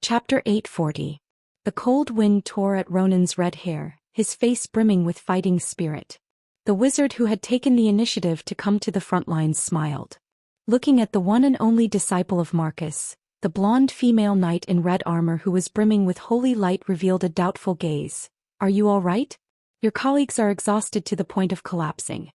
Chapter 840. The cold wind tore at Ronan's red hair, his face brimming with fighting spirit. The wizard who had taken the initiative to come to the front lines smiled. Looking at the one and only disciple of Marcus, the blonde female knight in red armor who was brimming with holy light revealed a doubtful gaze. "Are you all right? Your colleagues are exhausted to the point of collapsing."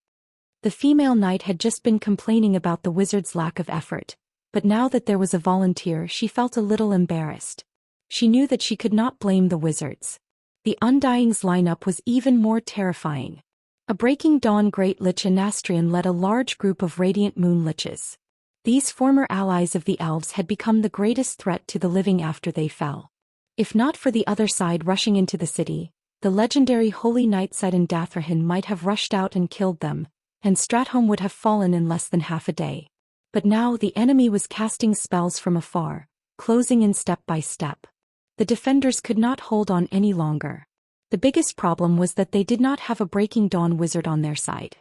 The female knight had just been complaining about the wizard's lack of effort, but now that there was a volunteer she felt a little embarrassed. She knew that she could not blame the wizards. The Undying's lineup was even more terrifying. A Breaking Dawn Great Lich Anastrian led a large group of Radiant Moon Liches. These former allies of the elves had become the greatest threat to the living after they fell. If not for the other side rushing into the city, the legendary Holy Knight Sidon Dathrahan might have rushed out and killed them, and Stratholme would have fallen in less than half a day. But now the enemy was casting spells from afar, closing in step by step. The defenders could not hold on any longer. The biggest problem was that they did not have a Breaking Dawn wizard on their side.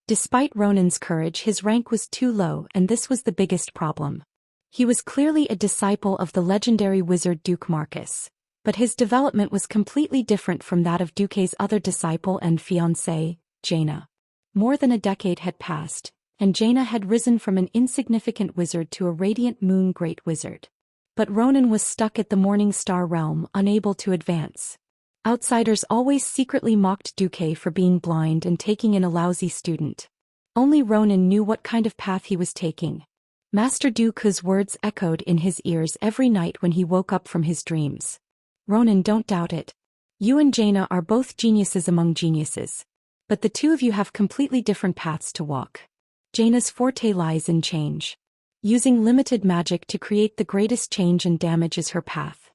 Despite Ronan's courage, his rank was too low, and this was the biggest problem. He was clearly a disciple of the legendary wizard Duke Marcus, but his development was completely different from that of Duke's other disciple and fiancée, Jaina. More than a decade had passed, and Jaina had risen from an insignificant wizard to a Radiant Moon Great Wizard. But Ronan was stuck at the Morning Star realm, unable to advance. Outsiders always secretly mocked Duke for being blind and taking in a lousy student. Only Ronan knew what kind of path he was taking. Master Duke's words echoed in his ears every night when he woke up from his dreams. "Ronan, don't doubt it. You and Jaina are both geniuses among geniuses. But the two of you have completely different paths to walk. Jaina's forte lies in change. Using limited magic to create the greatest change and damage is her path.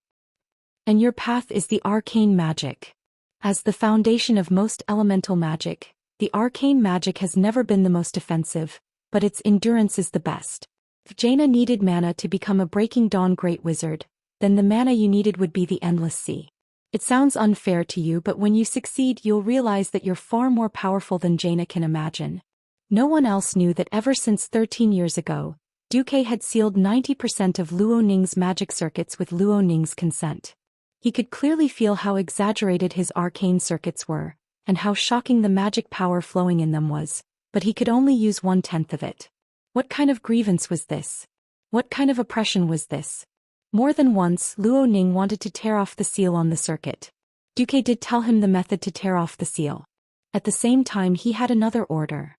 And your path is the arcane magic. As the foundation of most elemental magic, the arcane magic has never been the most offensive, but its endurance is the best. If Jaina needed mana to become a Breaking Dawn Great Wizard, then the mana you needed would be the Endless Sea. It sounds unfair to you, but when you succeed you'll realize that you're far more powerful than Jaina can imagine." No one else knew that ever since 13 years ago, Duke had sealed 90% of Luo Ning's magic circuits with Luo Ning's consent. He could clearly feel how exaggerated his arcane circuits were, and how shocking the magic power flowing in them was, but he could only use 1/10 of it. What kind of grievance was this? What kind of oppression was this? More than once, Luo Ning wanted to tear off the seal on the circuit. Duke did tell him the method to tear off the seal. At the same time he had another order.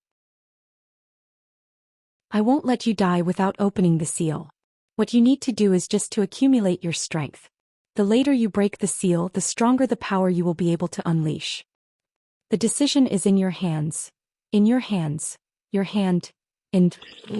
"I won't let you die without opening the seal. What you need to do is just to accumulate your strength. The later you break the seal, the stronger the power you will be able to unleash. The decision is in your hands. In your hands. Your hand." And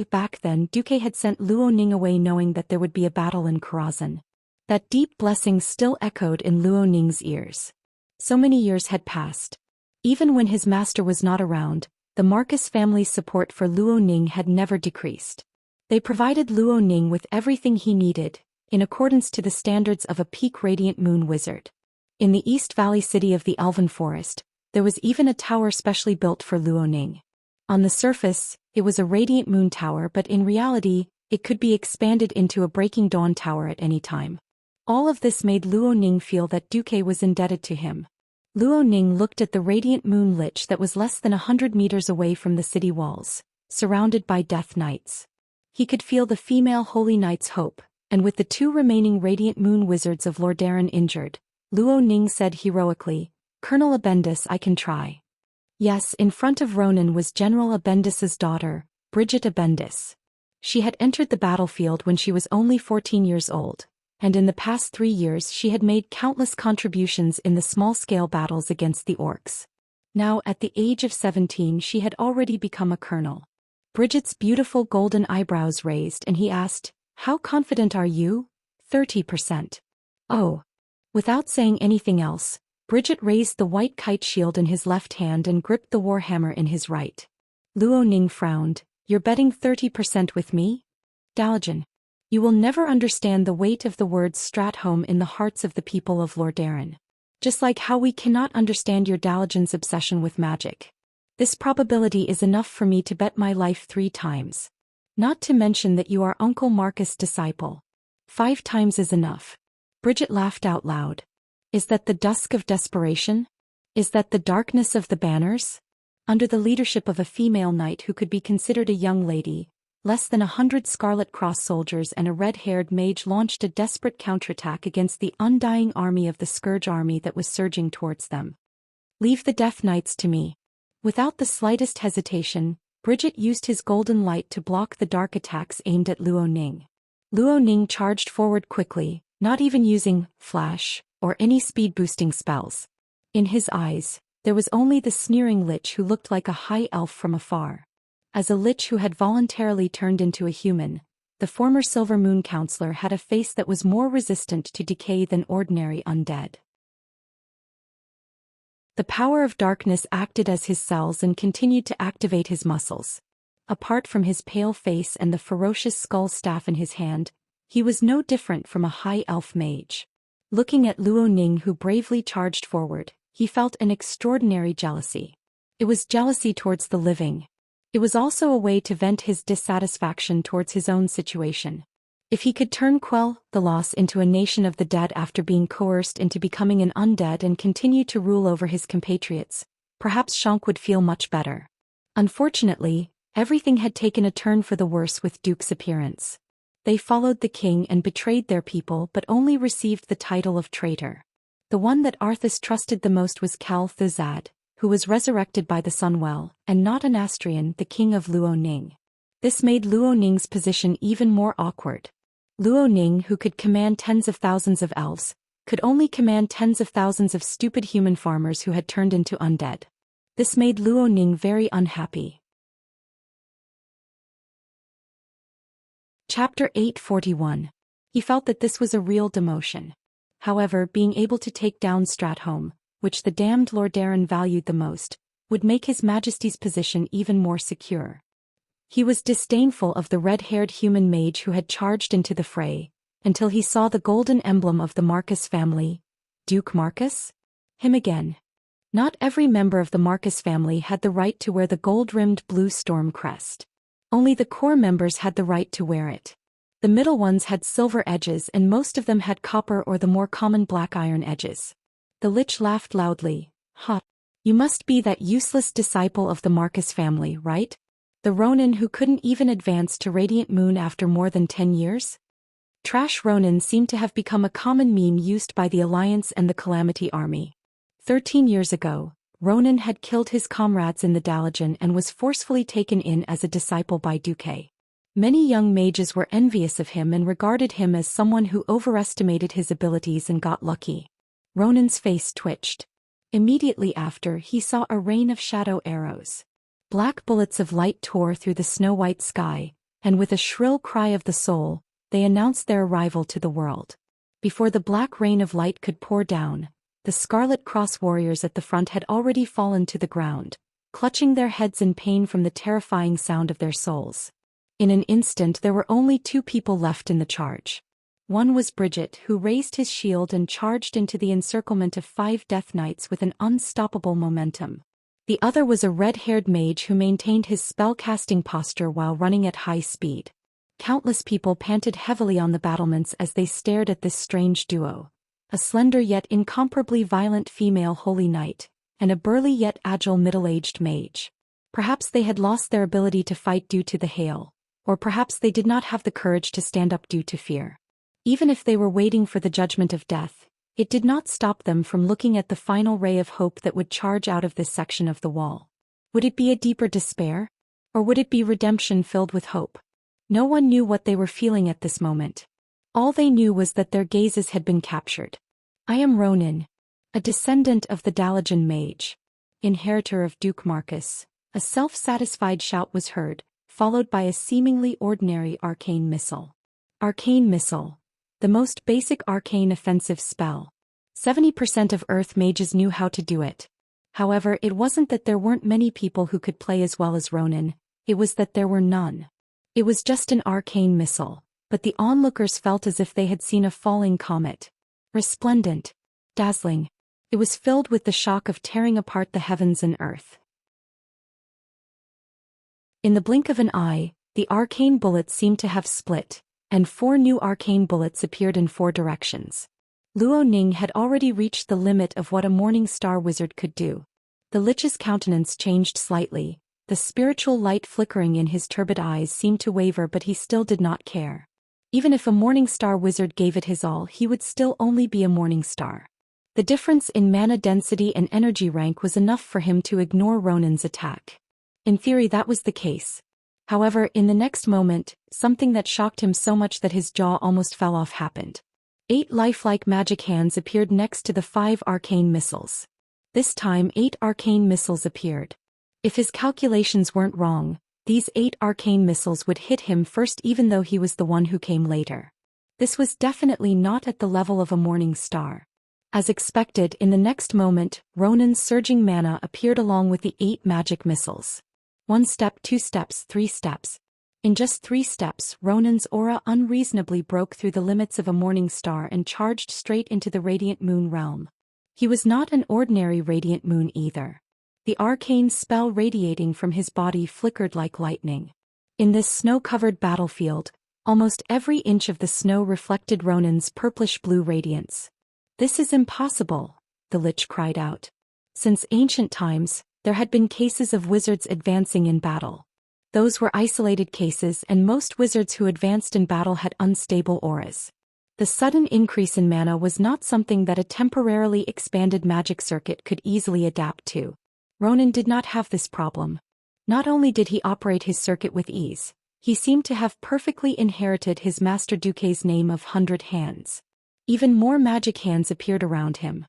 back then Duke had sent Luo Ning away knowing that there would be a battle in Karazhan. That deep blessing still echoed in Luo Ning's ears. So many years had passed. Even when his master was not around, the Marcus family's support for Luo Ning had never decreased. They provided Luo Ning with everything he needed, in accordance to the standards of a peak Radiant Moon wizard. In the East Valley city of the Elven Forest, there was even a tower specially built for Luo Ning. On the surface, it was a Radiant Moon tower, but in reality, it could be expanded into a Breaking Dawn tower at any time. All of this made Luo Ning feel that Duke was indebted to him. Luo Ning looked at the Radiant Moon Lich that was less than 100 meters away from the city walls, surrounded by Death Knights. He could feel the female Holy Knight's hope, and with the two remaining Radiant Moon Wizards of Lordaeron injured, Luo Ning said heroically, "Colonel Abendis, I can try." Yes, in front of Ronan was General Abendis's daughter, Bridget Abendis. She had entered the battlefield when she was only 14 years old, and in the past 3 years she had made countless contributions in the small-scale battles against the orcs. Now, at the age of 17, she had already become a colonel. Bridget's beautiful golden eyebrows raised, and he asked, "How confident are you?" 30%. "Oh." Without saying anything else, Bridget raised the white kite shield in his left hand and gripped the warhammer in his right. Luo Ning frowned. "You're betting 30% with me? Dalajan. You will never understand the weight of the word Stratholme in the hearts of the people of Lordaeron. Just like how we cannot understand your Dalajan's obsession with magic. This probability is enough for me to bet my life 3 times. Not to mention that you are Uncle Marcus' disciple. 5 times is enough. Bridget laughed out loud. Is that the dusk of desperation? Is that the darkness of the banners? Under the leadership of a female knight who could be considered a young lady, less than 100 Scarlet Cross soldiers and a red-haired mage launched a desperate counterattack against the undying army of the Scourge army that was surging towards them. Leave the Death Knights to me. Without the slightest hesitation, Bridget used his golden light to block the dark attacks aimed at Luo Ning. Luo Ning charged forward quickly, not even using flash or any speed-boosting spells. In his eyes, there was only the sneering lich who looked like a high elf from afar. As a lich who had voluntarily turned into a human, the former Silver Moon Counselor had a face that was more resistant to decay than ordinary undead. The power of darkness acted as his cells and continued to activate his muscles. Apart from his pale face and the ferocious skull staff in his hand, he was no different from a high elf mage. Looking at Luo Ning who bravely charged forward, he felt an extraordinary jealousy. It was jealousy towards the living. It was also a way to vent his dissatisfaction towards his own situation. If he could turn Quell, the Loss, into a nation of the dead after being coerced into becoming an undead and continue to rule over his compatriots, perhaps Shank would feel much better. Unfortunately, everything had taken a turn for the worse with Duke's appearance. They followed the king and betrayed their people but only received the title of traitor. The one that Arthas trusted the most was Cal Thuzad, who was resurrected by the Sunwell, and not an Astrian, the king of Luo Ning. This made Luo Ning's position even more awkward. Luo Ning, who could command tens of thousands of elves, could only command tens of thousands of stupid human farmers who had turned into undead. This made Luo Ning very unhappy. Chapter 841. He felt that this was a real demotion. However, being able to take down Stratholme, which the damned Lord Darren valued the most, would make His Majesty's position even more secure. He was disdainful of the red-haired human mage who had charged into the fray, until he saw the golden emblem of the Marcus family. Duke Marcus? Him again. Not every member of the Marcus family had the right to wear the gold-rimmed blue storm crest. Only the core members had the right to wear it. The middle ones had silver edges and most of them had copper or the more common black iron edges. The lich laughed loudly. Ha! You must be that useless disciple of the Marcus family, right? The Ronin who couldn't even advance to Radiant Moon after more than 10 years? Trash Ronin seemed to have become a common meme used by the Alliance and the Calamity Army. 13 years ago, Ronin had killed his comrades in the Dalajan and was forcefully taken in as a disciple by Duque. Many young mages were envious of him and regarded him as someone who overestimated his abilities and got lucky. Ronin's face twitched. Immediately after, he saw a rain of shadow arrows. Black bullets of light tore through the snow-white sky, and with a shrill cry of the soul, they announced their arrival to the world. Before the black rain of light could pour down, the Scarlet Cross warriors at the front had already fallen to the ground, clutching their heads in pain from the terrifying sound of their souls. In an instant there were only 2 people left in the charge. One was Bridget, who raised his shield and charged into the encirclement of 5 Death Knights with an unstoppable momentum. The other was a red-haired mage who maintained his spell-casting posture while running at high speed. Countless people panted heavily on the battlements as they stared at this strange duo. A slender yet incomparably violent female holy knight, and a burly yet agile middle-aged mage. Perhaps they had lost their ability to fight due to the hail, or perhaps they did not have the courage to stand up due to fear. Even if they were waiting for the judgment of death, it did not stop them from looking at the final ray of hope that would charge out of this section of the wall. Would it be a deeper despair? Or would it be redemption filled with hope? No one knew what they were feeling at this moment. All they knew was that their gazes had been captured. I am Ronin, a descendant of the Dalajan mage, inheritor of Duke Marcus. A self-satisfied shout was heard, followed by a seemingly ordinary arcane missile. Arcane missile. The most basic arcane offensive spell. 70% of Earth mages knew how to do it. However, it wasn't that there weren't many people who could play as well as Ronin, it was that there were none. It was just an arcane missile, but the onlookers felt as if they had seen a falling comet. Resplendent. Dazzling. It was filled with the shock of tearing apart the heavens and earth. In the blink of an eye, the arcane bullets seemed to have split, and 4 new arcane bullets appeared in 4 directions. Luo Ning had already reached the limit of what a Morning Star wizard could do. The Lich's countenance changed slightly, the spiritual light flickering in his turbid eyes seemed to waver, but he still did not care. Even if a Morning Star wizard gave it his all, he would still only be a Morning Star. The difference in mana density and energy rank was enough for him to ignore Ronan's attack. In theory that was the case. However, in the next moment, something that shocked him so much that his jaw almost fell off happened. 8 lifelike magic hands appeared next to the 5 arcane missiles. This time 8 arcane missiles appeared. If his calculations weren't wrong, these 8 arcane missiles would hit him first even though he was the one who came later. This was definitely not at the level of a Morning Star. As expected, in the next moment, Ronan's surging mana appeared along with the 8 magic missiles. 1 step, 2 steps, 3 steps. In just 3 steps, Ronan's aura unreasonably broke through the limits of a Morning Star and charged straight into the Radiant Moon realm. He was not an ordinary Radiant Moon either. The arcane spell radiating from his body flickered like lightning. In this snow-covered battlefield, almost every inch of the snow reflected Ronan's purplish-blue radiance. "This is impossible," the Lich cried out. Since ancient times, there had been cases of wizards advancing in battle. Those were isolated cases, and most wizards who advanced in battle had unstable auras. The sudden increase in mana was not something that a temporarily expanded magic circuit could easily adapt to. Ronan did not have this problem. Not only did he operate his circuit with ease, he seemed to have perfectly inherited his Master Duque's name of 100 Hands. Even more magic hands appeared around him.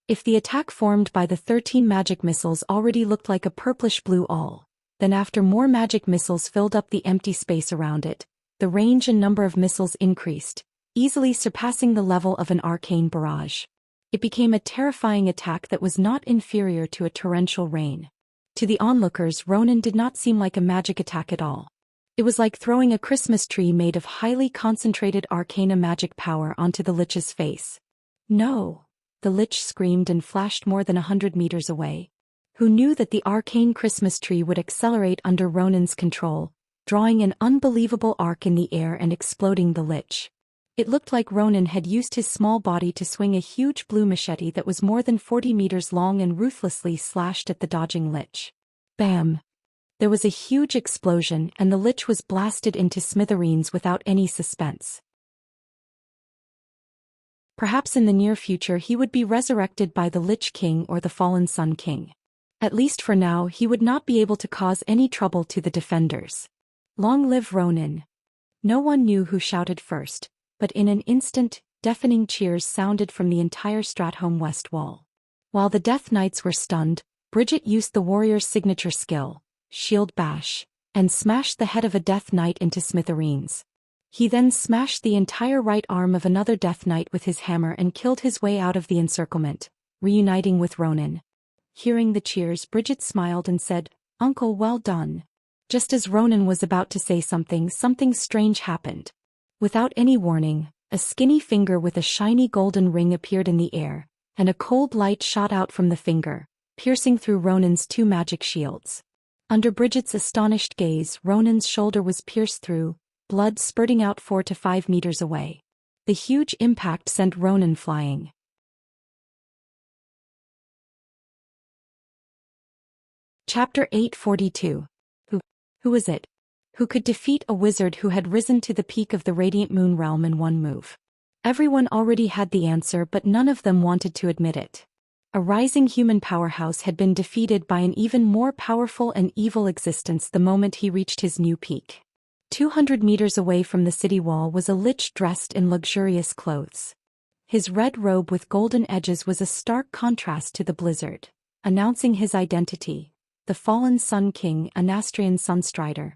If the attack formed by the 13 magic missiles already looked like a purplish-blue awl, then after more magic missiles filled up the empty space around it, the range and number of missiles increased, easily surpassing the level of an arcane barrage. It became a terrifying attack that was not inferior to a torrential rain. To the onlookers, Ronan did not seem like a magic attack at all. It was like throwing a Christmas tree made of highly concentrated arcana magic power onto the Lich's face. "No!" the Lich screamed and flashed more than 100 meters away. Who knew that the arcane Christmas tree would accelerate under Ronan's control, drawing an unbelievable arc in the air and exploding the Lich. It looked like Ronan had used his small body to swing a huge blue machete that was more than 40 meters long and ruthlessly slashed at the dodging Lich. Bam! There was a huge explosion and the Lich was blasted into smithereens without any suspense. Perhaps in the near future he would be resurrected by the Lich King or the Fallen Sun King. At least for now he would not be able to cause any trouble to the defenders. Long live Ronan! No one knew who shouted first, but in an instant, deafening cheers sounded from the entire Stratholme West Wall. While the Death Knights were stunned, Bridget used the warrior's signature skill, Shield Bash, and smashed the head of a Death Knight into smithereens. He then smashed the entire right arm of another Death Knight with his hammer and killed his way out of the encirclement, reuniting with Ronan. Hearing the cheers, Bridget smiled and said, "Uncle, well done." Just as Ronan was about to say something strange happened. Without any warning, a skinny finger with a shiny golden ring appeared in the air, and a cold light shot out from the finger, piercing through Ronan's 2 magic shields. Under Bridget's astonished gaze, Ronan's shoulder was pierced through, blood spurting out 4 to 5 meters away. The huge impact sent Ronan flying. Chapter 842. Who was it? Who could defeat a wizard who had risen to the peak of the Radiant Moon realm in one move? Everyone already had the answer, but none of them wanted to admit it. A rising human powerhouse had been defeated by an even more powerful and evil existence the moment he reached his new peak. 200 meters away from the city wall was a Lich dressed in luxurious clothes. His red robe with golden edges was a stark contrast to the blizzard, announcing his identity, the Fallen Sun King, Anastrian Sunstrider.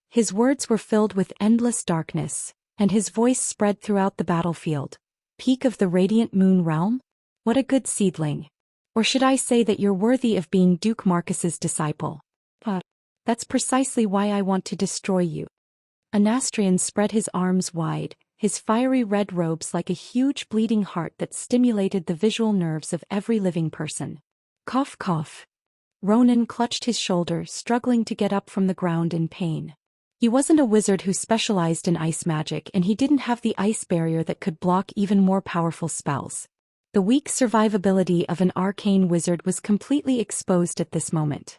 His words were filled with endless darkness, and his voice spread throughout the battlefield. "Peak of the Radiant Moon realm? What a good seedling. Or should I say that you're worthy of being Duke Marcus's disciple? But that's precisely why I want to destroy you." Anastrian spread his arms wide, his fiery red robes like a huge bleeding heart that stimulated the visual nerves of every living person. Cough cough. Ronan clutched his shoulder, struggling to get up from the ground in pain. He wasn't a wizard who specialized in ice magic, and he didn't have the ice barrier that could block even more powerful spells. The weak survivability of an arcane wizard was completely exposed at this moment.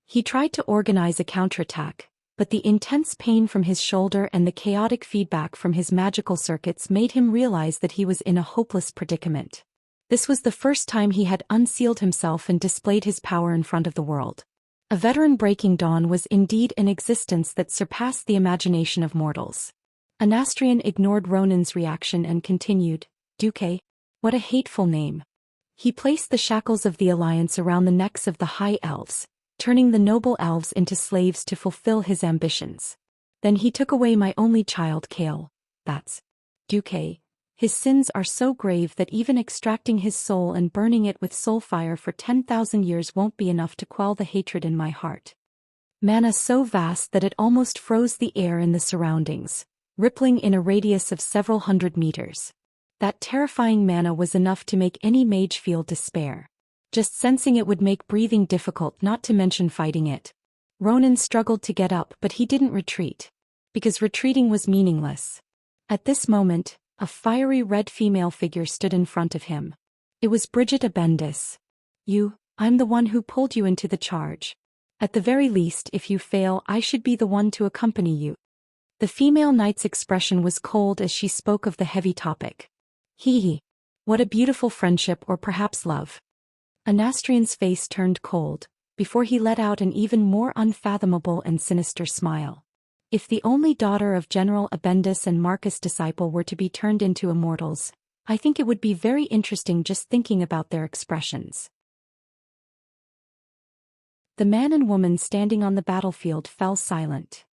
He tried to organize a counterattack, but the intense pain from his shoulder and the chaotic feedback from his magical circuits made him realize that he was in a hopeless predicament. This was the first time he had unsealed himself and displayed his power in front of the world. A veteran breaking dawn was indeed an existence that surpassed the imagination of mortals. Anastrian ignored Ronan's reaction and continued, "Duque? What a hateful name." He placed the shackles of the alliance around the necks of the high elves, turning the noble elves into slaves to fulfill his ambitions. Then he took away my only child, Kale. That's Duque. His sins are so grave that even extracting his soul and burning it with soul fire for 10,000 years won't be enough to quell the hatred in my heart. Mana so vast that it almost froze the air in the surroundings, rippling in a radius of several hundred meters. That terrifying mana was enough to make any mage feel despair. Just sensing it would make breathing difficult, not to mention fighting it. Ronan struggled to get up, but he didn't retreat. Because retreating was meaningless. At this moment, a fiery red female figure stood in front of him. It was Bridget Abendis. I'm the one who pulled you into the charge. At the very least, if you fail, I should be the one to accompany you. The female knight's expression was cold as she spoke of the heavy topic. Hee. What a beautiful friendship, or perhaps love. Anastrian's face turned cold, before he let out an even more unfathomable and sinister smile. If the only daughter of General Abendis and Marcus Disciple were to be turned into immortals, I think it would be very interesting just thinking about their expressions. The man and woman standing on the battlefield fell silent.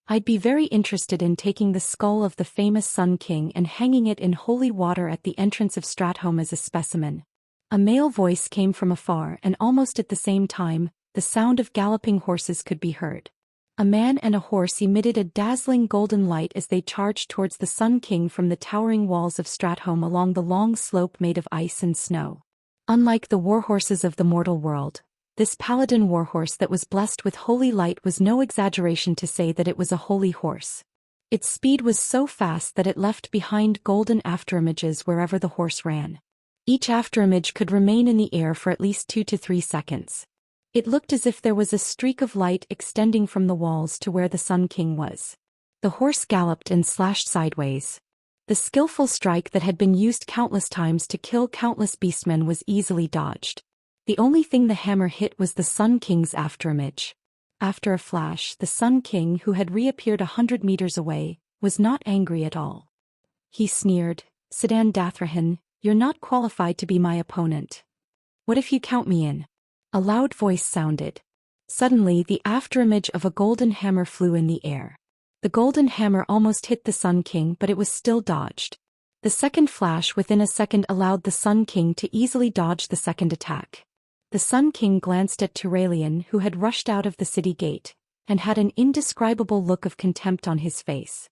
I'd be very interested in taking the skull of the famous Sun King and hanging it in holy water at the entrance of Stratholme as a specimen. A male voice came from afar, and almost at the same time, the sound of galloping horses could be heard. A man and a horse emitted a dazzling golden light as they charged towards the Sun King from the towering walls of Stratholme along the long slope made of ice and snow. Unlike the warhorses of the mortal world, this paladin warhorse that was blessed with holy light was no exaggeration to say that it was a holy horse. Its speed was so fast that it left behind golden afterimages wherever the horse ran. Each afterimage could remain in the air for at least 2 to 3 seconds. It looked as if there was a streak of light extending from the walls to where the Sun King was. The horse galloped and slashed sideways. The skillful strike that had been used countless times to kill countless beastmen was easily dodged. The only thing the hammer hit was the Sun King's afterimage. After a flash, the Sun King, who had reappeared 100 meters away, was not angry at all. He sneered, "Sedan Dathrahan, you're not qualified to be my opponent. What if you count me in?" A loud voice sounded. Suddenly, the afterimage of a golden hammer flew in the air. The golden hammer almost hit the Sun King, but it was still dodged. The second flash within a second allowed the Sun King to easily dodge the second attack. The Sun King glanced at Turalian, who had rushed out of the city gate, and had an indescribable look of contempt on his face.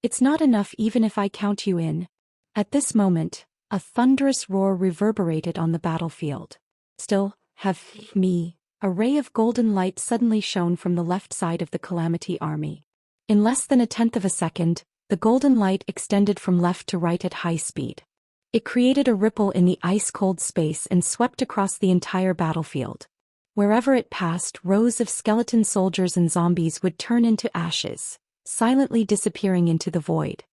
"It's not enough even if I count you in." At this moment, a thunderous roar reverberated on the battlefield. "Still, have me." A ray of golden light suddenly shone from the left side of the Calamity army. In less than a tenth of a second, the golden light extended from left to right at high speed. It created a ripple in the ice-cold space and swept across the entire battlefield. Wherever it passed, rows of skeleton soldiers and zombies would turn into ashes, silently disappearing into the void.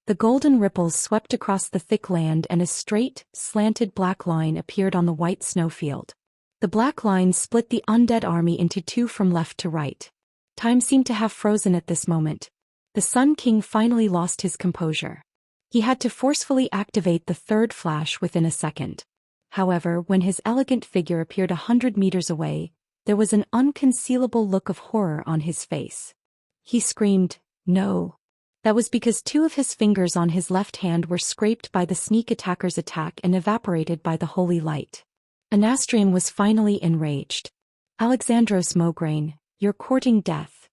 The golden ripples swept across the thick land and a straight, slanted black line appeared on the white snowfield. The black line split the undead army into two from left to right. Time seemed to have frozen at this moment. The Sun King finally lost his composure. He had to forcefully activate the third flash within a second. However, when his elegant figure appeared 100 meters away, there was an unconcealable look of horror on his face. He screamed, "No!" That was because two of his fingers on his left hand were scraped by the sneak attacker's attack and evaporated by the holy light. Anastrian was finally enraged. "Alexandros Mograine, you're courting death."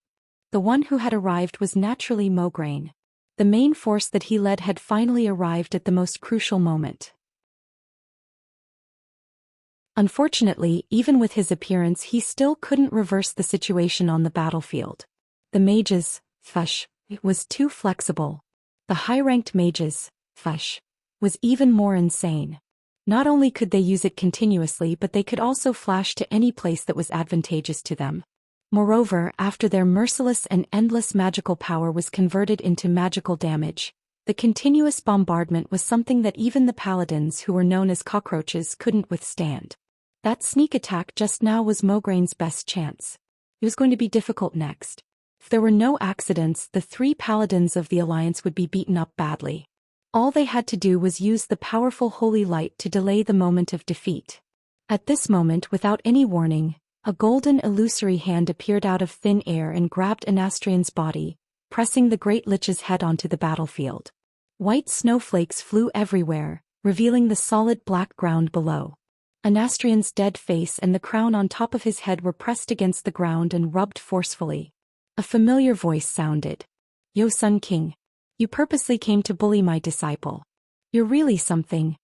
The one who had arrived was naturally Mograine. The main force that he led had finally arrived at the most crucial moment. Unfortunately, even with his appearance, he still couldn't reverse the situation on the battlefield. The mage's fush was too flexible. The high-ranked mage's fush was even more insane. Not only could they use it continuously, but they could also flash to any place that was advantageous to them. Moreover, after their merciless and endless magical power was converted into magical damage, the continuous bombardment was something that even the paladins who were known as cockroaches couldn't withstand. That sneak attack just now was Mograine's best chance. It was going to be difficult next. If there were no accidents, the 3 paladins of the Alliance would be beaten up badly. All they had to do was use the powerful holy light to delay the moment of defeat. At this moment, without any warning, a golden illusory hand appeared out of thin air and grabbed Anastrian's body, pressing the great lich's head onto the battlefield. White snowflakes flew everywhere, revealing the solid black ground below. Anastrian's dead face and the crown on top of his head were pressed against the ground and rubbed forcefully. A familiar voice sounded. "Yo, Sun King. You purposely came to bully my disciple. You're really something."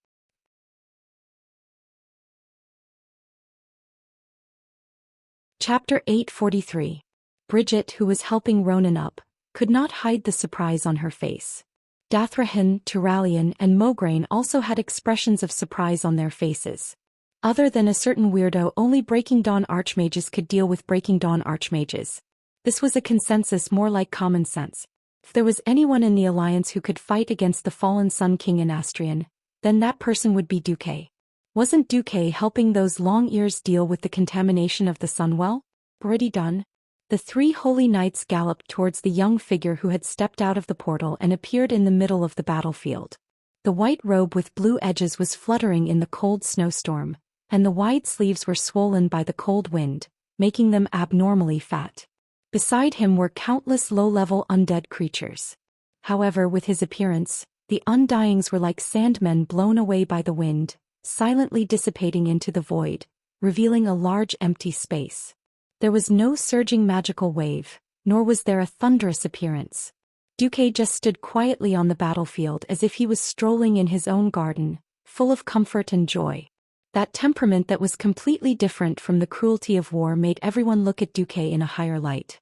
Chapter 843. Bridget, who was helping Ronan up, could not hide the surprise on her face. Dathrahan, Turalian, and Mograine also had expressions of surprise on their faces. Other than a certain weirdo, only Breaking Dawn archmages could deal with Breaking Dawn archmages. This was a consensus more like common sense. If there was anyone in the Alliance who could fight against the fallen Sun King Anastrian, then that person would be Duque. Wasn't Duque helping those long ears deal with the contamination of the Sunwell? Already done? The 3 holy knights galloped towards the young figure who had stepped out of the portal and appeared in the middle of the battlefield. The white robe with blue edges was fluttering in the cold snowstorm, and the wide sleeves were swollen by the cold wind, making them abnormally fat. Beside him were countless low-level undead creatures. However, with his appearance, the undyings were like sandmen blown away by the wind, silently dissipating into the void, revealing a large empty space. There was no surging magical wave, nor was there a thunderous appearance. Duque just stood quietly on the battlefield as if he was strolling in his own garden, full of comfort and joy. That temperament that was completely different from the cruelty of war made everyone look at Duque in a higher light.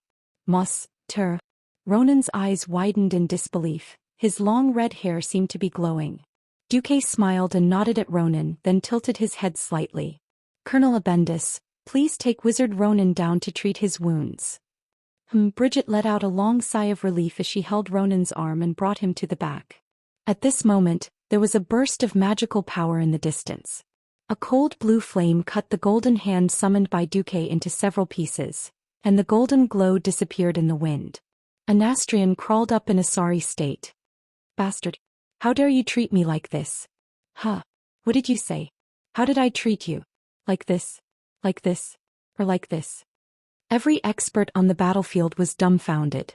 Master. Ronan's eyes widened in disbelief. His long red hair seemed to be glowing. Duque smiled and nodded at Ronan, then tilted his head slightly. "Colonel Abendis, please take Wizard Ronan down to treat his wounds." Bridget let out a long sigh of relief as she held Ronan's arm and brought him to the back. At this moment, there was a burst of magical power in the distance. A cold blue flame cut the golden hand summoned by Duque into several pieces, and the golden glow disappeared in the wind. Anastrian crawled up in a sorry state. "Bastard. How dare you treat me like this?" "Huh. What did you say? How did I treat you? Like this? Like this? Or like this?" Every expert on the battlefield was dumbfounded.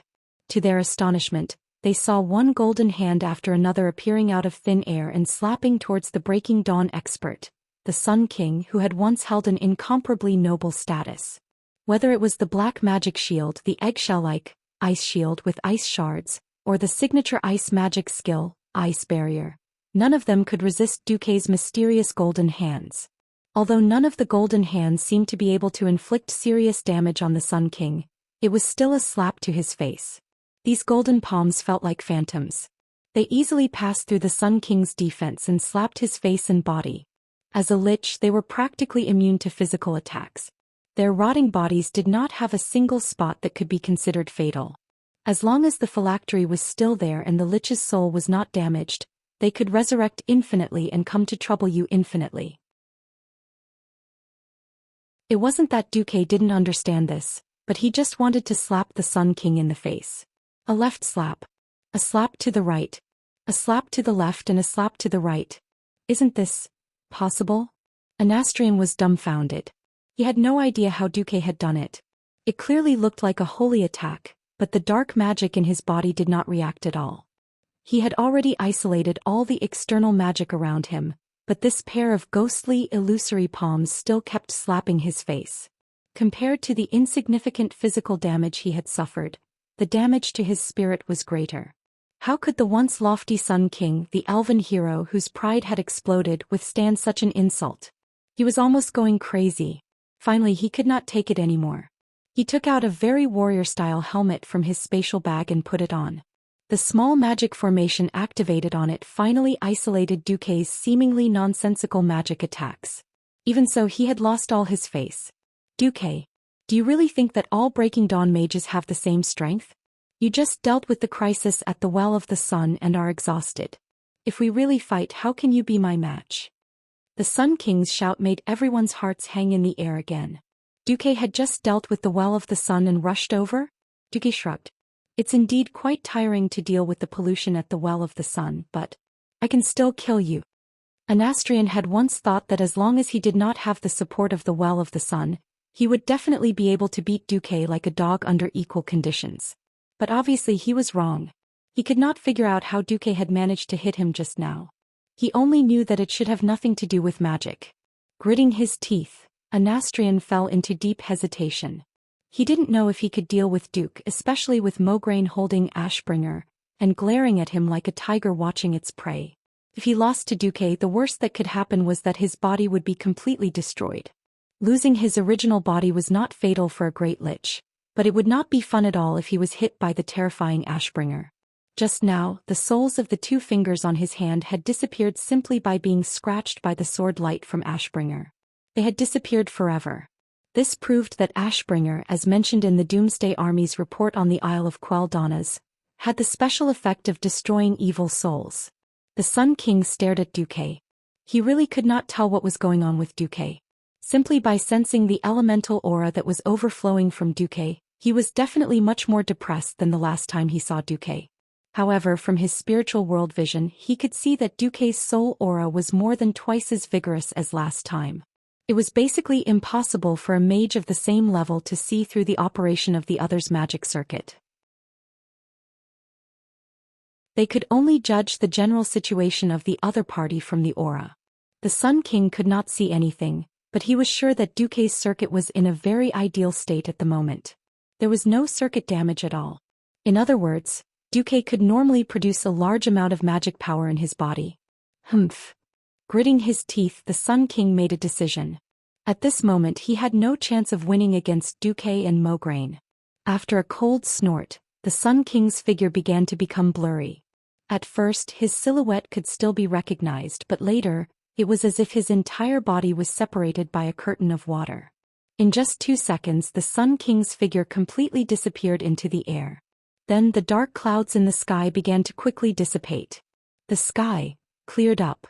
To their astonishment, they saw one golden hand after another appearing out of thin air and slapping towards the Breaking Dawn expert, the Sun King who had once held an incomparably noble status. Whether it was the black magic shield, the eggshell-like ice shield with ice shards, or the signature ice magic skill, Ice Barrier, none of them could resist Duque's mysterious golden hands. Although none of the golden hands seemed to be able to inflict serious damage on the Sun King, it was still a slap to his face. These golden palms felt like phantoms. They easily passed through the Sun King's defense and slapped his face and body. As a lich, they were practically immune to physical attacks. Their rotting bodies did not have a single spot that could be considered fatal. As long as the phylactery was still there and the lich's soul was not damaged, they could resurrect infinitely and come to trouble you infinitely. It wasn't that Duque didn't understand this, but he just wanted to slap the Sun King in the face. A left slap. A slap to the right. A slap to the left and a slap to the right. Isn't this possible? Anastrian was dumbfounded. He had no idea how Duque had done it. It clearly looked like a holy attack, but the dark magic in his body did not react at all. He had already isolated all the external magic around him, but this pair of ghostly, illusory palms still kept slapping his face. Compared to the insignificant physical damage he had suffered, the damage to his spirit was greater. How could the once lofty Sun King, the elven hero whose pride had exploded, withstand such an insult? He was almost going crazy. Finally, he could not take it anymore. He took out a very warrior-style helmet from his spatial bag and put it on. The small magic formation activated on it finally isolated Duque's seemingly nonsensical magic attacks. Even so, he had lost all his face. Duque, do you really think that all Breaking Dawn mages have the same strength? You just dealt with the crisis at the Well of the Sun and are exhausted. If we really fight, how can you be my match? The Sun King's shout made everyone's hearts hang in the air again. Duque had just dealt with the Well of the Sun and rushed over? Duque shrugged. It's indeed quite tiring to deal with the pollution at the Well of the Sun, but I can still kill you. Anastrian had once thought that as long as he did not have the support of the Well of the Sun, he would definitely be able to beat Duque like a dog under equal conditions. But obviously he was wrong. He could not figure out how Duque had managed to hit him just now. He only knew that it should have nothing to do with magic. Gritting his teeth, Anastrian fell into deep hesitation. He didn't know if he could deal with Duke, especially with Mograine holding Ashbringer and glaring at him like a tiger watching its prey. If he lost to Duque, the worst that could happen was that his body would be completely destroyed. Losing his original body was not fatal for a great lich, but it would not be fun at all if he was hit by the terrifying Ashbringer. Just now, the soles of the 2 fingers on his hand had disappeared simply by being scratched by the sword light from Ashbringer. They had disappeared forever. This proved that Ashbringer, as mentioned in the Doomsday Army's report on the Isle of Quel'Donas, had the special effect of destroying evil souls. The Sun King stared at Duque. He really could not tell what was going on with Duque. Simply by sensing the elemental aura that was overflowing from Duque, he was definitely much more depressed than the last time he saw Duque. However, from his spiritual world vision, he could see that Duque's soul aura was more than twice as vigorous as last time. It was basically impossible for a mage of the same level to see through the operation of the other's magic circuit. They could only judge the general situation of the other party from the aura. The Sun King could not see anything, but he was sure that Duque's circuit was in a very ideal state at the moment. There was no circuit damage at all. In other words, Duque could normally produce a large amount of magic power in his body. Humph. Gritting his teeth, the Sun King made a decision. At this moment he had no chance of winning against Duque and Mograine. After a cold snort, the Sun King's figure began to become blurry. At first his silhouette could still be recognized, but later, it was as if his entire body was separated by a curtain of water. In just 2 seconds the Sun King's figure completely disappeared into the air. Then the dark clouds in the sky began to quickly dissipate. The sky cleared up.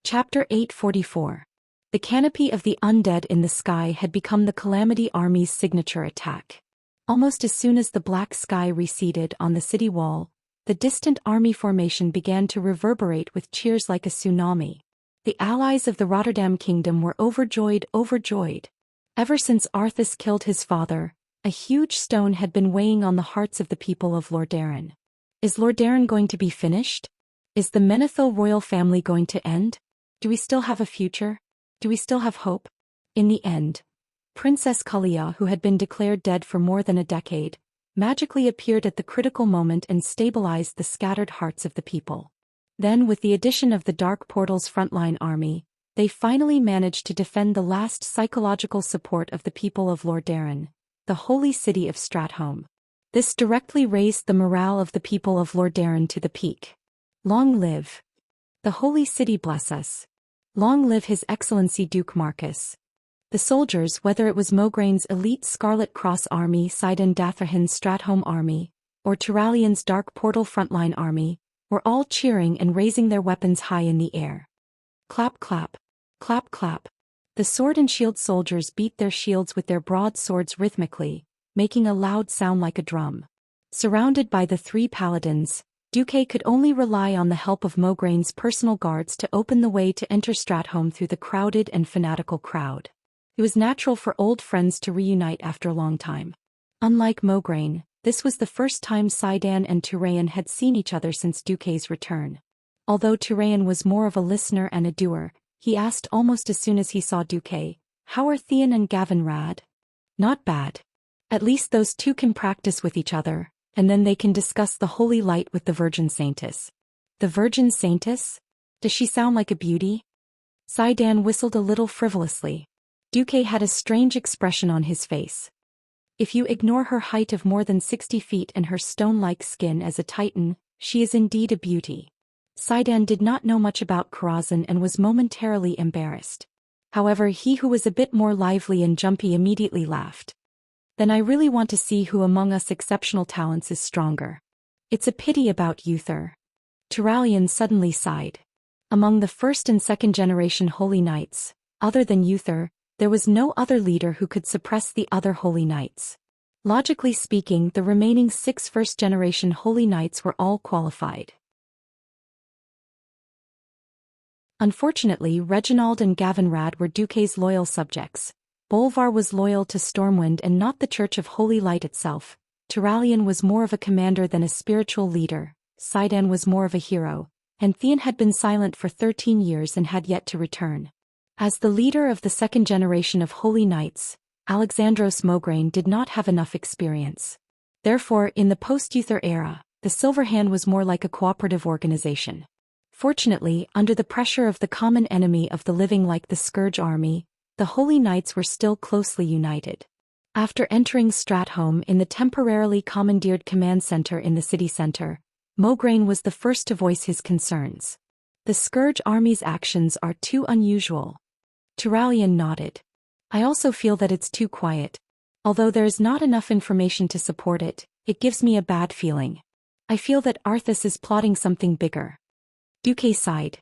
Chapter 844. The canopy of the undead in the sky had become the Calamity Army's signature attack. Almost as soon as the black sky receded on the city wall, the distant army formation began to reverberate with cheers like a tsunami. The allies of the Rotterdam Kingdom were overjoyed. Ever since Arthas killed his father, a huge stone had been weighing on the hearts of the people of Lordaeron. Is Lordaeron going to be finished? Is the Menethil royal family going to end? Do we still have a future? Do we still have hope? In the end, Princess Kalia, who had been declared dead for more than a decade, magically appeared at the critical moment and stabilized the scattered hearts of the people. Then, with the addition of the Dark Portal's frontline army, they finally managed to defend the last psychological support of the people of Lordaeron, the holy city of Stratholme. This directly raised the morale of the people of Lordaeron to the peak. Long live the holy city, bless us. Long live His Excellency Duke Marcus. The soldiers, whether it was Mogaine's elite Scarlet Cross army, Sidon Datharhan's Stratholme army, or Turalian's Dark Portal frontline army, were all cheering and raising their weapons high in the air. Clap clap, clap clap. The sword and shield soldiers beat their shields with their broadswords rhythmically, making a loud sound like a drum. Surrounded by the 3 paladins, Duque could only rely on the help of Mogaine's personal guards to open the way to enter Stratholme through the crowded and fanatical crowd. It was natural for old friends to reunite after a long time. Unlike Mograine, this was the first time Sidon and Turayan had seen each other since Duque's return. Although Turayan was more of a listener and a doer, he asked almost as soon as he saw Duque, "How are Theon and Gavin Rad?" "Not bad. At least those 2 can practice with each other, and then they can discuss the holy light with the Virgin Saintess." "The Virgin Saintess? Does she sound like a beauty?" Sidon whistled a little frivolously. Duque had a strange expression on his face. If you ignore her height of more than 60 feet and her stone-like skin as a titan, she is indeed a beauty. Saidan did not know much about Karazhan and was momentarily embarrassed. However, he who was a bit more lively and jumpy immediately laughed. Then I really want to see who among us exceptional talents is stronger. It's a pity about Uther. Turalian suddenly sighed. Among the first and second generation holy knights, other than Uther, there was no other leader who could suppress the other holy knights. Logically speaking, the remaining 6 first-generation holy knights were all qualified. Unfortunately, Reginald and Gavinrad were Duque's loyal subjects. Bolvar was loyal to Stormwind and not the Church of Holy Light itself. Turalian was more of a commander than a spiritual leader. Saidan was more of a hero. And Theon had been silent for 13 years and had yet to return. As the leader of the second generation of Holy Knights, Alexandros Mograine did not have enough experience. Therefore, in the post-Uther era, the Silver Hand was more like a cooperative organization. Fortunately, under the pressure of the common enemy of the living like the Scourge army, the Holy Knights were still closely united. After entering Stratholme in the temporarily commandeered command center in the city center, Mograine was the first to voice his concerns. The Scourge army's actions are too unusual. Turalian nodded. I also feel that it's too quiet. Although there is not enough information to support it, it gives me a bad feeling. I feel that Arthas is plotting something bigger. Duque sighed.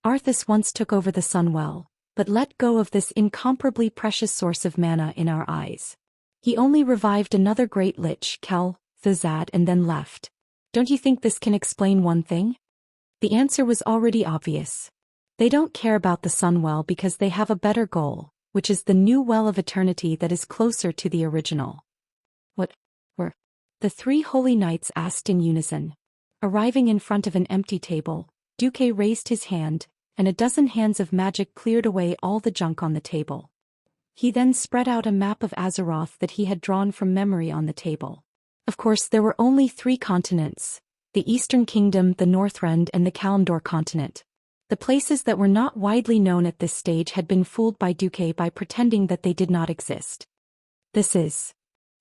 Arthas once took over the Sunwell, but let go of this incomparably precious source of mana in our eyes. He only revived another great lich, Kel, Thuzad, and then left. Don't you think this can explain one thing? The answer was already obvious. They don't care about the Sunwell because they have a better goal, which is the new Well of Eternity that is closer to the original. What were? The 3 holy knights asked in unison. Arriving in front of an empty table, Duque raised his hand, and a dozen hands of magic cleared away all the junk on the table. He then spread out a map of Azeroth that he had drawn from memory on the table. Of course, there were only 3 continents: the Eastern Kingdom, the Northrend, and the Kalimdor continent. The places that were not widely known at this stage had been fooled by Duque by pretending that they did not exist. This is.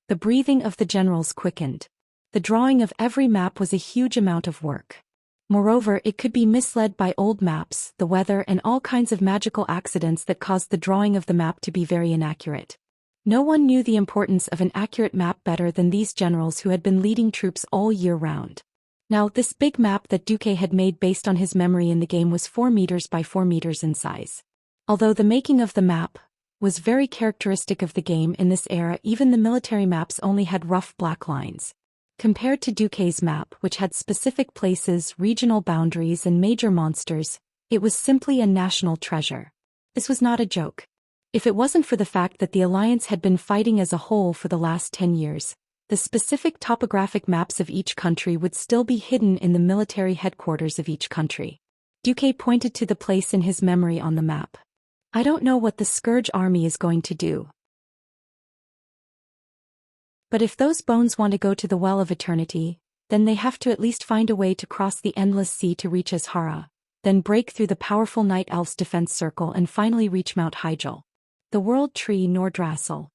The breathing of the generals quickened. The drawing of every map was a huge amount of work. Moreover, it could be misled by old maps, the weather, and all kinds of magical accidents that caused the drawing of the map to be very inaccurate. No one knew the importance of an accurate map better than these generals who had been leading troops all year round. Now, this big map that Duque had made based on his memory in the game was 4 meters by 4 meters in size. Although the making of the map was very characteristic of the game in this era, even the military maps only had rough black lines. Compared to Duque's map, which had specific places, regional boundaries, and major monsters, it was simply a national treasure. This was not a joke. If it wasn't for the fact that the Alliance had been fighting as a whole for the last 10 years, the specific topographic maps of each country would still be hidden in the military headquarters of each country. Duque pointed to the place in his memory on the map. I don't know what the Scourge army is going to do. But if those bones want to go to the Well of Eternity, then they have to at least find a way to cross the endless sea to reach Azhara, then break through the powerful Night Elf's defense circle and finally reach Mount Hyjal. The World Tree Nordrassil.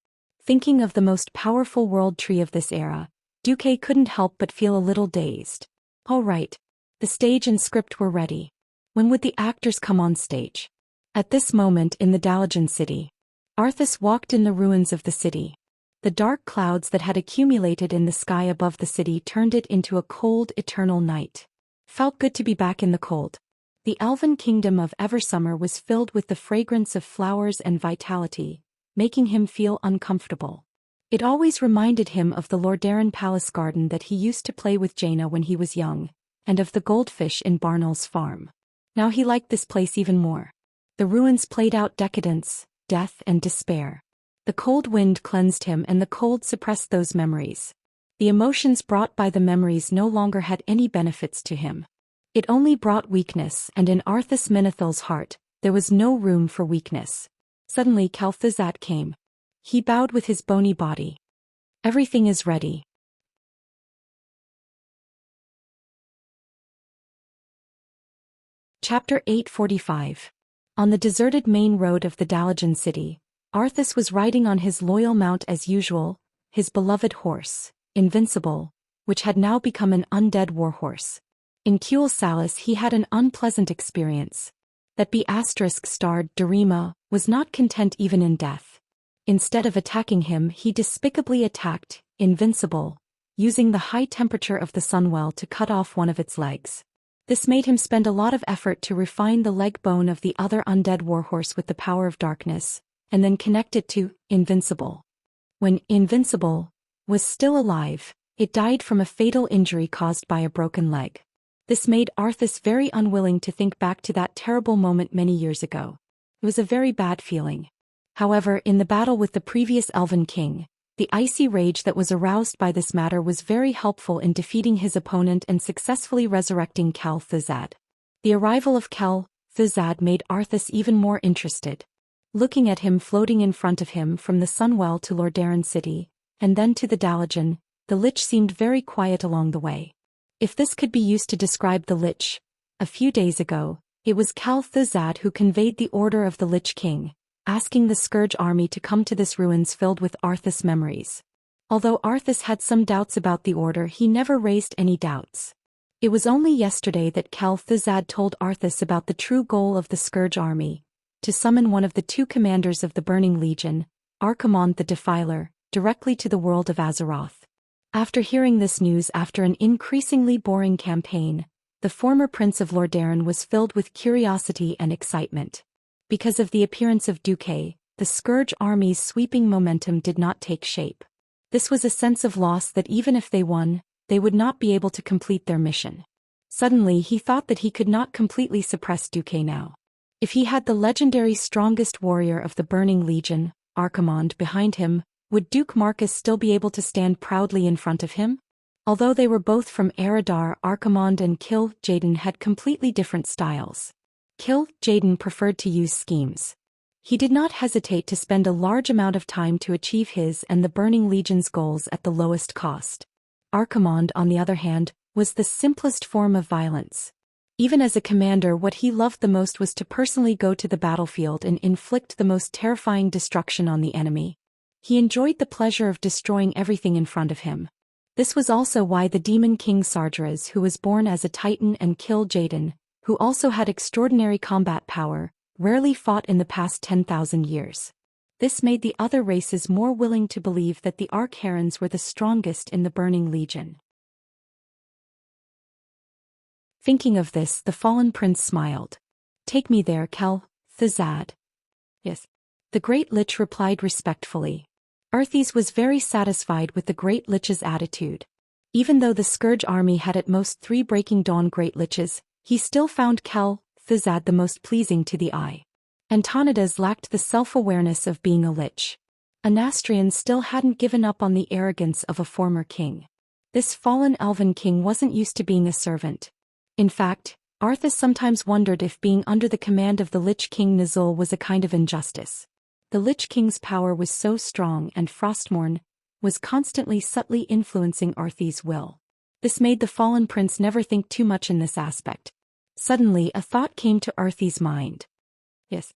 Thinking of the most powerful World Tree of this era, Duque couldn't help but feel a little dazed. All right. The stage and script were ready. When would the actors come on stage? At this moment in the Dalajan city, Arthas walked in the ruins of the city. The dark clouds that had accumulated in the sky above the city turned it into a cold, eternal night. Felt good to be back in the cold. The elven kingdom of Eversummer was filled with the fragrance of flowers and vitality, making him feel uncomfortable. It always reminded him of the Lordaeron palace garden that he used to play with Jaina when he was young, and of the goldfish in Barnell's farm. Now he liked this place even more. The ruins played out decadence, death, and despair. The cold wind cleansed him and the cold suppressed those memories. The emotions brought by the memories no longer had any benefits to him. It only brought weakness, and in Arthas Menethal's heart, there was no room for weakness. Suddenly Kel'Thuzad came. He bowed with his bony body. Everything is ready. Chapter 845. On the deserted main road of the Dalajan city, Arthas was riding on his loyal mount as usual, his beloved horse, Invincible, which had now become an undead warhorse. In Kuel Salis he had an unpleasant experience. That B***starred Darima was not content even in death. Instead of attacking him he despicably attacked Invincible, using the high temperature of the sunwell to cut off one of its legs. This made him spend a lot of effort to refine the leg bone of the other undead warhorse with the power of darkness, and then connect it to Invincible. When Invincible was still alive, it died from a fatal injury caused by a broken leg. This made Arthas very unwilling to think back to that terrible moment many years ago. It was a very bad feeling. However, in the battle with the previous Elven King, the icy rage that was aroused by this matter was very helpful in defeating his opponent and successfully resurrecting Cal Thuzad. The arrival of Cal Thuzad made Arthas even more interested. Looking at him floating in front of him from the Sunwell to Lordaeron City, and then to the Dalajan, the Lich seemed very quiet along the way. If this could be used to describe the Lich, a few days ago, it was Cal Thuzad who conveyed the order of the Lich King, asking the Scourge army to come to this ruins filled with Arthas memories. Although Arthas had some doubts about the order, he never raised any doubts. It was only yesterday that Cal Thuzad told Arthas about the true goal of the Scourge army, to summon one of the two commanders of the Burning Legion, Archimonde the Defiler, directly to the world of Azeroth. After hearing this news after an increasingly boring campaign, the former Prince of Lordaeron was filled with curiosity and excitement. Because of the appearance of Duque, the Scourge army's sweeping momentum did not take shape. This was a sense of loss that even if they won, they would not be able to complete their mission. Suddenly he thought that he could not completely suppress Duque now. If he had the legendary strongest warrior of the Burning Legion, Archimonde, behind him, would Duke Marcus still be able to stand proudly in front of him? Although they were both from Eredar, Archimonde and Kil Jaden had completely different styles. Kil Jaden preferred to use schemes. He did not hesitate to spend a large amount of time to achieve his and the Burning Legion's goals at the lowest cost. Archimonde, on the other hand, was the simplest form of violence. Even as a commander, what he loved the most was to personally go to the battlefield and inflict the most terrifying destruction on the enemy. He enjoyed the pleasure of destroying everything in front of him. This was also why the Demon King Sargeras, who was born as a Titan, and Kil Jaden, who also had extraordinary combat power, rarely fought in the past 10,000 years. This made the other races more willing to believe that the Arch-Herons were the strongest in the Burning Legion. Thinking of this, the fallen prince smiled. "Take me there, Cal Thuzad." "Yes." The Great Lich replied respectfully. Arthas was very satisfied with the Great Lich's attitude. Even though the Scourge army had at most 3 Breaking Dawn Great Liches, he still found Cal Thuzad the most pleasing to the eye. Antonidas lacked the self-awareness of being a lich. Anastrian still hadn't given up on the arrogance of a former king. This fallen elven king wasn't used to being a servant. In fact, Arthas sometimes wondered if being under the command of the Lich King Nizul was a kind of injustice. The Lich King's power was so strong, and Frostmourne was constantly subtly influencing Arthas' will. This made the fallen prince never think too much in this aspect. Suddenly a thought came to Arthas' mind. "Yes,"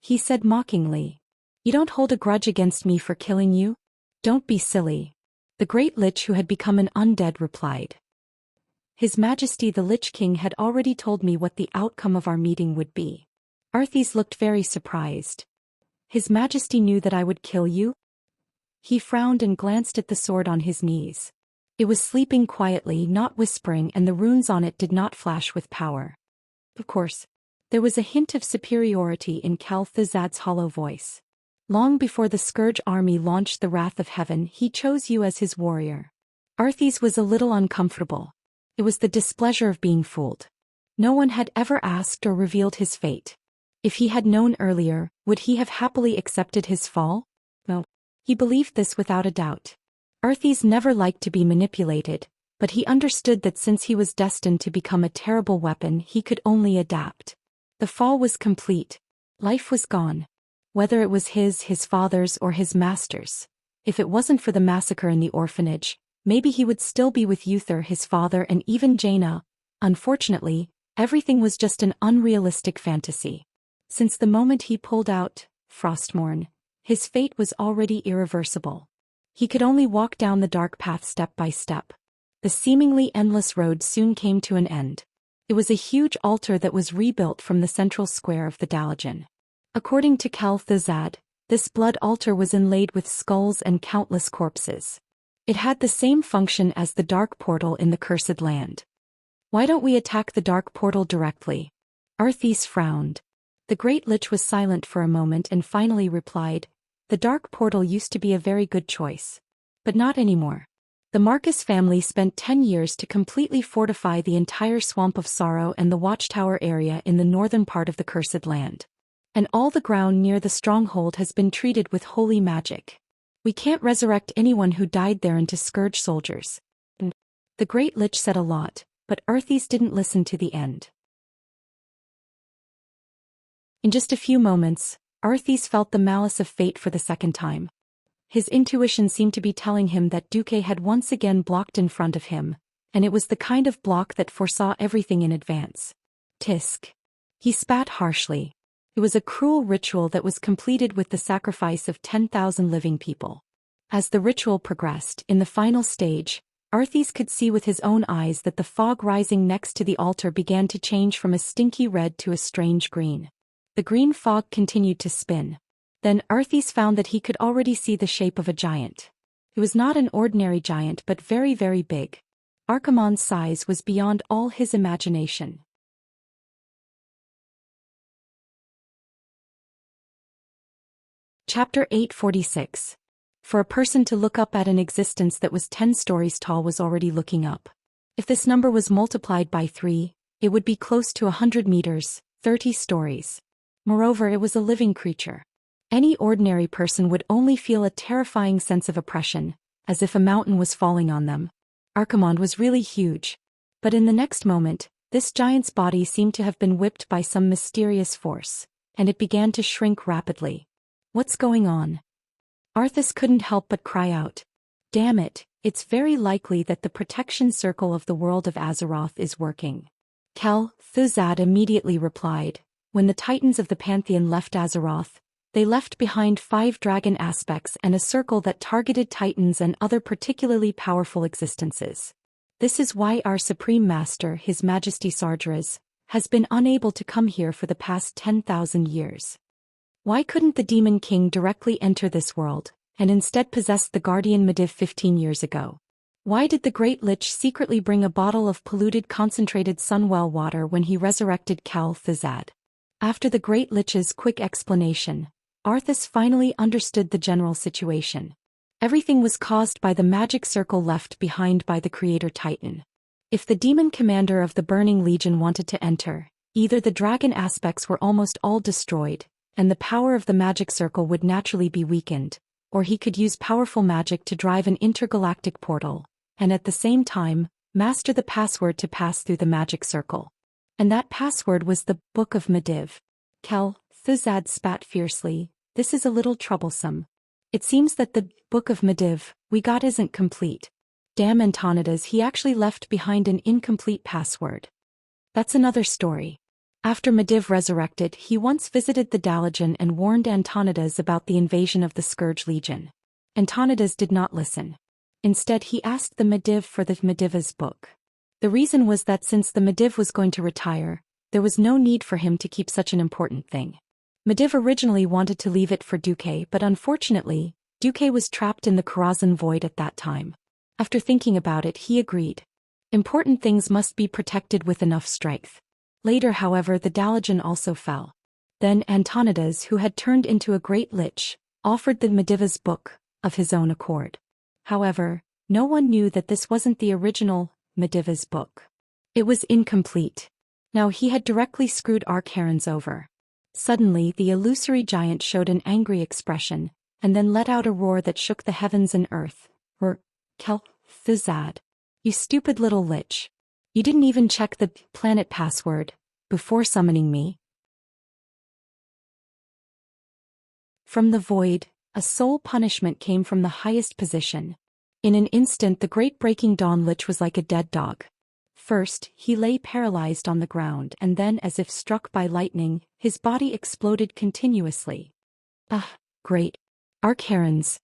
he said mockingly. "You don't hold a grudge against me for killing you? Don't be silly." The Great Lich, who had become an undead, replied. "His Majesty the Lich King had already told me what the outcome of our meeting would be." Arthas looked very surprised. "His Majesty knew that I would kill you?" He frowned and glanced at the sword on his knees. It was sleeping quietly, not whispering, and the runes on it did not flash with power. Of course. There was a hint of superiority in Cal Thuzad's hollow voice. "Long before the Scourge army launched the Wrath of Heaven, he chose you as his warrior." Arthas was a little uncomfortable. It was the displeasure of being fooled. No one had ever asked or revealed his fate. If he had known earlier, would he have happily accepted his fall? No. He believed this without a doubt. Arthas never liked to be manipulated, but he understood that since he was destined to become a terrible weapon, he could only adapt. The fall was complete. Life was gone. Whether it was his father's, or his master's. If it wasn't for the massacre in the orphanage, maybe he would still be with Uther, his father, and even Jaina. Unfortunately, everything was just an unrealistic fantasy. Since the moment he pulled out Frostmourne, his fate was already irreversible. He could only walk down the dark path step by step. The seemingly endless road soon came to an end. It was a huge altar that was rebuilt from the central square of the Dalajan. According to Cultivation, this blood altar was inlaid with skulls and countless corpses. It had the same function as the dark portal in the Cursed Land. Why don't we attack the dark portal directly? Arthas frowned. The Great Lich was silent for a moment and finally replied, the dark portal used to be a very good choice. But not anymore. The Marcus family spent 10 years to completely fortify the entire Swamp of Sorrow and the Watchtower area in the northern part of the Cursed Land. And all the ground near the stronghold has been treated with holy magic. We can't resurrect anyone who died there into Scourge soldiers. The Great Lich said a lot, but Arthas didn't listen to the end. In just a few moments, Arthas felt the malice of fate for the second time. His intuition seemed to be telling him that Duque had once again blocked in front of him, and it was the kind of block that foresaw everything in advance. Tisk. He spat harshly. It was a cruel ritual that was completed with the sacrifice of 10,000 living people. As the ritual progressed, in the final stage, Arthas could see with his own eyes that the fog rising next to the altar began to change from a stinky red to a strange green. The green fog continued to spin. Then Arthas found that he could already see the shape of a giant. It was not an ordinary giant but very, very big. Archimonde's size was beyond all his imagination. Chapter 846. For a person to look up at an existence that was 10 stories tall was already looking up. If this number was multiplied by 3, it would be close to 100 meters, 30 stories. Moreover, it was a living creature. Any ordinary person would only feel a terrifying sense of oppression, as if a mountain was falling on them. Archimonde was really huge. But in the next moment, this giant's body seemed to have been whipped by some mysterious force, and it began to shrink rapidly. What's going on? Arthas couldn't help but cry out. Damn it, it's very likely that the protection circle of the world of Azeroth is working. Cultivation immediately replied, when the titans of the Pantheon left Azeroth, they left behind 5 dragon aspects and a circle that targeted titans and other particularly powerful existences. This is why our Supreme Master, His Majesty Sargeras, has been unable to come here for the past 10,000 years. Why couldn't the Demon King directly enter this world, and instead possess the Guardian Medivh 15 years ago? Why did the Great Lich secretly bring a bottle of polluted concentrated sunwell water when he resurrected Cultivation? After the Great Lich's quick explanation, Arthas finally understood the general situation. Everything was caused by the magic circle left behind by the Creator Titan. If the demon commander of the Burning Legion wanted to enter, either the dragon aspects were almost all destroyed, and the power of the magic circle would naturally be weakened, or he could use powerful magic to drive an intergalactic portal, and at the same time, master the password to pass through the magic circle. And that password was the Book of Medivh. Cultivation spat fiercely. This is a little troublesome. It seems that the Book of Medivh we got isn't complete. Damn Antonidas, he actually left behind an incomplete password. That's another story. After Medivh resurrected, he once visited the Dalajan and warned Antonidas about the invasion of the Scourge Legion. Antonidas did not listen. Instead, he asked the Medivh for the Medivh's book. The reason was that since the Medivh was going to retire, there was no need for him to keep such an important thing. Medivh originally wanted to leave it for Duque, but unfortunately, Duque was trapped in the Karazhan Void at that time. After thinking about it, he agreed. Important things must be protected with enough strength. Later, however, the Dalajan also fell. Then Antonidas, who had turned into a great lich, offered the Medivh's book, of his own accord. However, no one knew that this wasn't the original Medivh's book. It was incomplete. Now he had directly screwed Archaron's over. Suddenly, the illusory giant showed an angry expression, and then let out a roar that shook the heavens and earth. Cultivation. You stupid little lich. You didn't even check the planet password before summoning me. From the void, a soul punishment came from the highest position. In an instant, the great breaking dawn lich was like a dead dog. First, he lay paralyzed on the ground, and then, as if struck by lightning, his body exploded continuously. Great. Archaron's.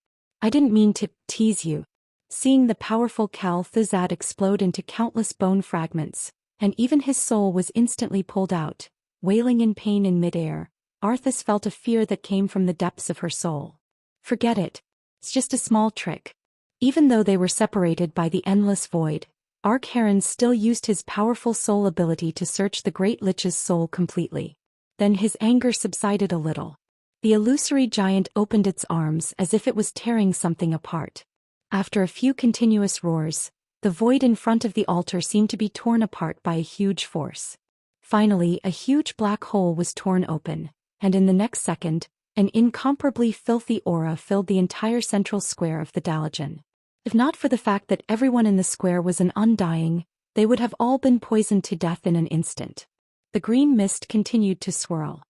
I didn't mean to tease you. Seeing the powerful Thuzad explode into countless bone fragments, and even his soul was instantly pulled out, wailing in pain in midair, Arthas felt a fear that came from the depths of her soul. Forget it. It's just a small trick. Even though they were separated by the endless void, Arkharon still used his powerful soul ability to search the Great Lich's soul completely. Then his anger subsided a little. The illusory giant opened its arms as if it was tearing something apart. After a few continuous roars, the void in front of the altar seemed to be torn apart by a huge force. Finally, a huge black hole was torn open, and in the next second, an incomparably filthy aura filled the entire central square of the Dalajan. If not for the fact that everyone in the square was an undying, they would have all been poisoned to death in an instant. The green mist continued to swirl.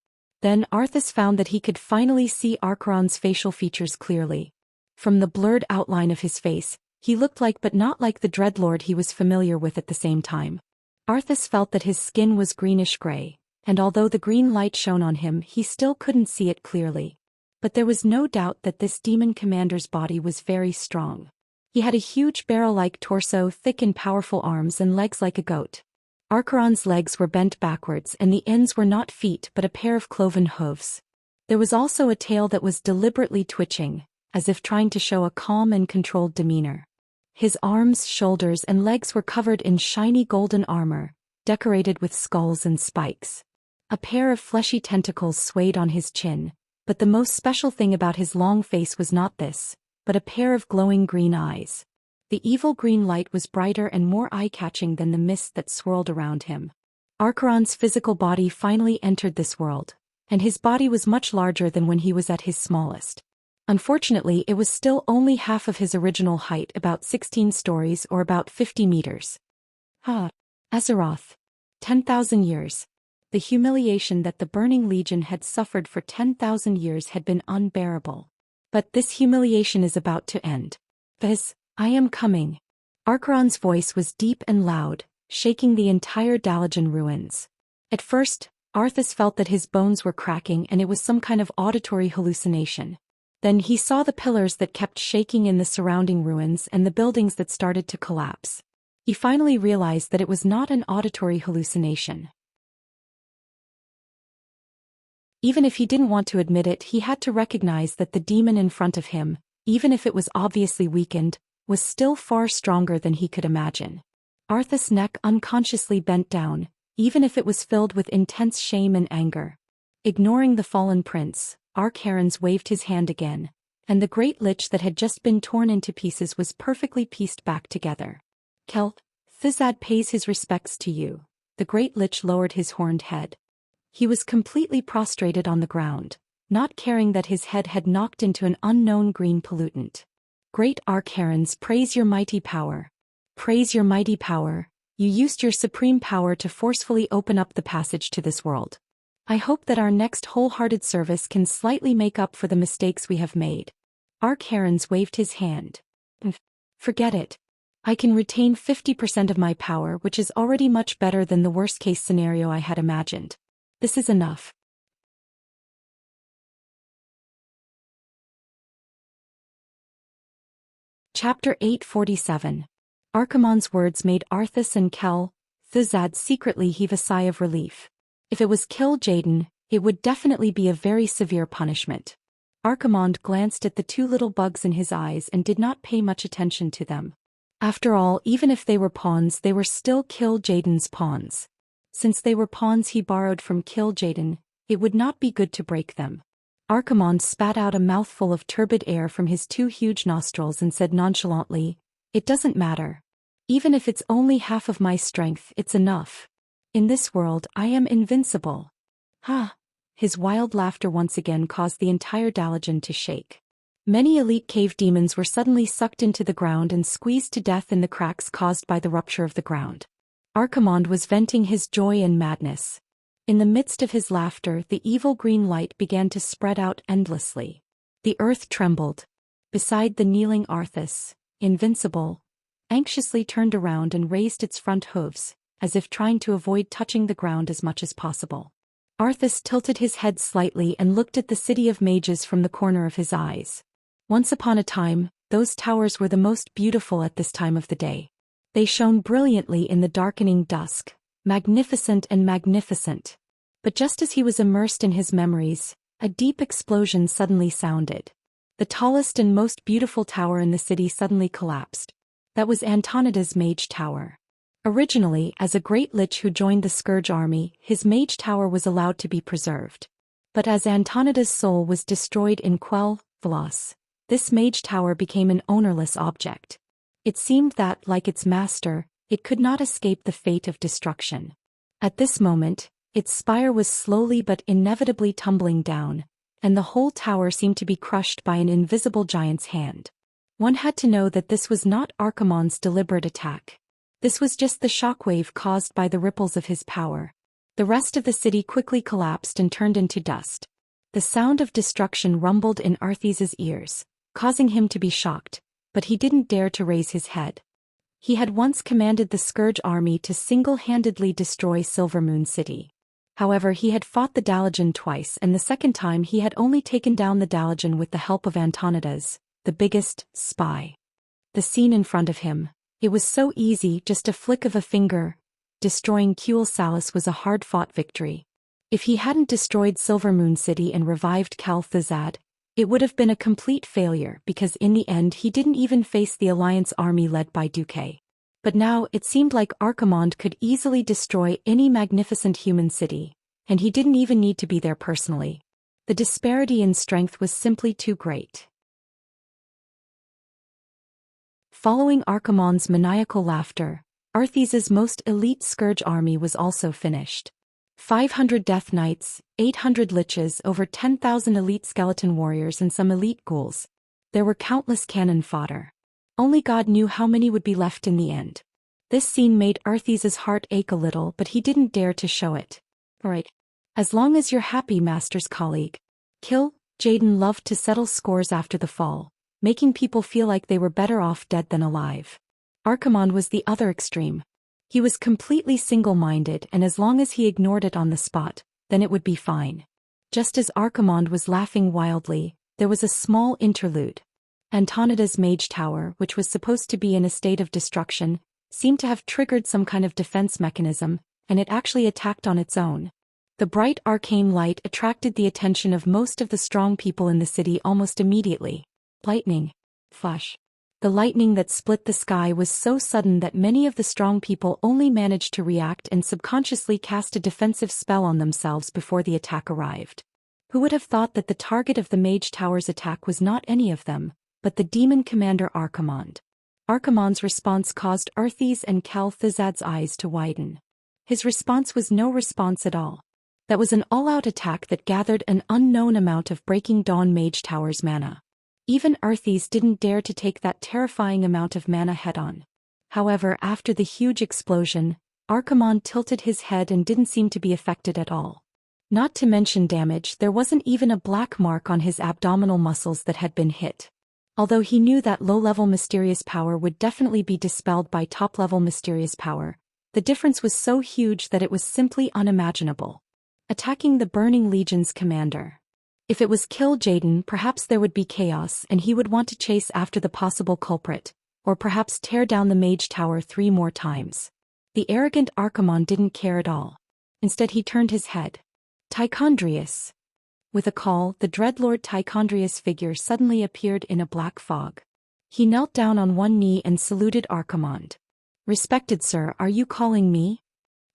Then Arthas found that he could finally see Arkharon's facial features clearly. From the blurred outline of his face, he looked like but not like the Dreadlord he was familiar with at the same time. Arthas felt that his skin was greenish-gray, and although the green light shone on him he still couldn't see it clearly. But there was no doubt that this demon commander's body was very strong. He had a huge barrel-like torso, thick and powerful arms and legs like a goat. Arkharon's legs were bent backwards and the ends were not feet but a pair of cloven hooves. There was also a tail that was deliberately twitching, as if trying to show a calm and controlled demeanor. His arms, shoulders and legs were covered in shiny golden armor, decorated with skulls and spikes. A pair of fleshy tentacles swayed on his chin, but the most special thing about his long face was not this, but a pair of glowing green eyes. The evil green light was brighter and more eye-catching than the mist that swirled around him. Arkharon's physical body finally entered this world, and his body was much larger than when he was at his smallest. Unfortunately, it was still only half of his original height, about 16 stories or about 50 meters. Azeroth. 10,000 years. The humiliation that the Burning Legion had suffered for 10,000 years had been unbearable. But this humiliation is about to end. I am coming. Arkharon's voice was deep and loud, shaking the entire Dalajan ruins. At first, Arthas felt that his bones were cracking and it was some kind of auditory hallucination. Then he saw the pillars that kept shaking in the surrounding ruins and the buildings that started to collapse. He finally realized that it was not an auditory hallucination. Even if he didn't want to admit it, he had to recognize that the demon in front of him, even if it was obviously weakened, was still far stronger than he could imagine. Arthas' neck unconsciously bent down, even if it was filled with intense shame and anger. Ignoring the fallen prince, Arkharon waved his hand again, and the great lich that had just been torn into pieces was perfectly pieced back together. Thuzad pays his respects to you. The great lich lowered his horned head. He was completely prostrated on the ground, not caring that his head had knocked into an unknown green pollutant. Great Arkharon, praise your mighty power. Praise your mighty power. You used your supreme power to forcefully open up the passage to this world. I hope that our next wholehearted service can slightly make up for the mistakes we have made. Arkharon waved his hand. Forget it. I can retain 50% of my power, which is already much better than the worst-case scenario I had imagined. This is enough. Chapter 847. Archimonde's words made Arthas and Thuzad secretly heave a sigh of relief. If it was kill Jaden, it would definitely be a very severe punishment. Archimonde glanced at the two little bugs in his eyes and did not pay much attention to them. After all, even if they were pawns, they were still Kill Jaden's pawns. Since they were pawns he borrowed from Kill Jaden, it would not be good to break them. Archimonde spat out a mouthful of turbid air from his two huge nostrils and said nonchalantly, "It doesn't matter. Even if it's only half of my strength, it's enough. In this world, I am invincible." His wild laughter once again caused the entire Dalajan to shake. Many elite cave demons were suddenly sucked into the ground and squeezed to death in the cracks caused by the rupture of the ground. Archimonde was venting his joy and madness. In the midst of his laughter, the evil green light began to spread out endlessly. The earth trembled. Beside the kneeling Arthas, Invincible anxiously turned around and raised its front hooves, as if trying to avoid touching the ground as much as possible. Arthas tilted his head slightly and looked at the city of mages from the corner of his eyes. Once upon a time, those towers were the most beautiful at this time of the day. They shone brilliantly in the darkening dusk, magnificent and magnificent. But just as he was immersed in his memories, a deep explosion suddenly sounded. The tallest and most beautiful tower in the city suddenly collapsed. That was Antonida's mage tower. Originally, as a great lich who joined the Scourge army, his mage tower was allowed to be preserved. But as Antonida's soul was destroyed in Quel'Thalas, this mage tower became an ownerless object. It seemed that, like its master, it could not escape the fate of destruction. At this moment, its spire was slowly but inevitably tumbling down, and the whole tower seemed to be crushed by an invisible giant's hand. One had to know that this was not Archimonde's deliberate attack. This was just the shockwave caused by the ripples of his power. The rest of the city quickly collapsed and turned into dust. The sound of destruction rumbled in Arthes's ears, causing him to be shocked, but he didn't dare to raise his head. He had once commanded the Scourge army to single-handedly destroy Silvermoon City. However, he had fought the Dalajan twice, and the second time he had only taken down the Dalajan with the help of Antonidas, the biggest spy. The scene in front of him. It was so easy, just a flick of a finger. Destroying Quel'Thalas was a hard-fought victory. If he hadn't destroyed Silvermoon City and revived Cultivation, it would have been a complete failure because in the end he didn't even face the Alliance army led by Duque. But now it seemed like Archimonde could easily destroy any magnificent human city, and he didn't even need to be there personally. The disparity in strength was simply too great. Following Archimonde's maniacal laughter, Arthes's most elite Scourge army was also finished. 500 Death Knights, 800 Liches, over 10,000 elite skeleton warriors and some elite ghouls. There were countless cannon fodder. Only God knew how many would be left in the end. This scene made Arthes's heart ache a little, but he didn't dare to show it. Alright. As long as you're happy, Master's colleague. Jaden loved to settle scores after the fall, making people feel like they were better off dead than alive. Archimonde was the other extreme. He was completely single-minded, and as long as he ignored it on the spot, then it would be fine. Just as Archimonde was laughing wildly, there was a small interlude. Antonida's mage tower, which was supposed to be in a state of destruction, seemed to have triggered some kind of defense mechanism, and it actually attacked on its own. The bright arcane light attracted the attention of most of the strong people in the city almost immediately. Lightning. Flash. The lightning that split the sky was so sudden that many of the strong people only managed to react and subconsciously cast a defensive spell on themselves before the attack arrived. Who would have thought that the target of the mage tower's attack was not any of them, but the demon commander Archimonde? Archimonde's response caused Arthes and Cultivation's eyes to widen. His response was no response at all. That was an all-out attack that gathered an unknown amount of Breaking Dawn Mage Tower's mana. Even Arthes didn't dare to take that terrifying amount of mana head-on. However, after the huge explosion, Archimonde tilted his head and didn't seem to be affected at all. Not to mention damage, there wasn't even a black mark on his abdominal muscles that had been hit. Although he knew that low-level mysterious power would definitely be dispelled by top-level mysterious power, the difference was so huge that it was simply unimaginable. Attacking the Burning Legion's commander. If it was kill Jaden, perhaps there would be chaos and he would want to chase after the possible culprit, or perhaps tear down the mage tower 3 more times. The arrogant Archimonde didn't care at all. Instead he turned his head. Tichondrius. With a call, the Dreadlord Tichondrius figure suddenly appeared in a black fog. He knelt down on one knee and saluted Archimonde. Respected sir, are you calling me?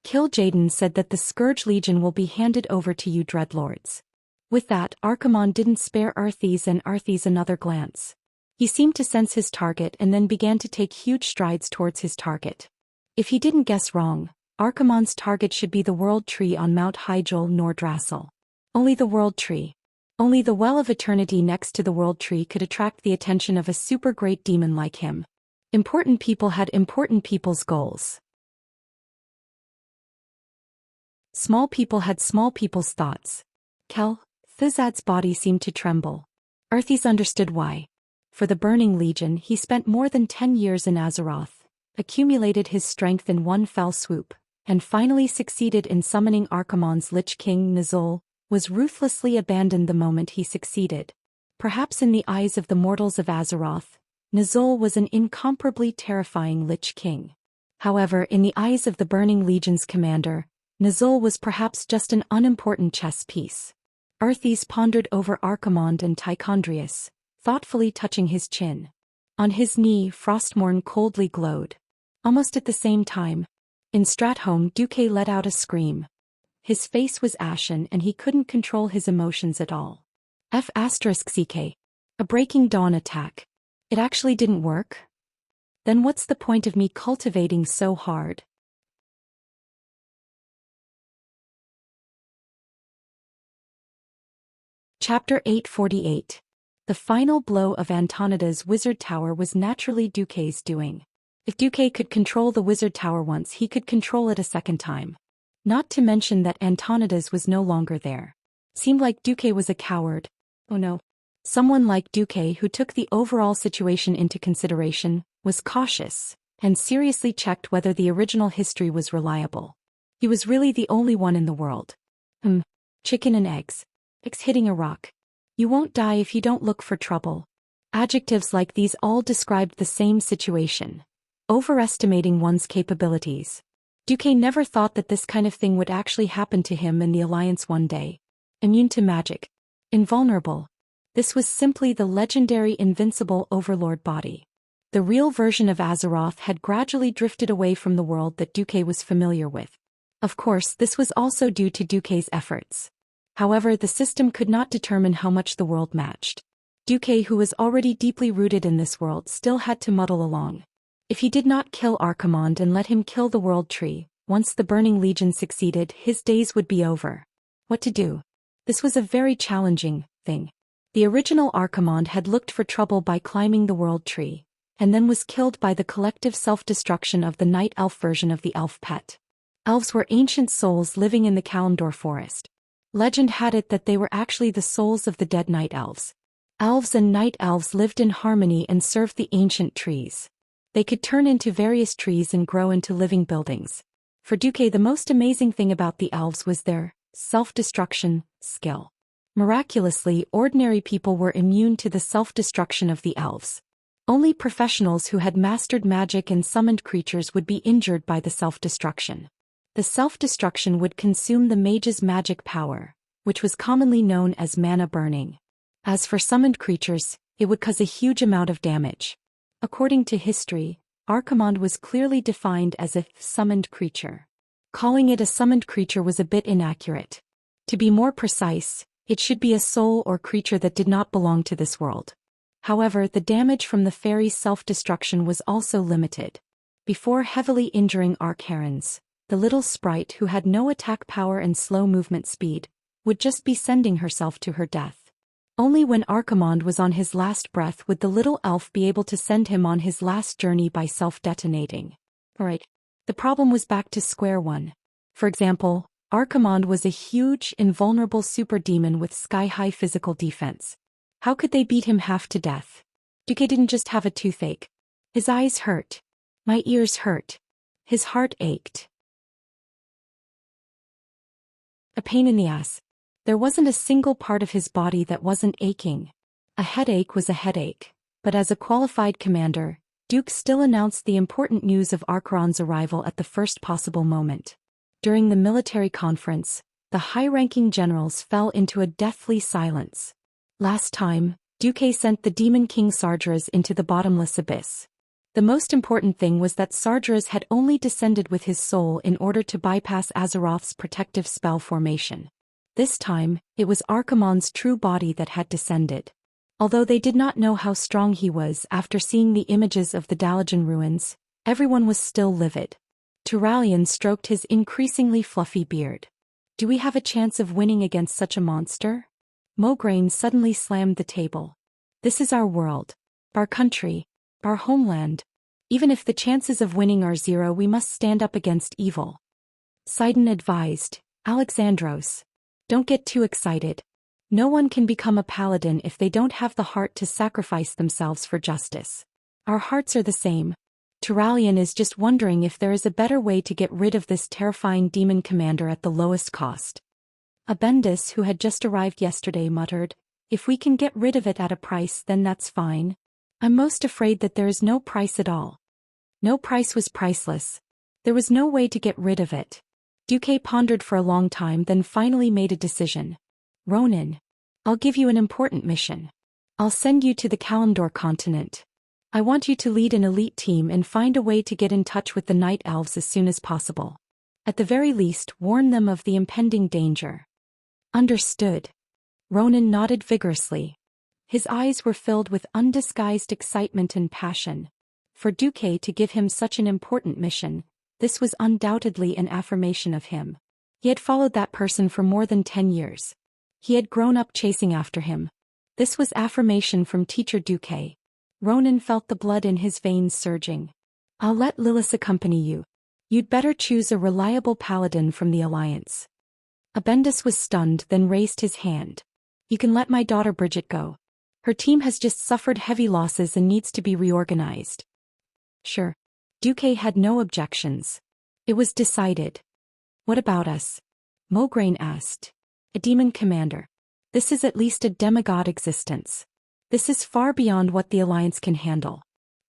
Kill Jaden said that the Scourge Legion will be handed over to you Dreadlords. With that, Archimonde didn't spare Arthes and Arthes another glance. He seemed to sense his target and then began to take huge strides towards his target. If he didn't guess wrong, Archimonde's target should be the World Tree on Mount Hyjal Nordrassil. Only the World Tree. Only the Well of Eternity next to the World Tree could attract the attention of a super great demon like him. Important people had important people's goals. Small people had small people's thoughts. Cultivation's body seemed to tremble. Arthes understood why. For the Burning Legion, he spent more than 10 years in Azeroth, accumulated his strength in one fell swoop, and finally succeeded in summoning Archimonde's Lich King Nizul, was ruthlessly abandoned the moment he succeeded. Perhaps in the eyes of the mortals of Azeroth, Nizol was an incomparably terrifying Lich King. However, in the eyes of the Burning Legion's commander, Nizol was perhaps just an unimportant chess piece. Arthas pondered over Archimonde and Tichondrius, thoughtfully touching his chin. On his knee, Frostmourne coldly glowed. Almost at the same time, in Stratholme, Duque let out a scream. His face was ashen and he couldn't control his emotions at all. F***CK. A Breaking Dawn attack. It actually didn't work? Then what's the point of me cultivating so hard? Chapter 848. The final blow of Antonida's wizard tower was naturally Duque's doing. If Duque could control the wizard tower once, he could control it a second time. Not to mention that Antonida's was no longer there. Seemed like Duque was a coward. Oh no. Someone like Duque, who took the overall situation into consideration, was cautious, and seriously checked whether the original history was reliable. He was really the only one in the world. Chicken and eggs. X hitting a rock. You won't die if you don't look for trouble. Adjectives like these all described the same situation. Overestimating one's capabilities. Duque never thought that this kind of thing would actually happen to him in the Alliance one day. Immune to magic. Invulnerable. This was simply the legendary invincible overlord body. The real version of Azeroth had gradually drifted away from the world that Duque was familiar with. Of course, this was also due to Duque's efforts. However, the system could not determine how much the world matched. Duque, who was already deeply rooted in this world, still had to muddle along. If he did not kill Archimonde and let him kill the World Tree, once the Burning Legion succeeded, his days would be over. What to do? This was a very challenging thing. The original Archimonde had looked for trouble by climbing the World Tree, and then was killed by the collective self-destruction of the Night Elf version of the Elf Pet. Elves were ancient souls living in the Kalimdor forest. Legend had it that they were actually the souls of the dead Night Elves. Elves and Night Elves lived in harmony and served the ancient trees. They could turn into various trees and grow into living buildings. For Duque, the most amazing thing about the elves was their self-destruction skill. Miraculously, ordinary people were immune to the self-destruction of the elves. Only professionals who had mastered magic and summoned creatures would be injured by the self-destruction. The self-destruction would consume the mage's magic power, which was commonly known as mana burning. As for summoned creatures, it would cause a huge amount of damage. According to history, Archimonde was clearly defined as a summoned creature. Calling it a summoned creature was a bit inaccurate. To be more precise, it should be a soul or creature that did not belong to this world. However, the damage from the fairy's self-destruction was also limited. Before heavily injuring Archherons, the little sprite, who had no attack power and slow movement speed, would just be sending herself to her death. Only when Archimonde was on his last breath would the little elf be able to send him on his last journey by self-detonating. Alright. The problem was back to square one. For example, Archimonde was a huge, invulnerable super demon with sky-high physical defense. How could they beat him half to death? Duque didn't just have a toothache. His eyes hurt. My ears hurt. His heart ached. A pain in the ass. There wasn't a single part of his body that wasn't aching. A headache was a headache, but as a qualified commander, Duque still announced the important news of Archeron's arrival at the first possible moment. During the military conference, the high-ranking generals fell into a deathly silence. Last time, Duque sent the Demon King Sargeras into the bottomless abyss. The most important thing was that Sargeras had only descended with his soul in order to bypass Azeroth's protective spell formation. This time, it was Archimonde's true body that had descended. Although they did not know how strong he was after seeing the images of the Dalajan ruins, everyone was still livid. Turalyon stroked his increasingly fluffy beard. Do we have a chance of winning against such a monster? Mograine suddenly slammed the table. This is our world. Our country. Our homeland. Even if the chances of winning are zero, we must stand up against evil. Sidon advised, Alexandros. Don't get too excited. No one can become a paladin if they don't have the heart to sacrifice themselves for justice. Our hearts are the same. Turalyon is just wondering if there is a better way to get rid of this terrifying demon commander at the lowest cost. Abendis, who had just arrived yesterday, muttered, If we can get rid of it at a price, then that's fine. I'm most afraid that there is no price at all. No price was priceless. There was no way to get rid of it. Duque pondered for a long time, then finally made a decision. Ronan, I'll give you an important mission. I'll send you to the Kalimdor continent. I want you to lead an elite team and find a way to get in touch with the Night Elves as soon as possible. At the very least, warn them of the impending danger. Understood. Ronan nodded vigorously. His eyes were filled with undisguised excitement and passion. For Duque to give him such an important mission, this was undoubtedly an affirmation of him. He had followed that person for more than 10 years. He had grown up chasing after him. This was affirmation from Teacher Duque. Ronan felt the blood in his veins surging. I'll let Lilith accompany you. You'd better choose a reliable paladin from the Alliance. Abendus was stunned, then raised his hand. You can let my daughter Bridget go. Her team has just suffered heavy losses and needs to be reorganized. Sure. Duque had no objections. It was decided. What about us? Mograine asked. A demon commander. This is at least a demigod existence. This is far beyond what the Alliance can handle.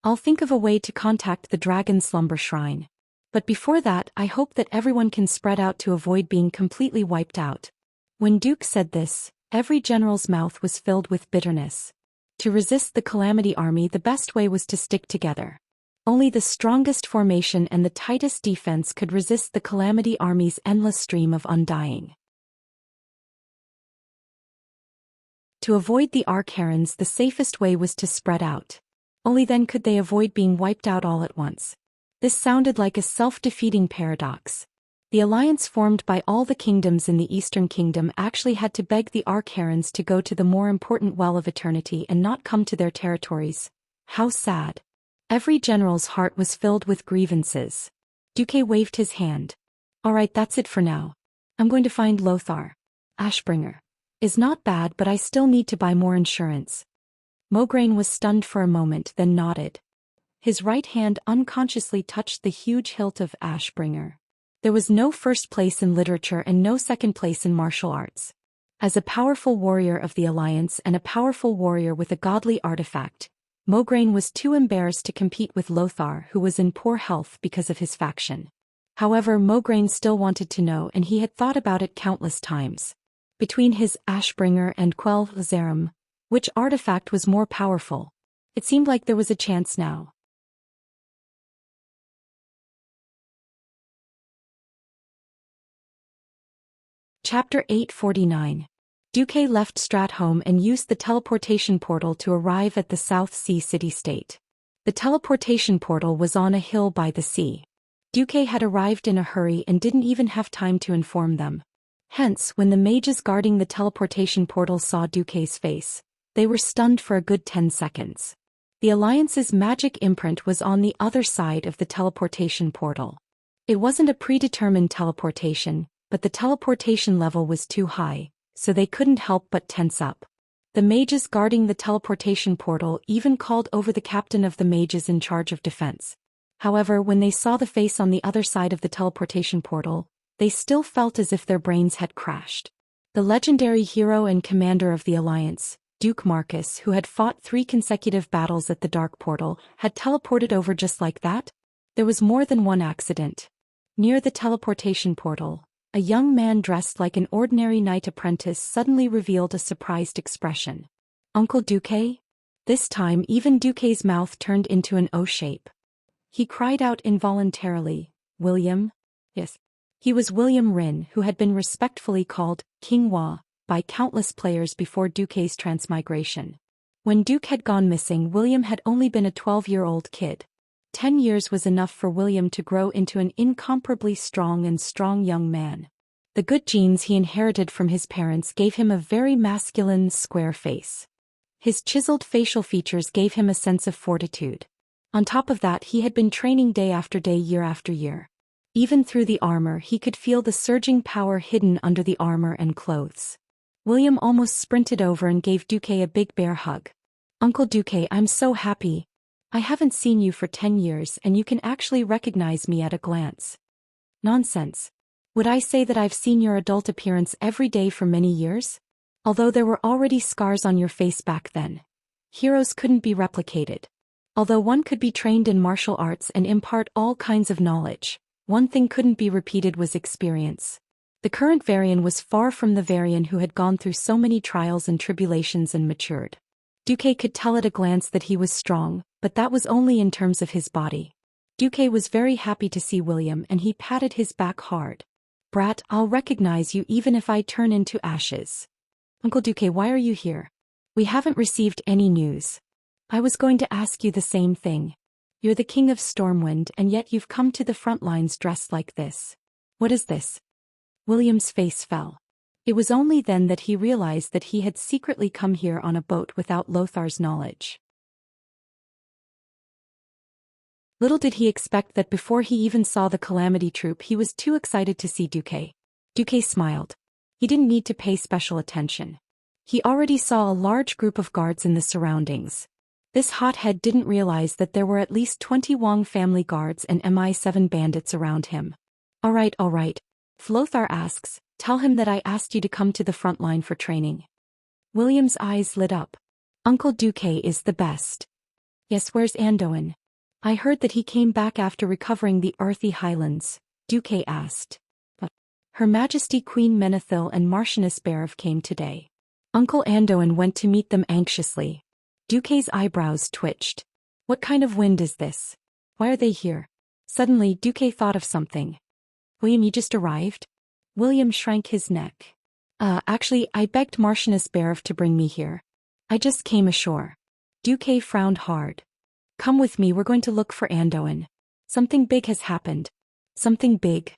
I'll think of a way to contact the Dragon Slumber Shrine. But before that, I hope that everyone can spread out to avoid being completely wiped out. When Duke said this, every general's mouth was filled with bitterness. To resist the Calamity Army, the best way was to stick together. Only the strongest formation and the tightest defense could resist the Calamity Army's endless stream of undying. To avoid the Archerons, the safest way was to spread out. Only then could they avoid being wiped out all at once. This sounded like a self-defeating paradox. The alliance formed by all the kingdoms in the Eastern Kingdom actually had to beg the Archerons to go to the more important Well of Eternity and not come to their territories. How sad. Every general's heart was filled with grievances. Duque waved his hand. All right, that's it for now. I'm going to find Lothar. Ashbringer is not bad, but I still need to buy more insurance. Mograine was stunned for a moment, then nodded. His right hand unconsciously touched the huge hilt of Ashbringer. There was no first place in literature and no second place in martial arts. As a powerful warrior of the Alliance and a powerful warrior with a godly artifact, Mograine was too embarrassed to compete with Lothar, who was in poor health because of his faction. However, Mograine still wanted to know, and he had thought about it countless times. Between his Ashbringer and Quell Zerum, which artifact was more powerful? It seemed like there was a chance now. Chapter 849. Duque left Stratholme and used the teleportation portal to arrive at the South Sea city-state. The teleportation portal was on a hill by the sea. Duque had arrived in a hurry and didn't even have time to inform them. Hence, when the mages guarding the teleportation portal saw Duque's face, they were stunned for a good 10 seconds. The Alliance's magic imprint was on the other side of the teleportation portal. It wasn't a predetermined teleportation, but the teleportation level was too high, so they couldn't help but tense up. The mages guarding the teleportation portal even called over the captain of the mages in charge of defense. However, when they saw the face on the other side of the teleportation portal, they still felt as if their brains had crashed. The legendary hero and commander of the Alliance, Duke Marcus, who had fought 3 consecutive battles at the Dark Portal, had teleported over just like that? There was more than one accident. Near the teleportation portal, a young man dressed like an ordinary knight apprentice suddenly revealed a surprised expression. Uncle Duque? This time even Duque's mouth turned into an O shape. He cried out involuntarily, William? Yes. He was William Rin, who had been respectfully called King Hua by countless players before Duque's transmigration. When Duke had gone missing, William had only been a 12-year-old kid. 10 years was enough for William to grow into an incomparably strong young man. The good genes he inherited from his parents gave him a very masculine, square face. His chiseled facial features gave him a sense of fortitude. On top of that, he had been training day after day, year after year. Even through the armor, he could feel the surging power hidden under the armor and clothes. William almost sprinted over and gave Duque a big bear hug. Uncle Duque, I'm so happy. I haven't seen you for 10 years and you can actually recognize me at a glance. Nonsense. Would I say that I've seen your adult appearance every day for many years? Although there were already scars on your face back then, heroes couldn't be replicated. Although one could be trained in martial arts and impart all kinds of knowledge, one thing couldn't be repeated was experience. The current Varian was far from the Varian who had gone through so many trials and tribulations and matured. Duque could tell at a glance that he was strong, but that was only in terms of his body. Duque was very happy to see William and he patted his back hard. "Brat, I'll recognize you even if I turn into ashes." "Uncle Duque, why are you here?" "We haven't received any news." "I was going to ask you the same thing. You're the king of Stormwind and yet you've come to the front lines dressed like this. What is this?" William's face fell. It was only then that he realized that he had secretly come here on a boat without Lothar's knowledge. Little did he expect that before he even saw the Calamity Troop he was too excited to see Duque. Duque smiled. He didn't need to pay special attention. He already saw a large group of guards in the surroundings. This hothead didn't realize that there were at least 20 Wang family guards and MI7 bandits around him. All right. If Lothar asks, tell him that I asked you to come to the front line for training." William's eyes lit up. "Uncle Duque is the best." "Yes, where's Anduin?" "I heard that he came back after recovering the Earthy Highlands," Duque asked. "Her Majesty Queen Menethil and Marchioness Berev came today." Uncle Anduin went to meet them anxiously. Duque's eyebrows twitched. "What kind of wind is this? Why are they here?" Suddenly Duque thought of something. "William, you just arrived?" William shrank his neck. Actually, I begged Marchioness Berev to bring me here. I just came ashore." Duque frowned hard. "Come with me, we're going to look for Anduin. Something big has happened." "Something big?"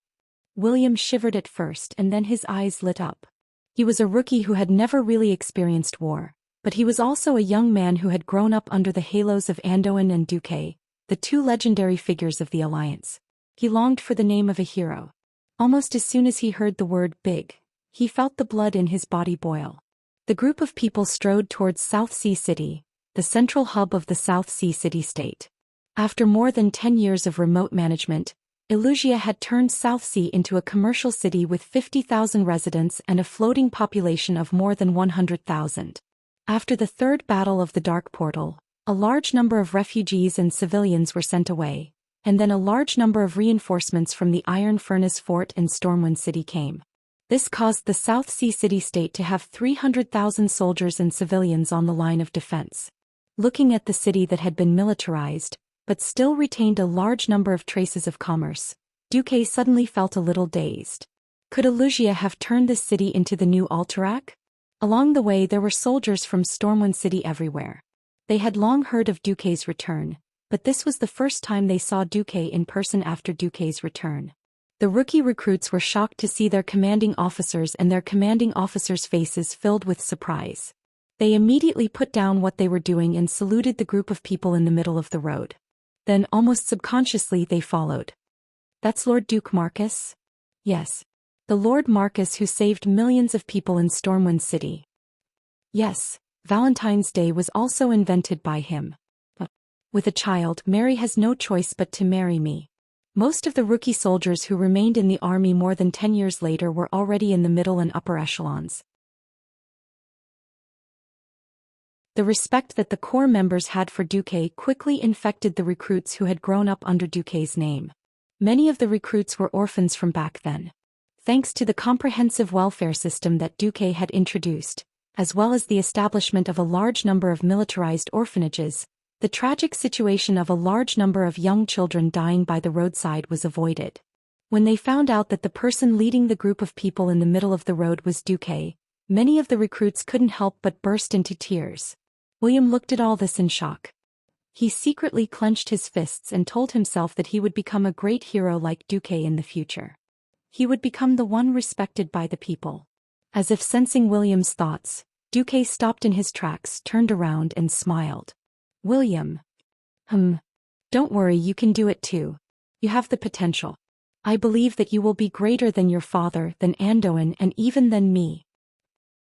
William shivered at first and then his eyes lit up. He was a rookie who had never really experienced war, but he was also a young man who had grown up under the halos of Anduin and Duque, the two legendary figures of the Alliance. He longed for the name of a hero. Almost as soon as he heard the word big, he felt the blood in his body boil. The group of people strode towards South Sea City, the central hub of the South Sea city-state. After more than 10 years of remote management, Illusia had turned South Sea into a commercial city with 50,000 residents and a floating population of more than 100,000. After the Third Battle of the Dark Portal, a large number of refugees and civilians were sent away, and then a large number of reinforcements from the Iron Furnace Fort and Stormwind City came. This caused the South Sea city-state to have 300,000 soldiers and civilians on the line of defense. Looking at the city that had been militarized, but still retained a large number of traces of commerce, Duque suddenly felt a little dazed. Could Illusia have turned this city into the new Alterac? Along the way there were soldiers from Stormwind City everywhere. They had long heard of Duque's return, but this was the first time they saw Duque in person after Duque's return. The rookie recruits were shocked to see their commanding officers and their commanding officers' faces filled with surprise. They immediately put down what they were doing and saluted the group of people in the middle of the road. Then, almost subconsciously, they followed. "That's Lord Duke Marcus?" "Yes. The Lord Marcus who saved millions of people in Stormwind City." "Yes, Valentine's Day was also invented by him. With a child, Mary has no choice but to marry me." Most of the rookie soldiers who remained in the army more than 10 years later were already in the middle and upper echelons. The respect that the core members had for Duque quickly infected the recruits who had grown up under Duque's name. Many of the recruits were orphans from back then. Thanks to the comprehensive welfare system that Duque had introduced, as well as the establishment of a large number of militarized orphanages, the tragic situation of a large number of young children dying by the roadside was avoided. When they found out that the person leading the group of people in the middle of the road was Duque, many of the recruits couldn't help but burst into tears. William looked at all this in shock. He secretly clenched his fists and told himself that he would become a great hero like Duque in the future. He would become the one respected by the people. As if sensing William's thoughts, Duque stopped in his tracks, turned around and smiled. "William. Don't worry, you can do it too. You have the potential. I believe that you will be greater than your father, than Anduin, and even than me."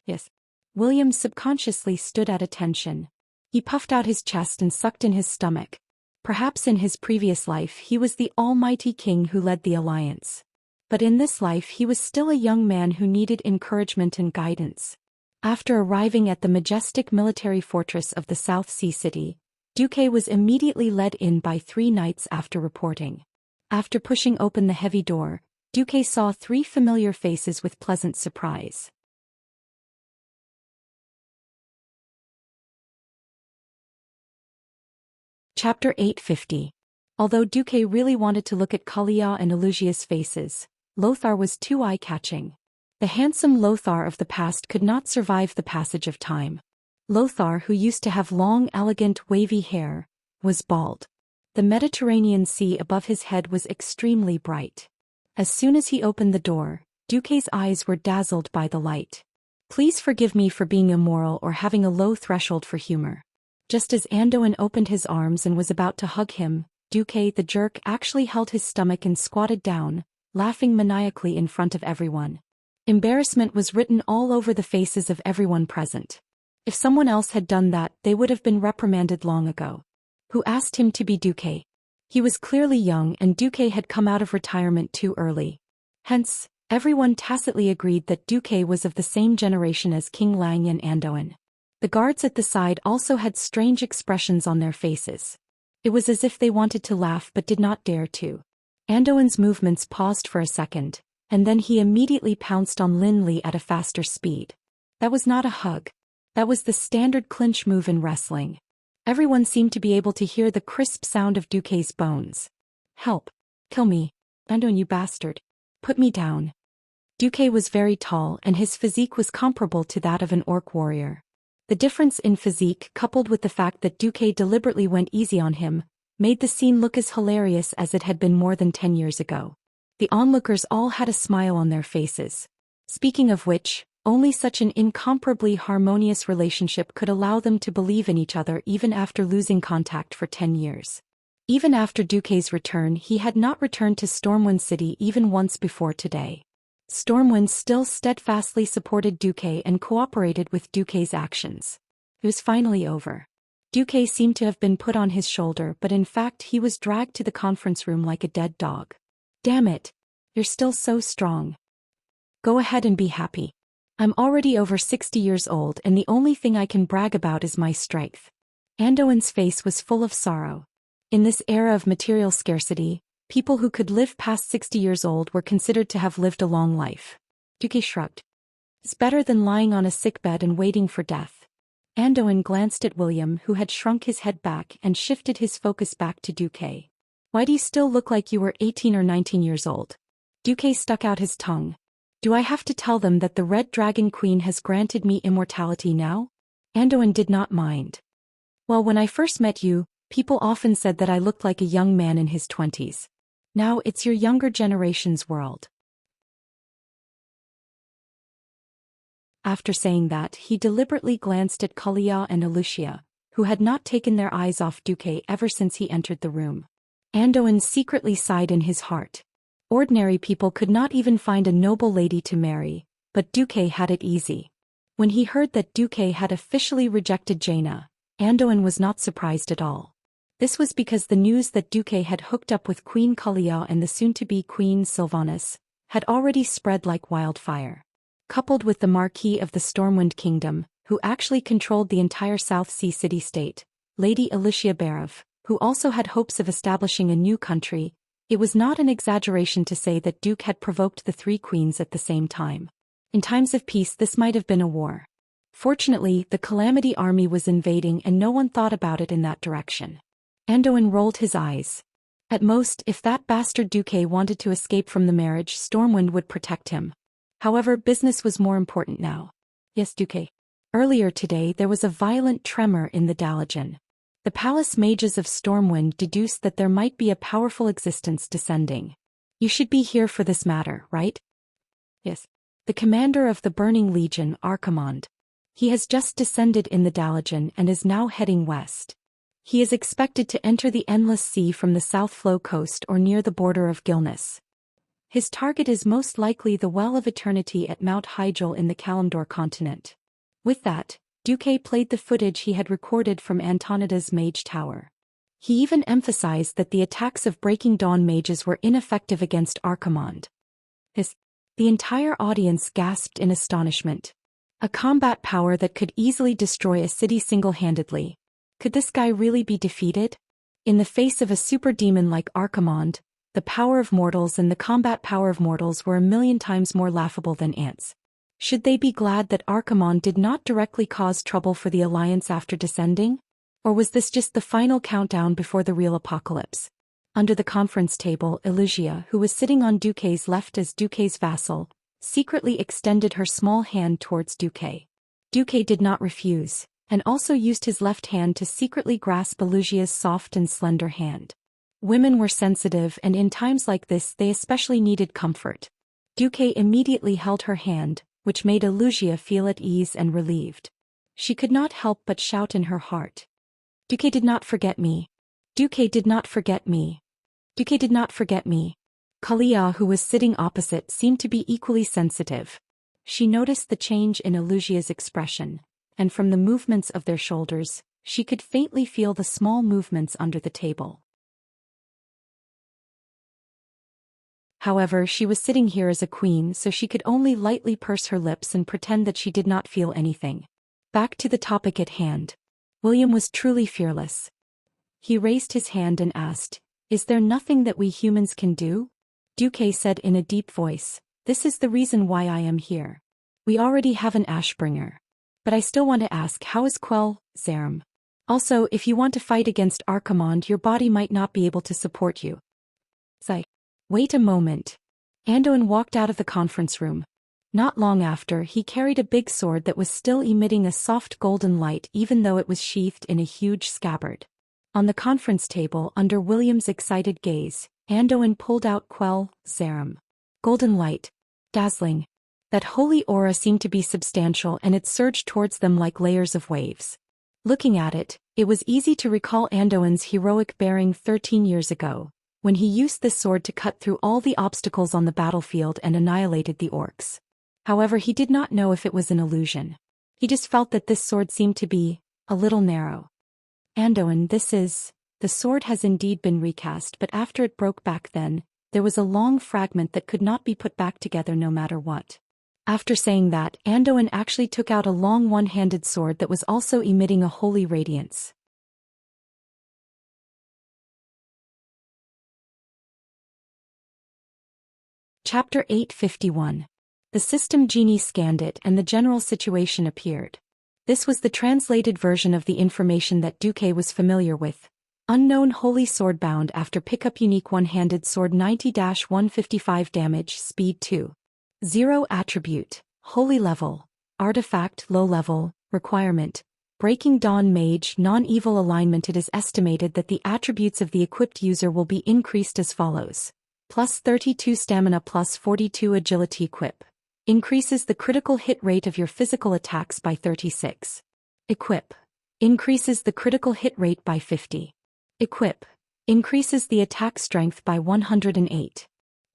"Yes." William subconsciously stood at attention. He puffed out his chest and sucked in his stomach. Perhaps in his previous life he was the almighty king who led the alliance. But in this life he was still a young man who needed encouragement and guidance. After arriving at the majestic military fortress of the South Sea City, Duque was immediately led in by 3 knights after reporting. After pushing open the heavy door, Duque saw 3 familiar faces with pleasant surprise. Chapter 850. Although Duque really wanted to look at Kalia and Elusia's faces, Lothar was too eye-catching. The handsome Lothar of the past could not survive the passage of time. Lothar, who used to have long, elegant, wavy hair, was bald. The Mediterranean Sea above his head was extremely bright. As soon as he opened the door, Duque's eyes were dazzled by the light. Please forgive me for being immoral or having a low threshold for humor. Just as Andoin opened his arms and was about to hug him, Duque the jerk actually held his stomach and squatted down, laughing maniacally in front of everyone. Embarrassment was written all over the faces of everyone present. If someone else had done that, they would have been reprimanded long ago. Who asked him to be Duque? He was clearly young and Duque had come out of retirement too early. Hence, everyone tacitly agreed that Duque was of the same generation as King Lang and Andoin. The guards at the side also had strange expressions on their faces. It was as if they wanted to laugh but did not dare to. Andoin's movements paused for a second, and then he immediately pounced on Lin Li at a faster speed. That was not a hug. That was the standard clinch move in wrestling. Everyone seemed to be able to hear the crisp sound of Duque's bones. Help. Kill me. Andoin, you bastard. Put me down. Duque was very tall and his physique was comparable to that of an orc warrior. The difference in physique, coupled with the fact that Duque deliberately went easy on him, made the scene look as hilarious as it had been more than 10 years ago. The onlookers all had a smile on their faces. Speaking of which, only such an incomparably harmonious relationship could allow them to believe in each other even after losing contact for 10 years. Even after Duque's return, he had not returned to Stormwind City even once before today. Stormwind still steadfastly supported Duque and cooperated with Duque's actions. It was finally over. Duque seemed to have been put on his shoulder, but in fact he was dragged to the conference room like a dead dog. Damn it! You're still so strong. Go ahead and be happy. I'm already over 60 years old and the only thing I can brag about is my strength. Andoin's face was full of sorrow. In this era of material scarcity, people who could live past 60 years old were considered to have lived a long life. Duque shrugged. It's better than lying on a sickbed and waiting for death. Andoin glanced at William, who had shrunk his head back and shifted his focus back to Duque. Why do you still look like you were 18 or 19 years old? Duque stuck out his tongue. Do I have to tell them that the Red Dragon Queen has granted me immortality now? Andoin did not mind. Well, when I first met you, people often said that I looked like a young man in his 20s. Now it's your younger generation's world. After saying that, he deliberately glanced at Kalia and Elusia, who had not taken their eyes off Duque ever since he entered the room. Andoin secretly sighed in his heart. Ordinary people could not even find a noble lady to marry, but Duque had it easy. When he heard that Duque had officially rejected Jaina, Andoin was not surprised at all. This was because the news that Duque had hooked up with Queen Kalia and the soon-to-be Queen Sylvanas had already spread like wildfire. Coupled with the Marquis of the Stormwind Kingdom, who actually controlled the entire South Sea city-state, Lady Alicia Barev, who also had hopes of establishing a new country, it was not an exaggeration to say that Duque had provoked the 3 queens at the same time. In times of peace this might have been a war. Fortunately, the Calamity army was invading and no one thought about it in that direction. Andoin rolled his eyes. At most, if that bastard Duque wanted to escape from the marriage, Stormwind would protect him. However, business was more important now. Yes, Duque. Earlier today there was a violent tremor in the Dalajan. The palace mages of Stormwind deduced that there might be a powerful existence descending. You should be here for this matter, right? Yes. The commander of the Burning Legion, Archimond. He has just descended in the Dalajan and is now heading west. He is expected to enter the Endless Sea from the South Flow coast or near the border of Gilnis. His target is most likely the Well of Eternity at Mount Hyjal in the Kalimdor continent. With that, Duque played the footage he had recorded from Antonida's Mage Tower. He even emphasized that the attacks of Breaking Dawn mages were ineffective against Archimond. The entire audience gasped in astonishment. A combat power that could easily destroy a city single-handedly. Could this guy really be defeated? In the face of a super demon like Archimonde, the power of mortals and the combat power of mortals were 1,000,000 times more laughable than ants. Should they be glad that Archimonde did not directly cause trouble for the Alliance after descending? Or was this just the final countdown before the real apocalypse? Under the conference table, Wuxia, who was sitting on Duque's left as Duque's vassal, secretly extended her small hand towards Duque. Duque did not refuse, and also used his left hand to secretly grasp Wuxia's soft and slender hand. Women were sensitive, and in times like this they especially needed comfort. Duque immediately held her hand, which made Wuxia feel at ease and relieved. She could not help but shout in her heart. Duque did not forget me. Duque did not forget me. Duque did not forget me. Kalia, who was sitting opposite, seemed to be equally sensitive. She noticed the change in Wuxia's expression, and from the movements of their shoulders, she could faintly feel the small movements under the table. However, she was sitting here as a queen, so she could only lightly purse her lips and pretend that she did not feel anything. Back to the topic at hand. William was truly fearless. He raised his hand and asked, "Is there nothing that we humans can do?" Duque said in a deep voice, "This is the reason why I am here. We already have an Ashbringer. But I still want to ask, how is Xianxia? Also, if you want to fight against Archimonde, your body might not be able to support you." Wait a moment. Anduin walked out of the conference room. Not long after, he carried a big sword that was still emitting a soft golden light even though it was sheathed in a huge scabbard. On the conference table, under William's excited gaze, Anduin pulled out Xianxia. Golden light. Dazzling. That holy aura seemed to be substantial, and it surged towards them like layers of waves. Looking at it, it was easy to recall Anduin's heroic bearing 13 years ago, when he used this sword to cut through all the obstacles on the battlefield and annihilated the orcs. However, he did not know if it was an illusion. He just felt that this sword seemed to be a little narrow. Anduin, the sword has indeed been recast, but after it broke back then, there was a long fragment that could not be put back together no matter what. After saying that, Anduin actually took out a long one-handed sword that was also emitting a holy radiance. Chapter 851. The system genie scanned it and the general situation appeared. This was the translated version of the information that Duque was familiar with. Unknown holy sword bound after pickup unique one-handed sword 90-155 damage speed 2. 0 attribute, holy level, artifact low level, requirement, Breaking Dawn Mage non-evil alignment. It is estimated that the attributes of the equipped user will be increased as follows. Plus 32 stamina plus 42 agility. Equip. Increases the critical hit rate of your physical attacks by 36. Equip. Increases the critical hit rate by 50. Equip. Increases the attack strength by 108.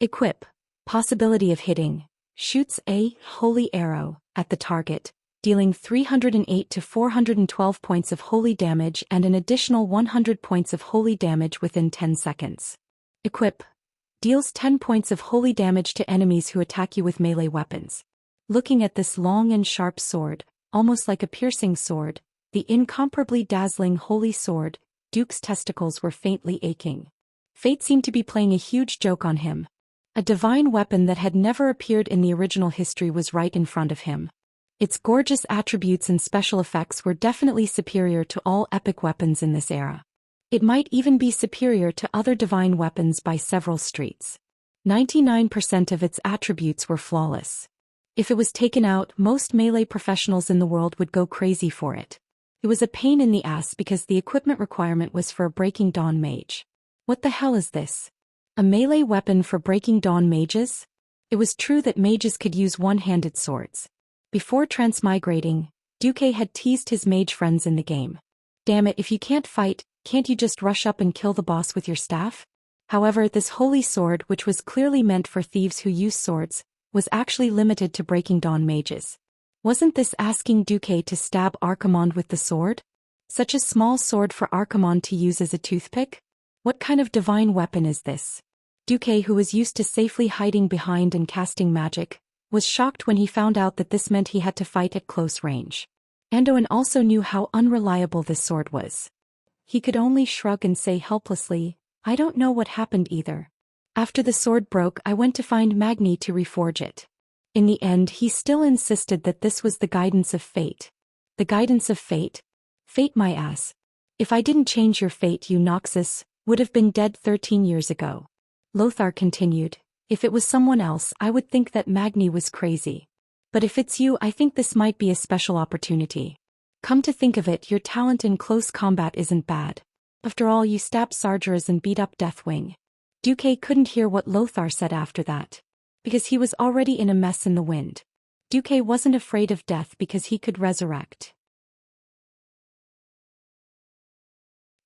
Equip. Possibility of hitting. Shoots a holy arrow at the target, dealing 308 to 412 points of holy damage and an additional 100 points of holy damage within 10 seconds. Equip. Deals 10 points of holy damage to enemies who attack you with melee weapons. Looking at this long and sharp sword, almost like a piercing sword, the incomparably dazzling holy sword, Duke's testicles were faintly aching. Fate seemed to be playing a huge joke on him. A divine weapon that had never appeared in the original history was right in front of him. Its gorgeous attributes and special effects were definitely superior to all epic weapons in this era. It might even be superior to other divine weapons by several streets. 99% of its attributes were flawless. If it was taken out, most melee professionals in the world would go crazy for it. It was a pain in the ass because the equipment requirement was for a Breaking Dawn mage. What the hell is this? A melee weapon for Breaking Dawn mages? It was true that mages could use one-handed swords. Before transmigrating, Duque had teased his mage friends in the game. Damn it, if you can't fight, can't you just rush up and kill the boss with your staff? However, this holy sword, which was clearly meant for thieves who use swords, was actually limited to Breaking Dawn mages. Wasn't this asking Duque to stab Archimonde with the sword? Such a small sword for Archimonde to use as a toothpick? What kind of divine weapon is this? Duque, who was used to safely hiding behind and casting magic, was shocked when he found out that this meant he had to fight at close range. Andoin also knew how unreliable this sword was. He could only shrug and say helplessly, "I don't know what happened either. After the sword broke, I went to find Magni to reforge it." In the end, he still insisted that this was the guidance of fate. The guidance of fate? Fate, my ass. If I didn't change your fate, you Noxus would have been dead 13 years ago. Lothar continued, "If it was someone else, I would think that Magni was crazy. But if it's you, I think this might be a special opportunity. Come to think of it, your talent in close combat isn't bad. After all, you stabbed Sargeras and beat up Deathwing." Duque couldn't hear what Lothar said after that, because he was already in a mess in the wind. Duque wasn't afraid of death because he could resurrect.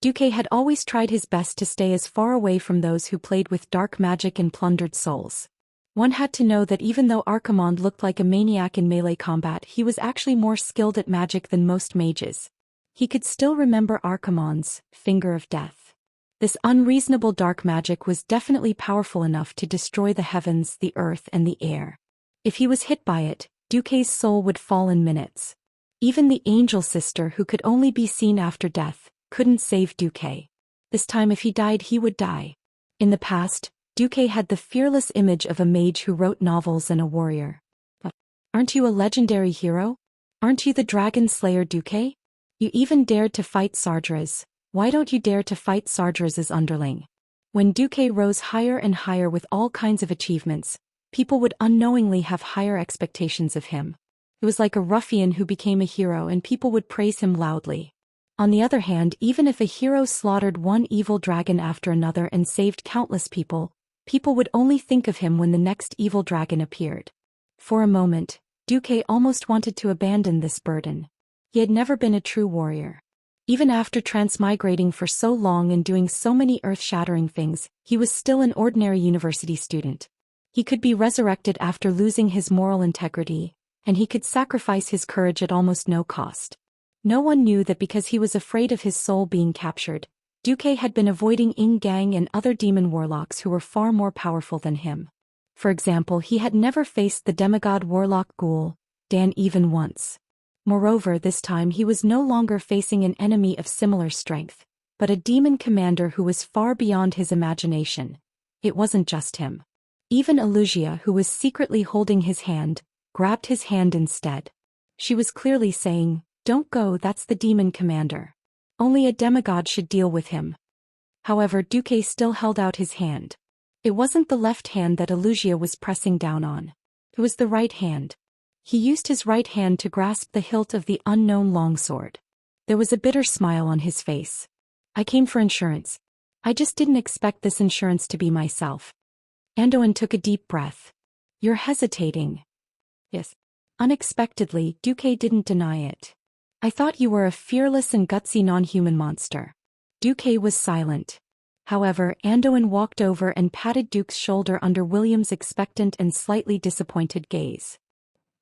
Duque had always tried his best to stay as far away from those who played with dark magic and plundered souls. One had to know that even though Archimonde looked like a maniac in melee combat, he was actually more skilled at magic than most mages. He could still remember Archimonde's finger of death. This unreasonable dark magic was definitely powerful enough to destroy the heavens, the earth, and the air. If he was hit by it, Duque's soul would fall in minutes. Even the angel sister, who could only be seen after death, couldn't save Duque. This time, if he died, he would die. In the past, Duque had the fearless image of a mage who wrote novels and a warrior. But aren't you a legendary hero? Aren't you the dragon slayer Duque? You even dared to fight Sargeras. Why don't you dare to fight Sargeras' underling? When Duque rose higher and higher with all kinds of achievements, people would unknowingly have higher expectations of him. It was like a ruffian who became a hero and people would praise him loudly. On the other hand, even if a hero slaughtered one evil dragon after another and saved countless people, people would only think of him when the next evil dragon appeared. For a moment, Duque almost wanted to abandon this burden. He had never been a true warrior. Even after transmigrating for so long and doing so many earth-shattering things, he was still an ordinary university student. He could be resurrected after losing his moral integrity, and he could sacrifice his courage at almost no cost. No one knew that because he was afraid of his soul being captured, Duque had been avoiding Ing Gang and other demon warlocks who were far more powerful than him. For example, he had never faced the demigod warlock ghoul, Dan, even once. Moreover, this time he was no longer facing an enemy of similar strength, but a demon commander who was far beyond his imagination. It wasn't just him. Even Alugia, who was secretly holding his hand, grabbed his hand instead. She was clearly saying, "Don't go, that's the demon commander. Only a demigod should deal with him." However, Duque still held out his hand. It wasn't the left hand that Alugia was pressing down on. It was the right hand. He used his right hand to grasp the hilt of the unknown longsword. There was a bitter smile on his face. "I came for insurance. I just didn't expect this insurance to be myself." Andoin took a deep breath. "You're hesitating." "Yes." Unexpectedly, Duque didn't deny it. "I thought you were a fearless and gutsy non-human monster." Duque was silent. However, Andoin walked over and patted Duke's shoulder under William's expectant and slightly disappointed gaze.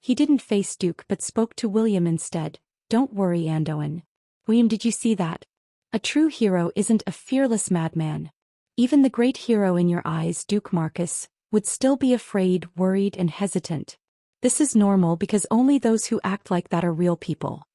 He didn't face Duke but spoke to William instead. "Don't worry, Andoin. William, did you see that? A true hero isn't a fearless madman. Even the great hero in your eyes, Duke Marcus, would still be afraid, worried, and hesitant. This is normal because only those who act like that are real people."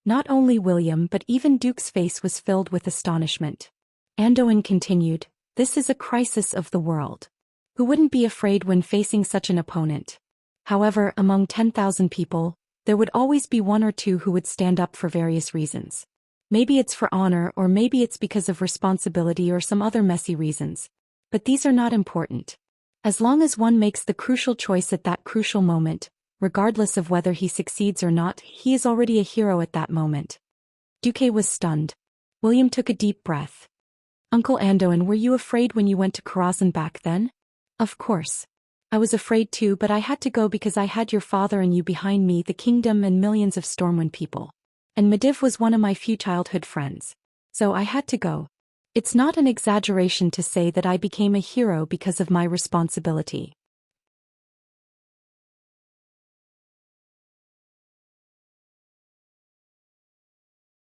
Not only William but even Duke's face was filled with astonishment. Andoin continued, "This is a crisis of the world. Who wouldn't be afraid when facing such an opponent? However, among 10,000 people, there would always be one or two who would stand up for various reasons. Maybe it's for honor, or maybe it's because of responsibility or some other messy reasons. But these are not important. As long as one makes the crucial choice at that crucial moment, regardless of whether he succeeds or not, he is already a hero at that moment." Duque was stunned. William took a deep breath. "Uncle Andoin, were you afraid when you went to Karazhan back then?" "Of course. I was afraid too, but I had to go because I had your father and you behind me, the kingdom and millions of Stormwind people. And Medivh was one of my few childhood friends. So I had to go. It's not an exaggeration to say that I became a hero because of my responsibility."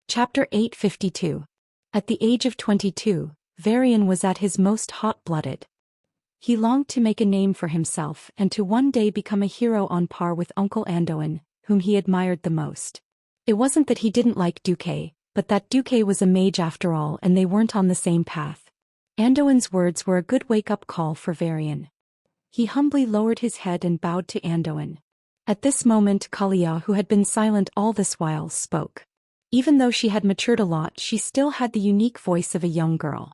Chapter 852. At the age of 22, Varian was at his most hot-blooded. He longed to make a name for himself and to one day become a hero on par with Uncle Anduin, whom he admired the most. It wasn't that he didn't like Duque, but that Duque was a mage after all and they weren't on the same path. Anduin's words were a good wake-up call for Varian. He humbly lowered his head and bowed to Anduin. At this moment Kalia, who had been silent all this while, spoke. Even though she had matured a lot, she still had the unique voice of a young girl.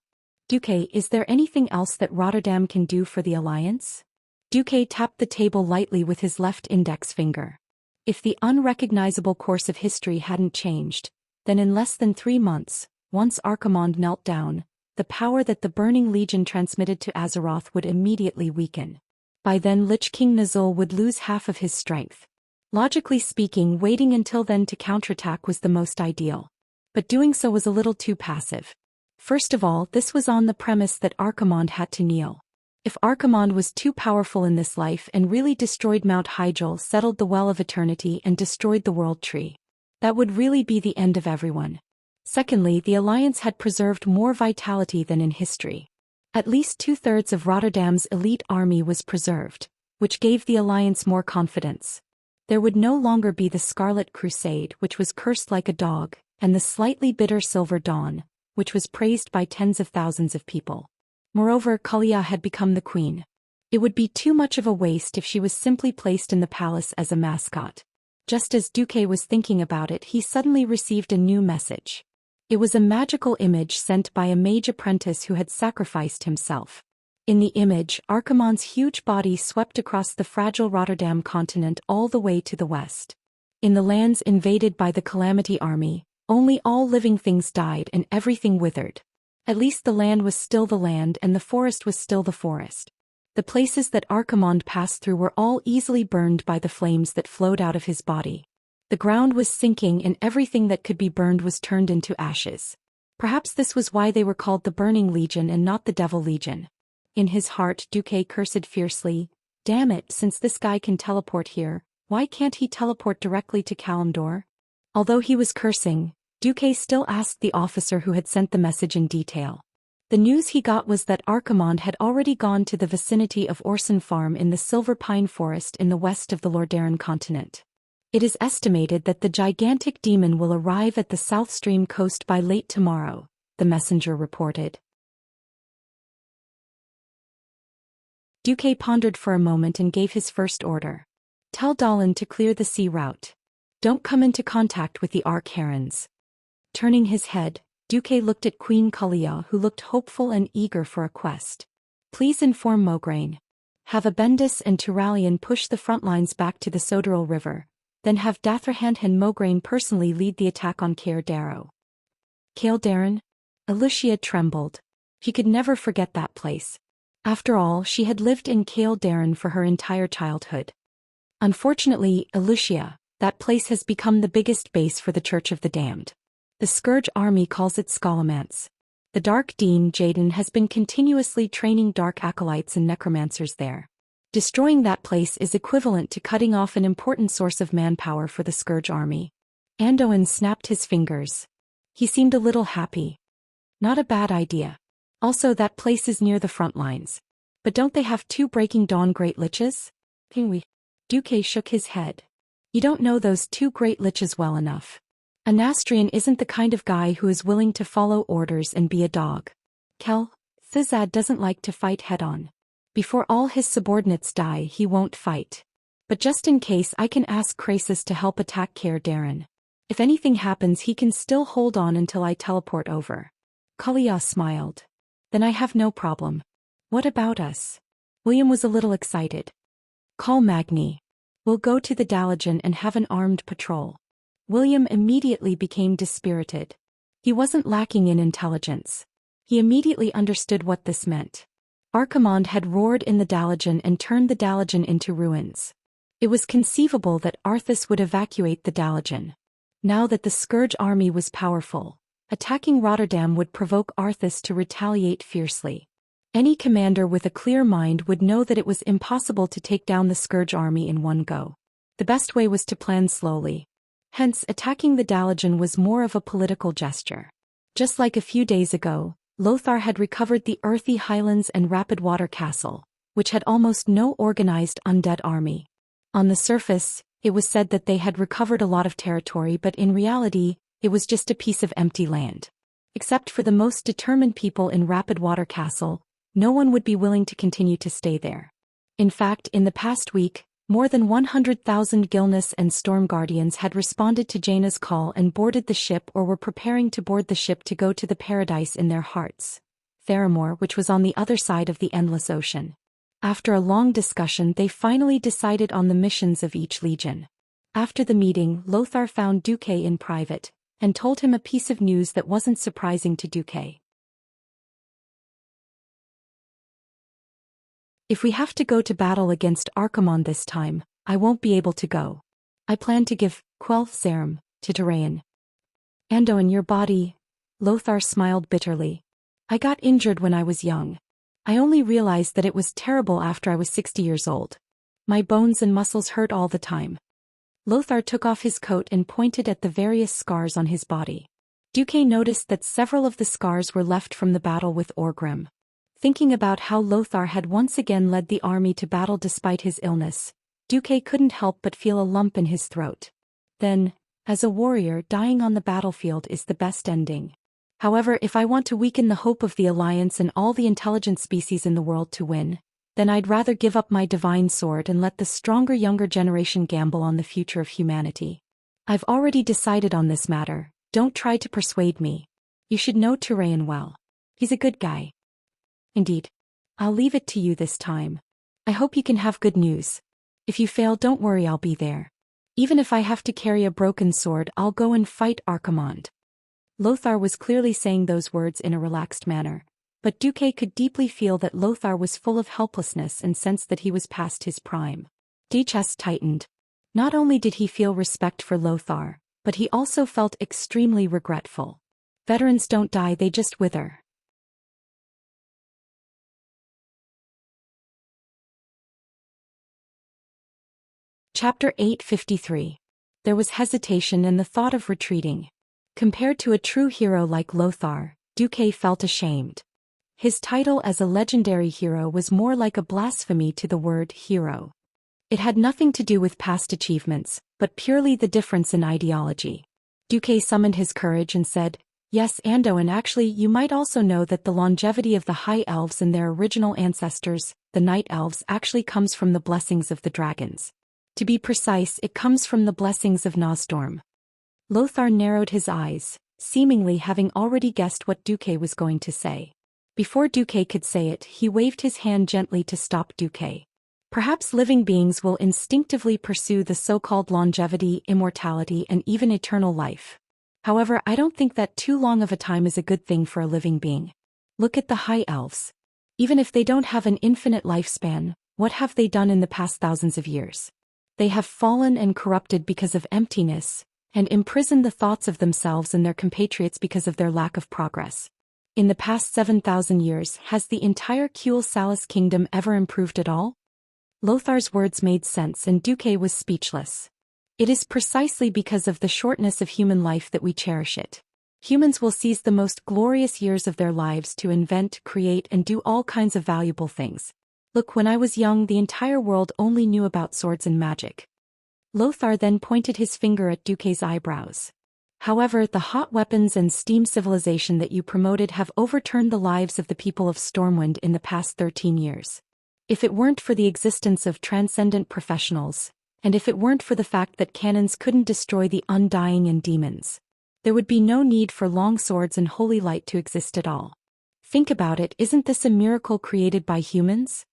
Duque, is there anything else that Rotterdam can do for the Alliance? Duque tapped the table lightly with his left index finger. If the unrecognizable course of history hadn't changed, then in less than 3 months, once Archimonde knelt down, the power that the Burning Legion transmitted to Azeroth would immediately weaken. By then Lich King Nazul would lose half of his strength. Logically speaking, waiting until then to counterattack was the most ideal. But doing so was a little too passive. First of all, this was on the premise that Archimonde had to kneel. If Archimonde was too powerful in this life and really destroyed Mount Hyjal, settled the Well of Eternity and destroyed the World Tree, that would really be the end of everyone. Secondly, the Alliance had preserved more vitality than in history. At least 2/3 of Rotterdam's elite army was preserved, which gave the Alliance more confidence. There would no longer be the Scarlet Crusade, which was cursed like a dog, and the slightly bitter Silver Dawn, which was praised by tens of thousands of people. Moreover, Kalia had become the queen. It would be too much of a waste if she was simply placed in the palace as a mascot. Just as Duque was thinking about it, he suddenly received a new message. It was a magical image sent by a mage apprentice who had sacrificed himself. In the image, Archimonde's huge body swept across the fragile Rotterdam continent all the way to the west. In the lands invaded by the Calamity Army, only all living things died and everything withered. At least the land was still the land and the forest was still the forest. The places that Archimonde passed through were all easily burned by the flames that flowed out of his body. The ground was sinking and everything that could be burned was turned into ashes. Perhaps this was why they were called the Burning Legion and not the Devil Legion. In his heart, Duque cursed fiercely. Damn it, since this guy can teleport here, why can't he teleport directly to Kalimdor? Although he was cursing, Duque still asked the officer who had sent the message in detail. The news he got was that Archimonde had already gone to the vicinity of Orson Farm in the Silver Pine Forest in the west of the Lordaeron continent. It is estimated that the gigantic demon will arrive at the South Stream coast by late tomorrow, the messenger reported. Duque pondered for a moment and gave his first order. Tell Dallin to clear the sea route. Don't come into contact with the Arc Herons. Turning his head, Duque looked at Queen Kalia, who looked hopeful and eager for a quest. Please inform Mograine. Have Abendis and Turalian push the front lines back to the Soderil River, then have Dathrahand and Mograine personally lead the attack on Caer Darrow. Caer Darren? Alicia trembled. She could never forget that place. After all, she had lived in Caer Darren for her entire childhood. Unfortunately, Alicia, that place has become the biggest base for the Church of the Damned. The Scourge Army calls it Scholomance. The Dark Dean Jaden has been continuously training dark acolytes and necromancers there. Destroying that place is equivalent to cutting off an important source of manpower for the Scourge Army. Anduin snapped his fingers. He seemed a little happy. Not a bad idea. Also, that place is near the front lines. But don't they have 2 Breaking Dawn Great Liches? Pingui. Duque shook his head. You don't know those 2 Great Liches well enough. A Nastrian isn't the kind of guy who is willing to follow orders and be a dog. Kel, Thizad doesn't like to fight head-on. Before all his subordinates die, he won't fight. But just in case, I can ask Krasis to help attack Caer Darren. If anything happens, he can still hold on until I teleport over. Kalia smiled. Then I have no problem. What about us? William was a little excited. Call Magni. We'll go to the Dalajan and have an armed patrol. William immediately became dispirited. He wasn't lacking in intelligence. He immediately understood what this meant. Archimonde had roared in the Dalajan and turned the Dalajan into ruins. It was conceivable that Arthas would evacuate the Dalajan. Now that the Scourge army was powerful, attacking Rotterdam would provoke Arthas to retaliate fiercely. Any commander with a clear mind would know that it was impossible to take down the Scourge army in one go. The best way was to plan slowly. Hence, attacking the Dalajan was more of a political gesture. Just like a few days ago, Lothar had recovered the earthy highlands and rapid water castle, which had almost no organized undead army. On the surface, it was said that they had recovered a lot of territory, but in reality, it was just a piece of empty land. Except for the most determined people in Rapid Water Castle, no one would be willing to continue to stay there. In fact, in the past week, more than 100,000 Gilness and Storm Guardians had responded to Jaina's call and boarded the ship or were preparing to board the ship to go to the paradise in their hearts, Theramore, which was on the other side of the endless ocean. After a long discussion, they finally decided on the missions of each legion. After the meeting, Lothar found Duque in private, and told him a piece of news that wasn't surprising to Duque. If we have to go to battle against Archimonde this time, I won't be able to go. I plan to give Quel'The Serum to Terrain. Andoin, your body. Lothar smiled bitterly. I got injured when I was young. I only realized that it was terrible after I was 60 years old. My bones and muscles hurt all the time. Lothar took off his coat and pointed at the various scars on his body. Duque noticed that several of the scars were left from the battle with Orgrim. Thinking about how Lothar had once again led the army to battle despite his illness, Duque couldn't help but feel a lump in his throat. Then, as a warrior, dying on the battlefield is the best ending. However, if I want to weaken the hope of the Alliance and all the intelligent species in the world to win, then I'd rather give up my divine sword and let the stronger younger generation gamble on the future of humanity. I've already decided on this matter, don't try to persuade me. You should know Terrain well. He's a good guy. Indeed. I'll leave it to you this time. I hope you can have good news. If you fail, don't worry, I'll be there. Even if I have to carry a broken sword, I'll go and fight Archimonde. Lothar was clearly saying those words in a relaxed manner, but Duque could deeply feel that Lothar was full of helplessness and sensed that he was past his prime. His chest tightened. Not only did he feel respect for Lothar, but he also felt extremely regretful. Veterans don't die, they just wither. Chapter 853. There was hesitation and the thought of retreating. Compared to a true hero like Lothar, Duque felt ashamed. His title as a legendary hero was more like a blasphemy to the word hero. It had nothing to do with past achievements, but purely the difference in ideology. Duque summoned his courage and said, "Yes, Andoin, actually you might also know that the longevity of the High Elves and their original ancestors, the Night Elves, actually comes from the blessings of the dragons. To be precise, it comes from the blessings of Nosdorm." Lothar narrowed his eyes, seemingly having already guessed what Duque was going to say. Before Duque could say it, he waved his hand gently to stop Duque. Perhaps living beings will instinctively pursue the so-called longevity, immortality, and even eternal life. However, I don't think that too long of a time is a good thing for a living being. Look at the High Elves. Even if they don't have an infinite lifespan, what have they done in the past thousands of years? They have fallen and corrupted because of emptiness, and imprisoned the thoughts of themselves and their compatriots because of their lack of progress. In the past 7,000 years, has the entire Kuel Salis kingdom ever improved at all? Lothar's words made sense and Duque was speechless. It is precisely because of the shortness of human life that we cherish it. Humans will seize the most glorious years of their lives to invent, create, and do all kinds of valuable things. Look, when I was young, the entire world only knew about swords and magic. Lothar then pointed his finger at Duque's eyebrows. However, the hot weapons and steam civilization that you promoted have overturned the lives of the people of Stormwind in the past 13 years. If it weren't for the existence of transcendent professionals, and if it weren't for the fact that cannons couldn't destroy the undying and demons, there would be no need for long swords and holy light to exist at all. Think about it, isn't this a miracle created by humans?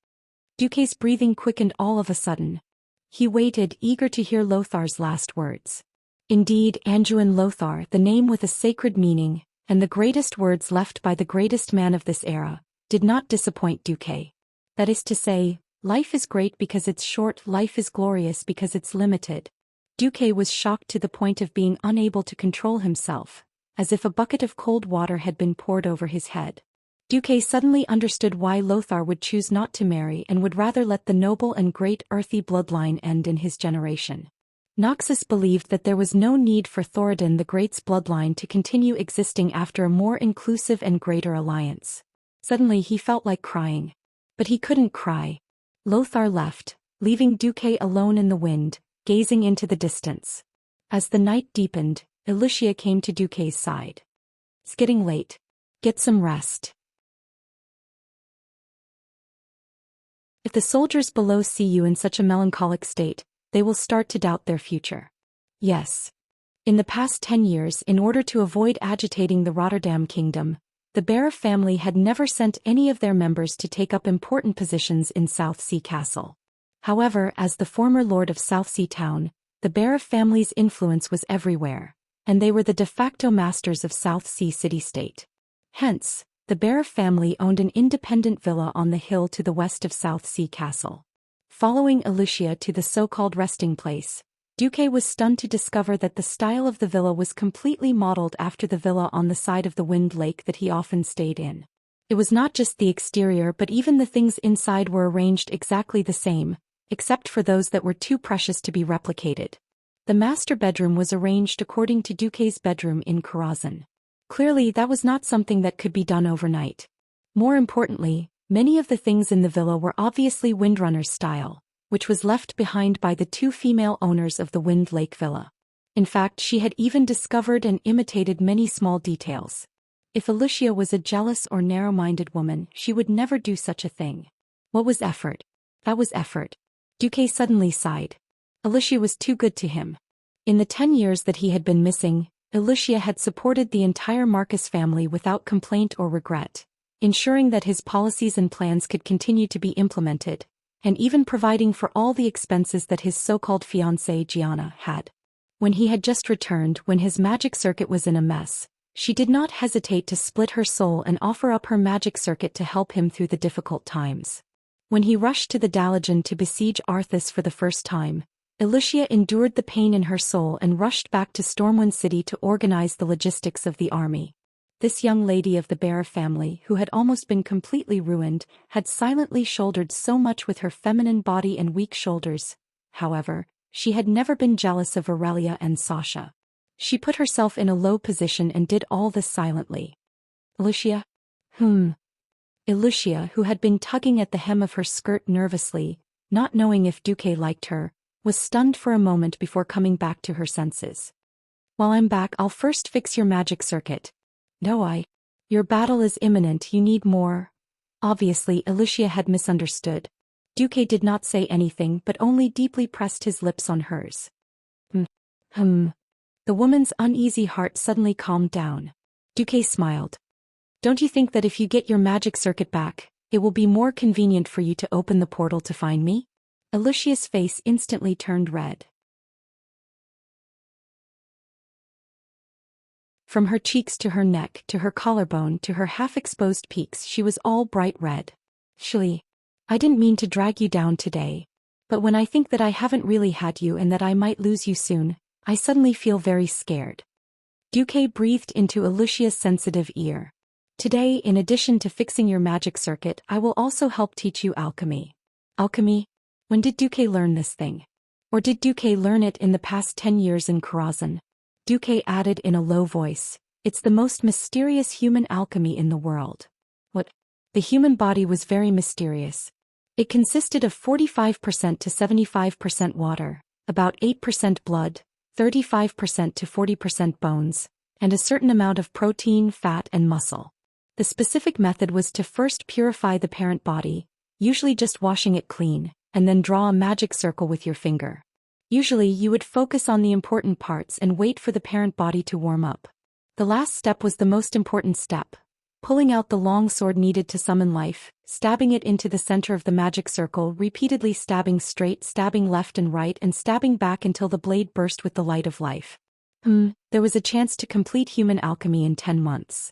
Duque's breathing quickened all of a sudden. He waited, eager to hear Lothar's last words. Indeed, Anduin Lothar, the name with a sacred meaning, and the greatest words left by the greatest man of this era, did not disappoint Duque. That is to say, life is great because it's short, life is glorious because it's limited. Duque was shocked to the point of being unable to control himself, as if a bucket of cold water had been poured over his head. Duque suddenly understood why Lothar would choose not to marry and would rather let the noble and great earthy bloodline end in his generation. Noxus believed that there was no need for Thoradin the Great's bloodline to continue existing after a more inclusive and greater alliance. Suddenly he felt like crying. But he couldn't cry. Lothar left, leaving Duque alone in the wind, gazing into the distance. As the night deepened, Lucia came to Duque's side. It's getting late. Get some rest. If the soldiers below see you in such a melancholic state, they will start to doubt their future. Yes. In the past 10 years, in order to avoid agitating the Rotterdam kingdom, the Bear family had never sent any of their members to take up important positions in South Sea Castle. However, as the former lord of South Sea Town, the Bear family's influence was everywhere, and they were the de facto masters of South Sea city-state. Hence, the Bear family owned an independent villa on the hill to the west of South Sea Castle. Following Lucia to the so-called resting place, Duque was stunned to discover that the style of the villa was completely modeled after the villa on the side of the Wind Lake that he often stayed in. It was not just the exterior but even the things inside were arranged exactly the same, except for those that were too precious to be replicated. The master bedroom was arranged according to Duque's bedroom in Karazhan. Clearly that was not something that could be done overnight. More importantly, many of the things in the villa were obviously Windrunner's style, which was left behind by the two female owners of the Wind Lake Villa. In fact, she had even discovered and imitated many small details. If Lucia was a jealous or narrow-minded woman, she would never do such a thing. What was effort? That was effort. Duque suddenly sighed. Lucia was too good to him. In the 10 years that he had been missing, Lucia had supported the entire Marcus family without complaint or regret, ensuring that his policies and plans could continue to be implemented, and even providing for all the expenses that his so-called fiancée Gianna had. When he had just returned, when his magic circuit was in a mess, she did not hesitate to split her soul and offer up her magic circuit to help him through the difficult times. When he rushed to the Dalajan to besiege Arthas for the first time, Lucia endured the pain in her soul and rushed back to Stormwind City to organize the logistics of the army. This young lady of the Bear family, who had almost been completely ruined, had silently shouldered so much with her feminine body and weak shoulders. However, she had never been jealous of Aurelia and Sasha. She put herself in a low position and did all this silently. Lucia? Lucia, who had been tugging at the hem of her skirt nervously, not knowing if Duque liked her, was stunned for a moment before coming back to her senses. While I'm back, I'll first fix your magic circuit. No, your battle is imminent, you need more. Obviously, Lucia had misunderstood. Duque did not say anything but only deeply pressed his lips on hers. The woman's uneasy heart suddenly calmed down. Duque smiled. Don't you think that if you get your magic circuit back, it will be more convenient for you to open the portal to find me? Lucia's face instantly turned red. From her cheeks to her neck to her collarbone to her half-exposed peaks, she was all bright red. Shli, I didn't mean to drag you down today. But when I think that I haven't really had you and that I might lose you soon, I suddenly feel very scared. Duque breathed into Lucia's sensitive ear. Today, in addition to fixing your magic circuit, I will also help teach you alchemy. Alchemy? When did Duque learn this thing? Or did Duque learn it in the past 10 years in Karazhan? Duque added in a low voice, it's the most mysterious human alchemy in the world. What? The human body was very mysterious. It consisted of 45% to 75% water, about 8% blood, 35% to 40% bones, and a certain amount of protein, fat, and muscle. The specific method was to first purify the parent body, usually just washing it clean, and then draw a magic circle with your finger. Usually you would focus on the important parts and wait for the parent body to warm up. The last step was the most important step, pulling out the long sword needed to summon life, stabbing it into the center of the magic circle, repeatedly stabbing straight, stabbing left and right, and stabbing back until the blade burst with the light of life. There was a chance to complete human alchemy in 10 months.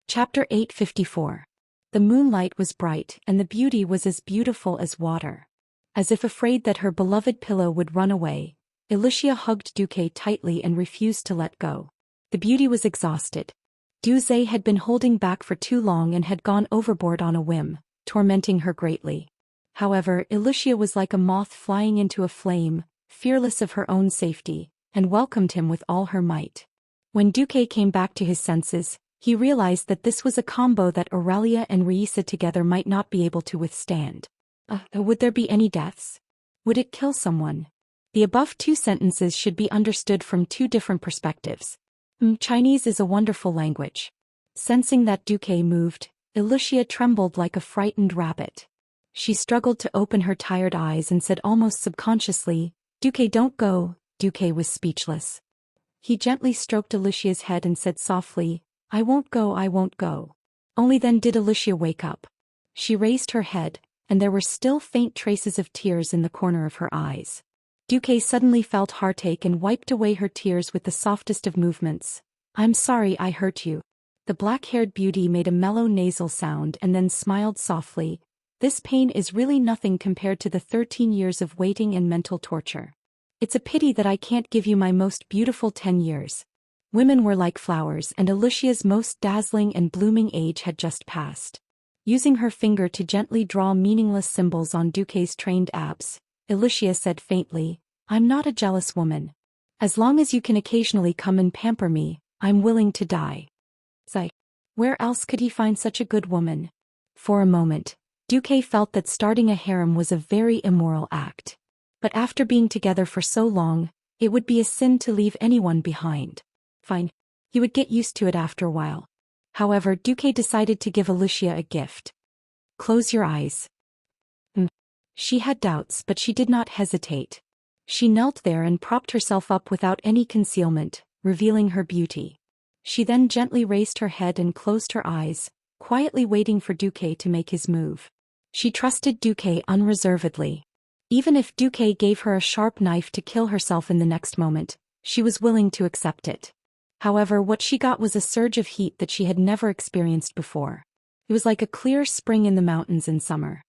Chapter 854. The moonlight was bright and the beauty was as beautiful as water. As if afraid that her beloved pillow would run away, Lucia hugged Duque tightly and refused to let go. The beauty was exhausted. Duque had been holding back for too long and had gone overboard on a whim, tormenting her greatly. However, Lucia was like a moth flying into a flame, fearless of her own safety, and welcomed him with all her might. When Duque came back to his senses, he realized that this was a combo that Aurelia and Reisa together might not be able to withstand. Would there be any deaths? Would it kill someone? The above two sentences should be understood from two different perspectives. Chinese is a wonderful language. Sensing that Duque moved, Lucia trembled like a frightened rabbit. She struggled to open her tired eyes and said almost subconsciously, "Duque, don't go." Duque was speechless. He gently stroked Alicia's head and said softly, "I won't go, I won't go." Only then did Alicia wake up. She raised her head, and there were still faint traces of tears in the corner of her eyes. Duque suddenly felt heartache and wiped away her tears with the softest of movements. "I'm sorry I hurt you." The black-haired beauty made a mellow nasal sound and then smiled softly. "This pain is really nothing compared to the 13 years of waiting and mental torture. It's a pity that I can't give you my most beautiful 10 years. Women were like flowers, and Alicia's most dazzling and blooming age had just passed. Using her finger to gently draw meaningless symbols on Duque's trained abs, Alicia said faintly, "I'm not a jealous woman. As long as you can occasionally come and pamper me, I'm willing to die." Where else could he find such a good woman? For a moment, Duque felt that starting a harem was a very immoral act. But after being together for so long, it would be a sin to leave anyone behind. Fine. He would get used to it after a while. However, Duque decided to give Alicia a gift. "Close your eyes." She had doubts, but she did not hesitate. She knelt there and propped herself up without any concealment, revealing her beauty. She then gently raised her head and closed her eyes, quietly waiting for Duque to make his move. She trusted Duque unreservedly. Even if Duque gave her a sharp knife to kill herself in the next moment, she was willing to accept it. However, what she got was a surge of heat that she had never experienced before. It was like a clear spring in the mountains in summer.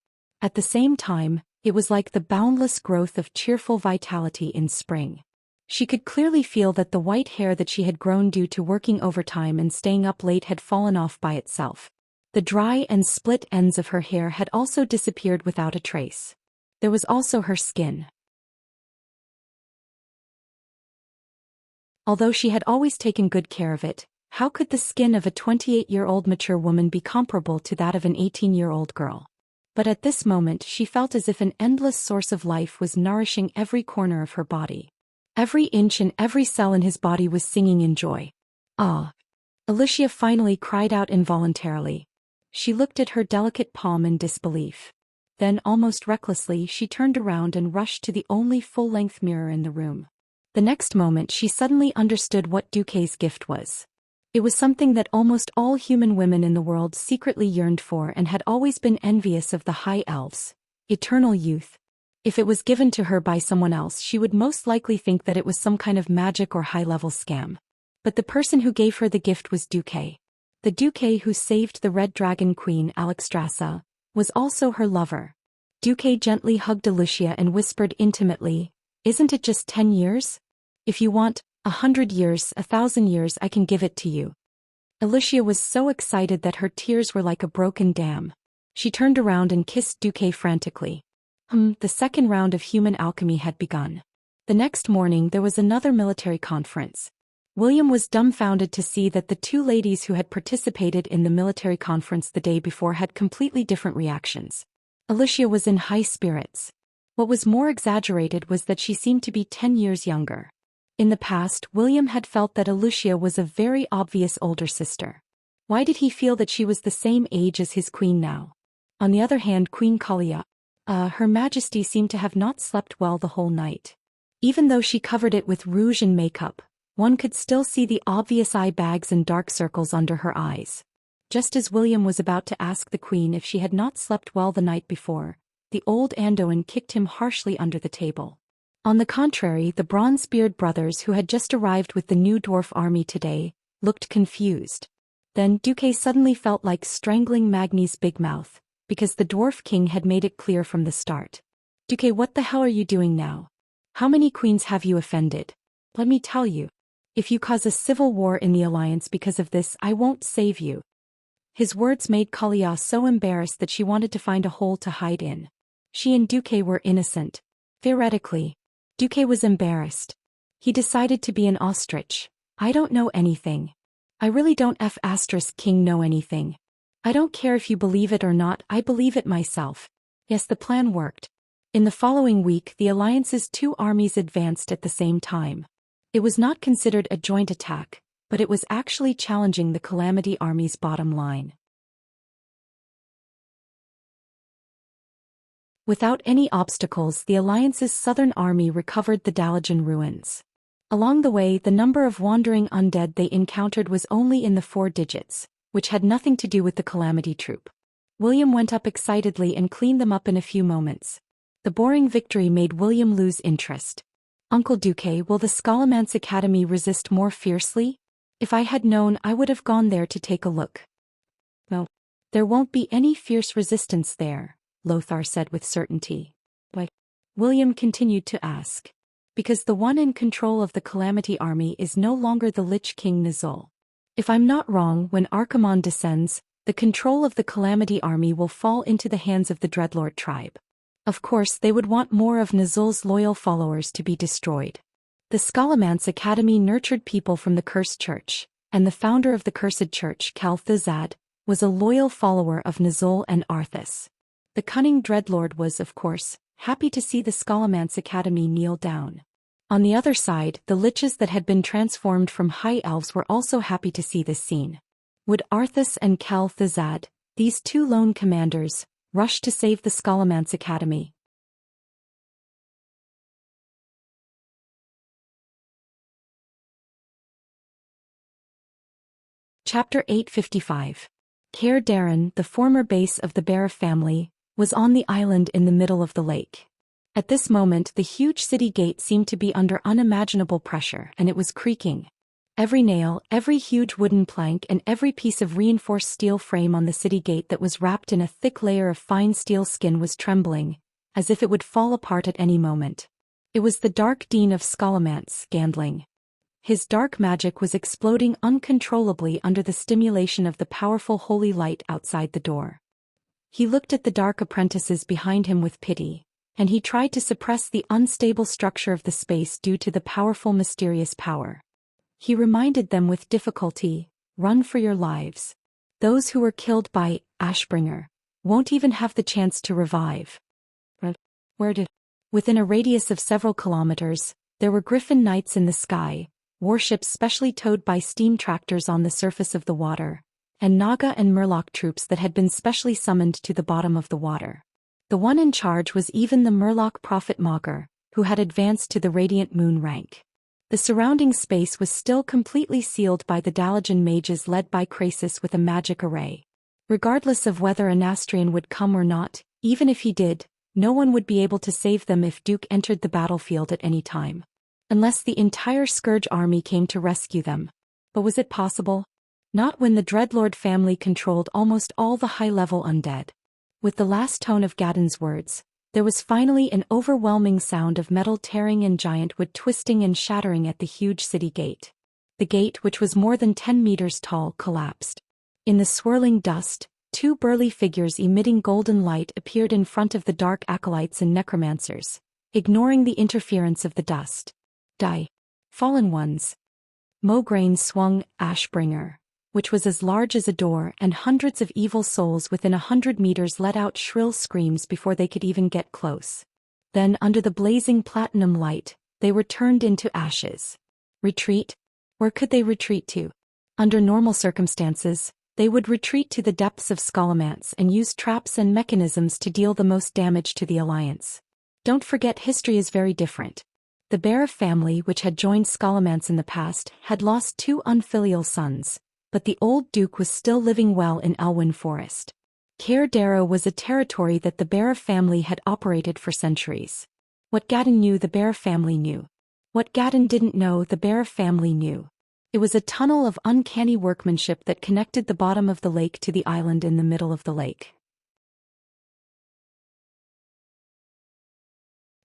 At the same time, it was like the boundless growth of cheerful vitality in spring. She could clearly feel that the white hair that she had grown due to working overtime and staying up late had fallen off by itself. The dry and split ends of her hair had also disappeared without a trace. There was also her skin. Although she had always taken good care of it, how could the skin of a 28-year-old mature woman be comparable to that of an 18-year-old girl? But at this moment she felt as if an endless source of life was nourishing every corner of her body. Every inch and every cell in his body was singing in joy. "Ah!" Alicia finally cried out involuntarily. She looked at her delicate palm in disbelief. Then, almost recklessly, she turned around and rushed to the only full-length mirror in the room. The next moment she suddenly understood what Duque's gift was. It was something that almost all human women in the world secretly yearned for and had always been envious of the high elves: eternal youth. If it was given to her by someone else, she would most likely think that it was some kind of magic or high-level scam. But the person who gave her the gift was Duque. The Duque who saved the Red Dragon Queen Alexstrasza was also her lover. Duque gently hugged Alicia and whispered intimately, "Isn't it just 10 years? If you want 100 years, 1,000 years, I can give it to you." Alicia was so excited that her tears were like a broken dam. She turned around and kissed Duque frantically. The second round of human alchemy had begun. The next morning there was another military conference. William was dumbfounded to see that the two ladies who had participated in the military conference the day before had completely different reactions. Alicia was in high spirits. What was more exaggerated was that she seemed to be 10 years younger. In the past, William had felt that Alicia was a very obvious older sister. Why did he feel that she was the same age as his queen now? On the other hand, Queen Kalia, Her Majesty seemed to have not slept well the whole night. Even though she covered it with rouge and makeup, one could still see the obvious eye bags and dark circles under her eyes. Just as William was about to ask the queen if she had not slept well the night before, the old Andoin kicked him harshly under the table. On the contrary, the Bronzebeard brothers, who had just arrived with the new dwarf army today, looked confused. Then Duque suddenly felt like strangling Magni's big mouth, because the dwarf king had made it clear from the start. "Duque, what the hell are you doing now? How many queens have you offended? Let me tell you. If you cause a civil war in the alliance because of this, I won't save you." His words made Kalia so embarrassed that she wanted to find a hole to hide in. She and Duque were innocent. Theoretically. Duque was embarrassed. He decided to be an ostrich. I don't know anything. I really don't King know anything. I don't care if you believe it or not, I believe it myself. Yes, the plan worked. In the following week, the Alliance's two armies advanced at the same time. It was not considered a joint attack, but it was actually challenging the Calamity Army's bottom line. Without any obstacles, the Alliance's southern army recovered the Dalajan ruins. Along the way, the number of wandering undead they encountered was only in the 4 digits, which had nothing to do with the Calamity troop. William went up excitedly and cleaned them up in a few moments. The boring victory made William lose interest. Uncle Duque, will the Scholomance Academy resist more fiercely? If I had known, I would have gone there to take a look. No. There won't be any fierce resistance there, Lothar said with certainty. Why? William continued to ask. Because the one in control of the Calamity Army is no longer the Lich King Nizul. If I'm not wrong, when Archimonde descends, the control of the Calamity Army will fall into the hands of the Dreadlord tribe. Of course, they would want more of Nizul's loyal followers to be destroyed. The Scholomance Academy nurtured people from the Cursed Church, and the founder of the Cursed Church, Calthazad, was a loyal follower of Nizul and Arthas. The cunning Dreadlord was, of course, happy to see the Scholomance Academy kneel down. On the other side, the liches that had been transformed from high elves were also happy to see this scene. Would Arthas and Calthazad, these two lone commanders, rush to save the Scholomance Academy? Chapter 855. Caer Daren, the former base of the Barra family, was on the island in the middle of the lake. At this moment, the huge city gate seemed to be under unimaginable pressure, and it was creaking. Every nail, every huge wooden plank, and every piece of reinforced steel frame on the city gate that was wrapped in a thick layer of fine steel skin was trembling, as if it would fall apart at any moment. It was the Dark Dean of Scholomance, Gandling. His dark magic was exploding uncontrollably under the stimulation of the powerful holy light outside the door. He looked at the dark apprentices behind him with pity, and he tried to suppress the unstable structure of the space due to the powerful mysterious power. He reminded them with difficulty, run for your lives. Those who were killed by Ashbringer won't even have the chance to revive. Within a radius of several kilometers, there were Griffin Knights in the sky, warships specially towed by steam tractors on the surface of the water, and Naga and Murloc troops that had been specially summoned to the bottom of the water. The one in charge was even the Murloc prophet Mauger, who had advanced to the Radiant Moon rank. The surrounding space was still completely sealed by the Dalajan mages led by Krasis with a magic array. Regardless of whether Anastrian would come or not, even if he did, no one would be able to save them if Duke entered the battlefield at any time. Unless the entire Scourge army came to rescue them. But was it possible? Not when the Dreadlord family controlled almost all the high-level undead. With the last tone of Gadon's words, there was finally an overwhelming sound of metal tearing and giant wood twisting and shattering at the huge city gate. The gate, which was more than 10 meters tall, collapsed. In the swirling dust, 2 burly figures emitting golden light appeared in front of the dark acolytes and necromancers, ignoring the interference of the dust. Die. Fallen ones. Mograine swung Ashbringer, which was as large as a door, and hundreds of evil souls within 100 meters let out shrill screams before they could even get close. Then, under the blazing platinum light, they were turned into ashes. Retreat? Where could they retreat to? Under normal circumstances, they would retreat to the depths of Scholomance and use traps and mechanisms to deal the most damage to the Alliance. Don't forget, history is very different. The Barra family, which had joined Scholomance in the past, had lost 2 unfilial sons, but the old duke was still living well in Elwyn Forest. Caer Daren was a territory that the Barra family had operated for centuries. What Gadon knew, the Barra family knew. What Gadon didn't know, the Barra family knew. It was a tunnel of uncanny workmanship that connected the bottom of the lake to the island in the middle of the lake.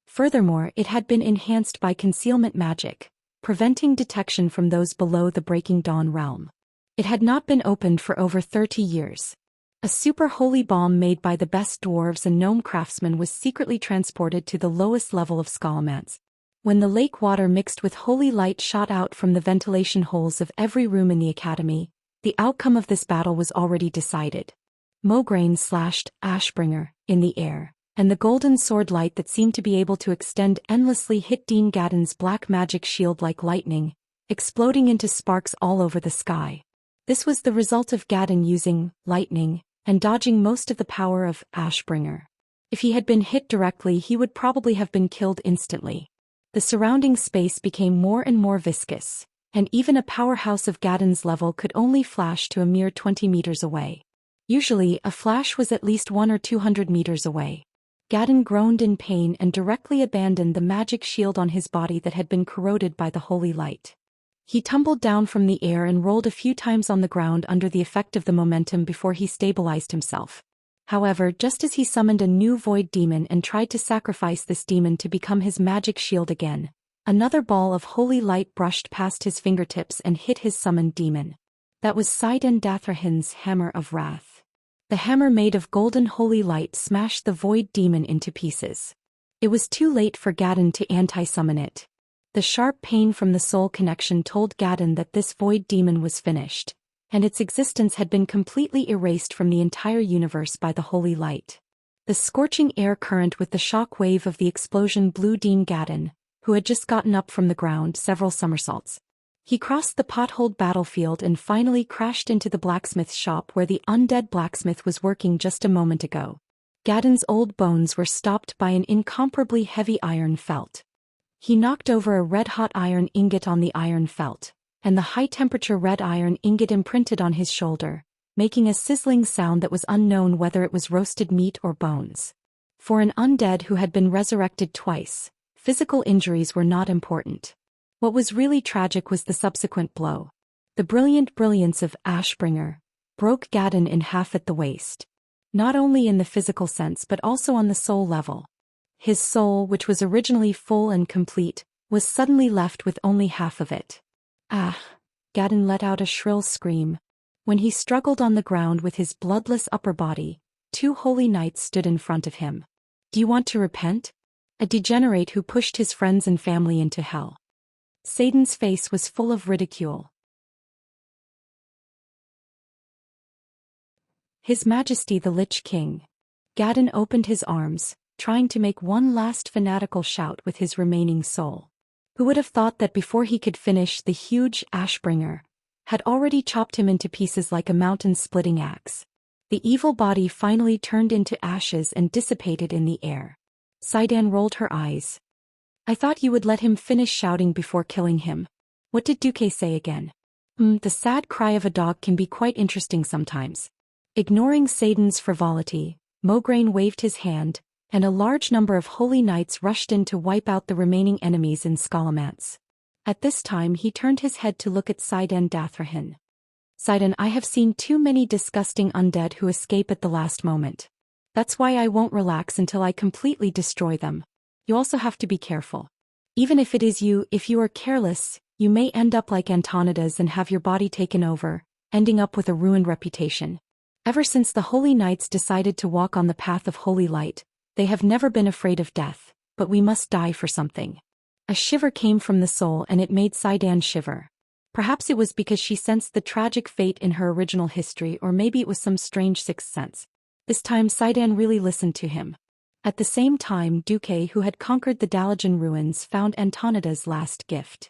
Furthermore, it had been enhanced by concealment magic, preventing detection from those below the Breaking Dawn realm. It had not been opened for over 30 years. A super holy bomb made by the best dwarves and gnome craftsmen was secretly transported to the lowest level of Scholomance. When the lake water mixed with holy light shot out from the ventilation holes of every room in the academy, the outcome of this battle was already decided. Mograine slashed Ashbringer in the air, and the golden sword light that seemed to be able to extend endlessly hit Dean Gadden's black magic shield like lightning, exploding into sparks all over the sky. This was the result of Gadden using lightning and dodging most of the power of Ashbringer. If he had been hit directly, he would probably have been killed instantly. The surrounding space became more and more viscous, and even a powerhouse of Gadden's level could only flash to a mere 20 meters away. Usually, a flash was at least 100 or 200 meters away. Gadden groaned in pain and directly abandoned the magic shield on his body that had been corroded by the holy light. He tumbled down from the air and rolled a few times on the ground under the effect of the momentum before he stabilized himself. However, just as he summoned a new void demon and tried to sacrifice this demon to become his magic shield again, another ball of holy light brushed past his fingertips and hit his summoned demon. That was Saiden Dathrahin's Hammer of Wrath. The hammer made of golden holy light smashed the void demon into pieces. It was too late for Gadden to anti-summon it. The sharp pain from the soul connection told Gadden that this void demon was finished, and its existence had been completely erased from the entire universe by the holy light. The scorching air current with the shock wave of the explosion blew Dean Gadden, who had just gotten up from the ground, several somersaults. He crossed the potholed battlefield and finally crashed into the blacksmith's shop where the undead blacksmith was working just a moment ago. Gadden's old bones were stopped by an incomparably heavy iron felt. He knocked over a red-hot iron ingot on the iron felt, and the high-temperature red iron ingot imprinted on his shoulder, making a sizzling sound that was unknown whether it was roasted meat or bones. For an undead who had been resurrected twice, physical injuries were not important. What was really tragic was the subsequent blow. The brilliant brilliance of Ashbringer broke Gadden in half at the waist. Not only in the physical sense but also on the soul level. His soul, which was originally full and complete, was suddenly left with only half of it. Ah! Gadden let out a shrill scream. When he struggled on the ground with his bloodless upper body, two holy knights stood in front of him. Do you want to repent? A degenerate who pushed his friends and family into hell. Saiden's face was full of ridicule. His Majesty the Lich King. Gadden opened his arms, trying to make one last fanatical shout with his remaining soul. Who would have thought that before he could finish, the huge Ashbringer had already chopped him into pieces like a mountain-splitting axe. The evil body finally turned into ashes and dissipated in the air. Saiden rolled her eyes. I thought you would let him finish shouting before killing him. What did Duque say again? The sad cry of a dog can be quite interesting sometimes. Ignoring Saiden's frivolity, Mograine waved his hand, and a large number of holy knights rushed in to wipe out the remaining enemies in Scholomance. At this time he turned his head to look at Saiden Dathrahin. Saiden, I have seen too many disgusting undead who escape at the last moment. That's why I won't relax until I completely destroy them. You also have to be careful. Even if it is you, if you are careless, you may end up like Antonidas and have your body taken over, ending up with a ruined reputation. Ever since the holy knights decided to walk on the path of holy light, they have never been afraid of death, but we must die for something. A shiver came from the soul and it made Saiden shiver. Perhaps it was because she sensed the tragic fate in her original history, or maybe it was some strange sixth sense. This time Saiden really listened to him. At the same time, Duque, who had conquered the Dalajan ruins, found Antonida's last gift.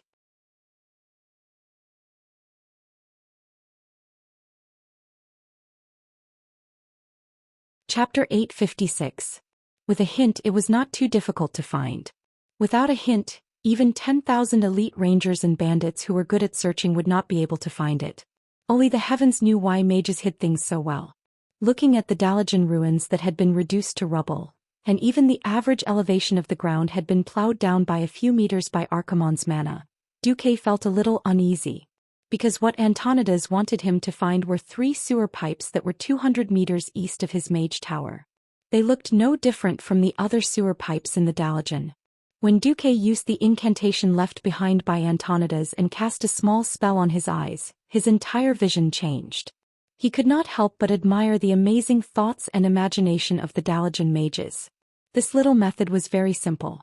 Chapter 856. With a hint, it was not too difficult to find. Without a hint, even 10,000 elite rangers and bandits who were good at searching would not be able to find it. Only the heavens knew why mages hid things so well. Looking at the Dalajan ruins that had been reduced to rubble, and even the average elevation of the ground had been plowed down by a few meters by Archimonde's mana, Duque felt a little uneasy. Because what Antonidas wanted him to find were 3 sewer pipes that were 200 meters east of his mage tower. They looked no different from the other sewer pipes in the Dalajan. When Duque used the incantation left behind by Antonidas and cast a small spell on his eyes, his entire vision changed. He could not help but admire the amazing thoughts and imagination of the Dalajan mages. This little method was very simple.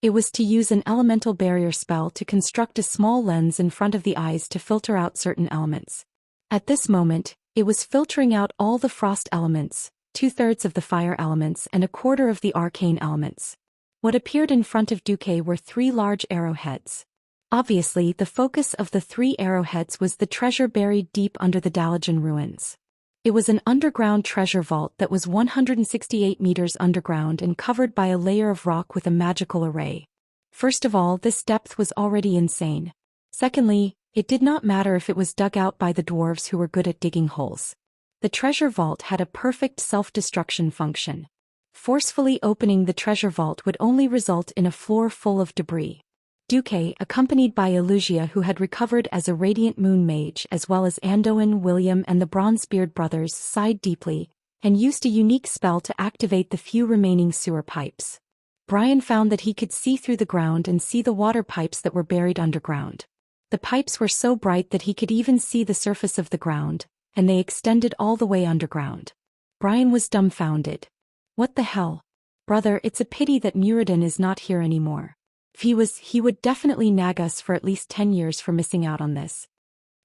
It was to use an elemental barrier spell to construct a small lens in front of the eyes to filter out certain elements. At this moment, it was filtering out all the frost elements, 2/3 of the fire elements and 1/4 of the arcane elements. What appeared in front of Duque were 3 large arrowheads. Obviously, the focus of the 3 arrowheads was the treasure buried deep under the Dalajan ruins. It was an underground treasure vault that was 168 meters underground and covered by a layer of rock with a magical array. First of all, this depth was already insane. Secondly, it did not matter if it was dug out by the dwarves who were good at digging holes. The treasure vault had a perfect self-destruction function. Forcefully opening the treasure vault would only result in a floor full of debris. Duque, accompanied by Wuxia who had recovered as a radiant moon mage as well as Andoin, William and the Bronzebeard brothers, sighed deeply, and used a unique spell to activate the few remaining sewer pipes. Brian found that he could see through the ground and see the water pipes that were buried underground. The pipes were so bright that he could even see the surface of the ground, and they extended all the way underground. Brian was dumbfounded. What the hell? Brother, it's a pity that Muradin is not here anymore. If he would definitely nag us for at least 10 years for missing out on this.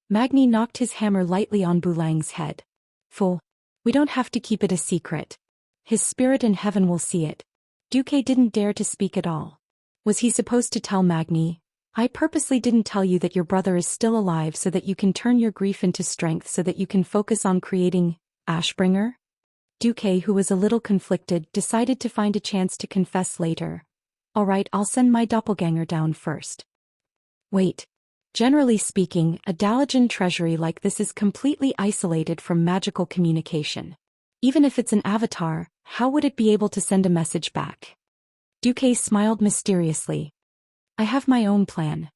Magni knocked his hammer lightly on Bulang's head. Fool. We don't have to keep it a secret. His spirit in heaven will see it. Duque didn't dare to speak at all. Was he supposed to tell Magni? I purposely didn't tell you that your brother is still alive so that you can turn your grief into strength so that you can focus on creating Ashbringer? Duque, who was a little conflicted, decided to find a chance to confess later. Alright, I'll send my doppelganger down first. Wait. Generally speaking, a Dalajan treasury like this is completely isolated from magical communication. Even if it's an avatar, how would it be able to send a message back? Duque smiled mysteriously. I have my own plan.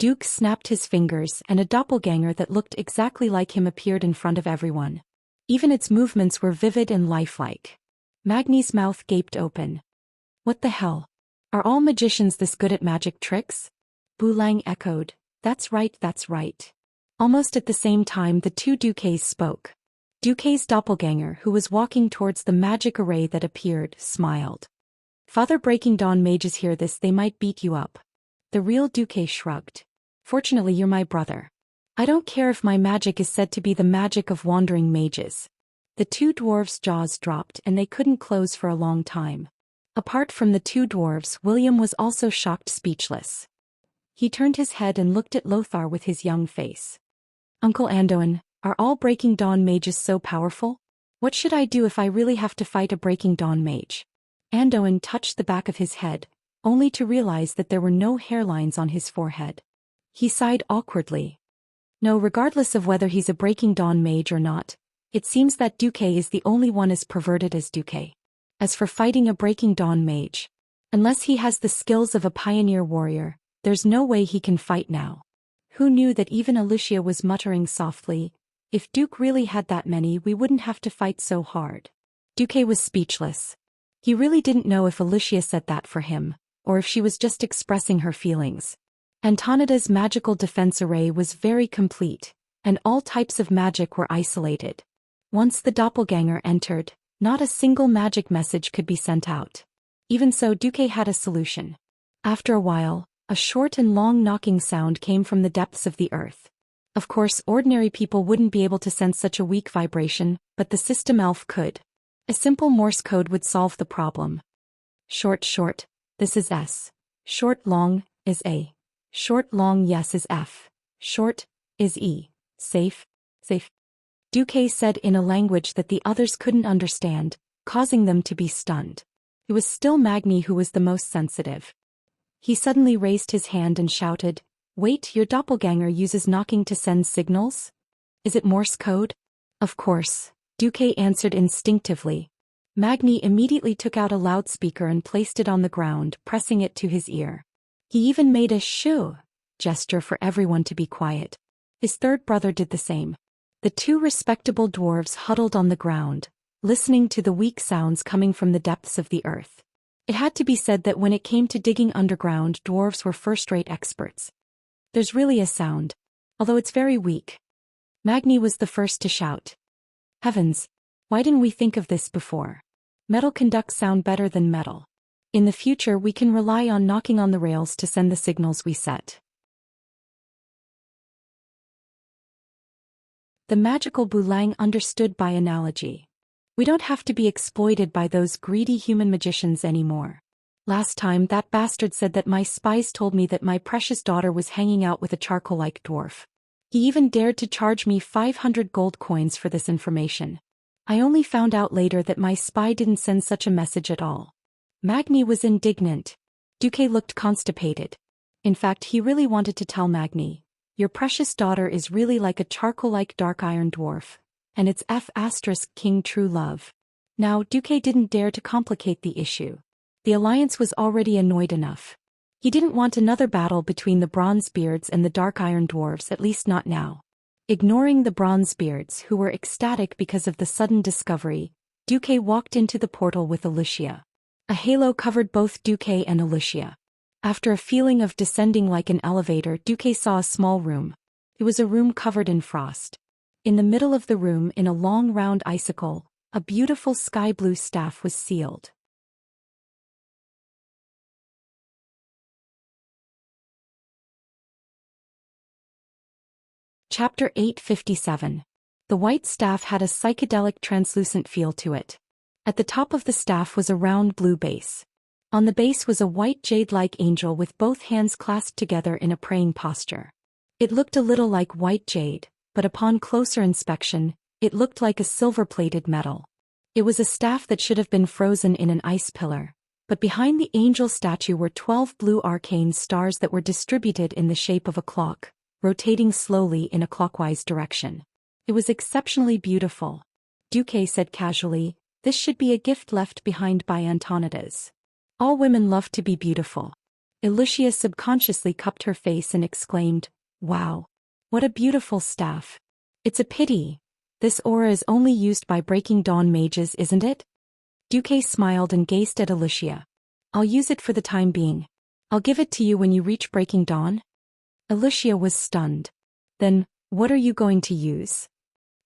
Duke snapped his fingers and a doppelganger that looked exactly like him appeared in front of everyone. Even its movements were vivid and lifelike. Magni's mouth gaped open. What the hell? Are all magicians this good at magic tricks? Bulang echoed. That's right, that's right. Almost at the same time the 2 Duques spoke. Duque's doppelganger, who was walking towards the magic array that appeared, smiled. Father Breaking Dawn mages hear this, they might beat you up. The real Duque shrugged. Fortunately you're my brother. I don't care if my magic is said to be the magic of wandering mages. The 2 dwarves' jaws dropped and they couldn't close for a long time. Apart from the 2 dwarves, William was also shocked speechless. He turned his head and looked at Lothar with his young face. Uncle Andoin, are all Breaking Dawn mages so powerful? What should I do if I really have to fight a Breaking Dawn mage? Andoin touched the back of his head, only to realize that there were no hairlines on his forehead. He sighed awkwardly. No, regardless of whether he's a Breaking Dawn mage or not, it seems that Duque is the only one as perverted as Duque. As for fighting a Breaking Dawn mage, unless he has the skills of a pioneer warrior, there's no way he can fight now. Who knew that even Wuxia was muttering softly, if Duke really had that many we wouldn't have to fight so hard. Duque was speechless. He really didn't know if Wuxia said that for him, or if she was just expressing her feelings. Antonida's magical defense array was very complete, and all types of magic were isolated. Once the doppelganger entered, not a single magic message could be sent out. Even so, Duque had a solution. After a while, a short and long knocking sound came from the depths of the earth. Of course, ordinary people wouldn't be able to sense such a weak vibration, but the system elf could. A simple Morse code would solve the problem. Short, this is S. Short, long, is A. Short, long, yes is F. Short, is E. Safe. Duque said in a language that the others couldn't understand, causing them to be stunned. It was still Magni who was the most sensitive. He suddenly raised his hand and shouted, "Wait, your doppelganger uses knocking to send signals? Is it Morse code?" Of course, Duque answered instinctively. Magni immediately took out a loudspeaker and placed it on the ground, pressing it to his ear. He even made a shoo gesture for everyone to be quiet. His 3rd brother did the same. The 2 respectable dwarves huddled on the ground, listening to the weak sounds coming from the depths of the earth. It had to be said that when it came to digging underground, dwarves were first-rate experts. There's really a sound, although it's very weak. Magni was the first to shout. Heavens, why didn't we think of this before? Metal conducts sound better than metal. In the future we can rely on knocking on the rails to send the signals we set. The magical Bulang understood by analogy. We don't have to be exploited by those greedy human magicians anymore. Last time that bastard said that my spies told me that my precious daughter was hanging out with a charcoal-like dwarf. He even dared to charge me 500 gold coins for this information. I only found out later that my spy didn't send such a message at all. Magni was indignant. Duque looked constipated. In fact, he really wanted to tell Magni, "Your precious daughter is really like a charcoal-like dark iron dwarf, and it's King true love." Now, Duque didn't dare to complicate the issue. The alliance was already annoyed enough. He didn't want another battle between the Bronzebeards and the dark iron dwarves, at least not now. Ignoring the Bronzebeards, who were ecstatic because of the sudden discovery, Duque walked into the portal with Wuxia. A halo covered both Duque and Wuxia. After a feeling of descending like an elevator, Duque saw a small room. It was a room covered in frost. In the middle of the room, in a long round icicle, a beautiful sky blue staff was sealed. Chapter 857. The white staff had a psychedelic translucent feel to it. At the top of the staff was a round blue base. On the base was a white jade-like angel with both hands clasped together in a praying posture. It looked a little like white jade, but upon closer inspection, it looked like a silver-plated metal. It was a staff that should have been frozen in an ice pillar, but behind the angel statue were 12 blue arcane stars that were distributed in the shape of a clock, rotating slowly in a clockwise direction. It was exceptionally beautiful. Duque said casually, "This should be a gift left behind by Antonidas. All women love to be beautiful." Wuxia subconsciously cupped her face and exclaimed, "Wow! What a beautiful staff. It's a pity. This aura is only used by Breaking Dawn mages, isn't it?" Duque smiled and gazed at Wuxia. "I'll use it for the time being. I'll give it to you when you reach Breaking Dawn." Wuxia was stunned. "Then, what are you going to use?"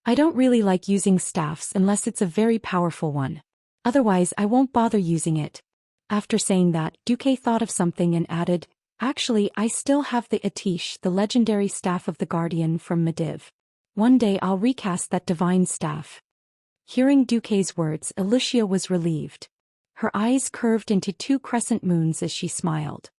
"I don't really like using staffs unless it's a very powerful one. Otherwise I won't bother using it." After saying that, Duque thought of something and added, "Actually, I still have the Atish, the legendary staff of the Guardian from Mediv. One day I'll recast that divine staff." Hearing Duque's words, Wuxia was relieved. Her eyes curved into 2 crescent moons as she smiled.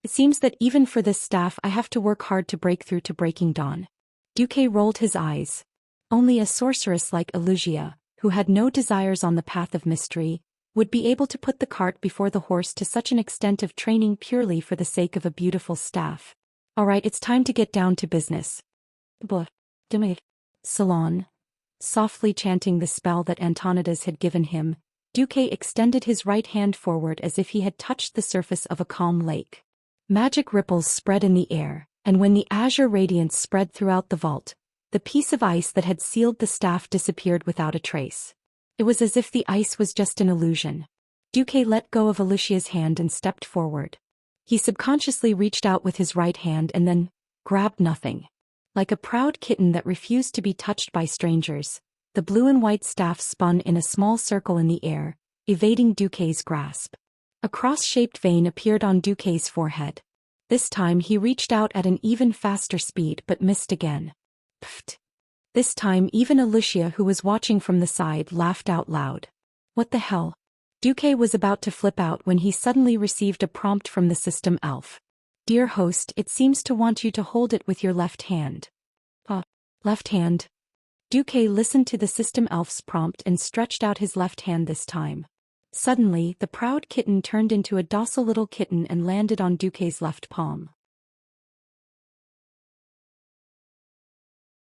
"It seems that even for this staff I have to work hard to break through to Breaking Dawn." Duque rolled his eyes. Only a sorceress like Wuxia, who had no desires on the path of mystery, would be able to put the cart before the horse to such an extent of training purely for the sake of a beautiful staff. "All right, it's time to get down to business." Salon. Softly chanting the spell that Antonidas had given him, Duque extended his right hand forward as if he had touched the surface of a calm lake. Magic ripples spread in the air, and when the azure radiance spread throughout the vault, the piece of ice that had sealed the staff disappeared without a trace. It was as if the ice was just an illusion. Duque let go of Wuxia's hand and stepped forward. He subconsciously reached out with his right hand and then grabbed nothing. Like a proud kitten that refused to be touched by strangers, the blue and white staff spun in a small circle in the air, evading Duque's grasp. A cross-shaped vein appeared on Duque's forehead. This time he reached out at an even faster speed but missed again. Pfft. This time even Wuxia, who was watching from the side, laughed out loud. What the hell? Duque was about to flip out when he suddenly received a prompt from the system elf. "Dear host, it seems to want you to hold it with your left hand." Left hand? Duque listened to the system elf's prompt and stretched out his left hand this time. Suddenly, the proud kitten turned into a docile little kitten and landed on Duque's left palm.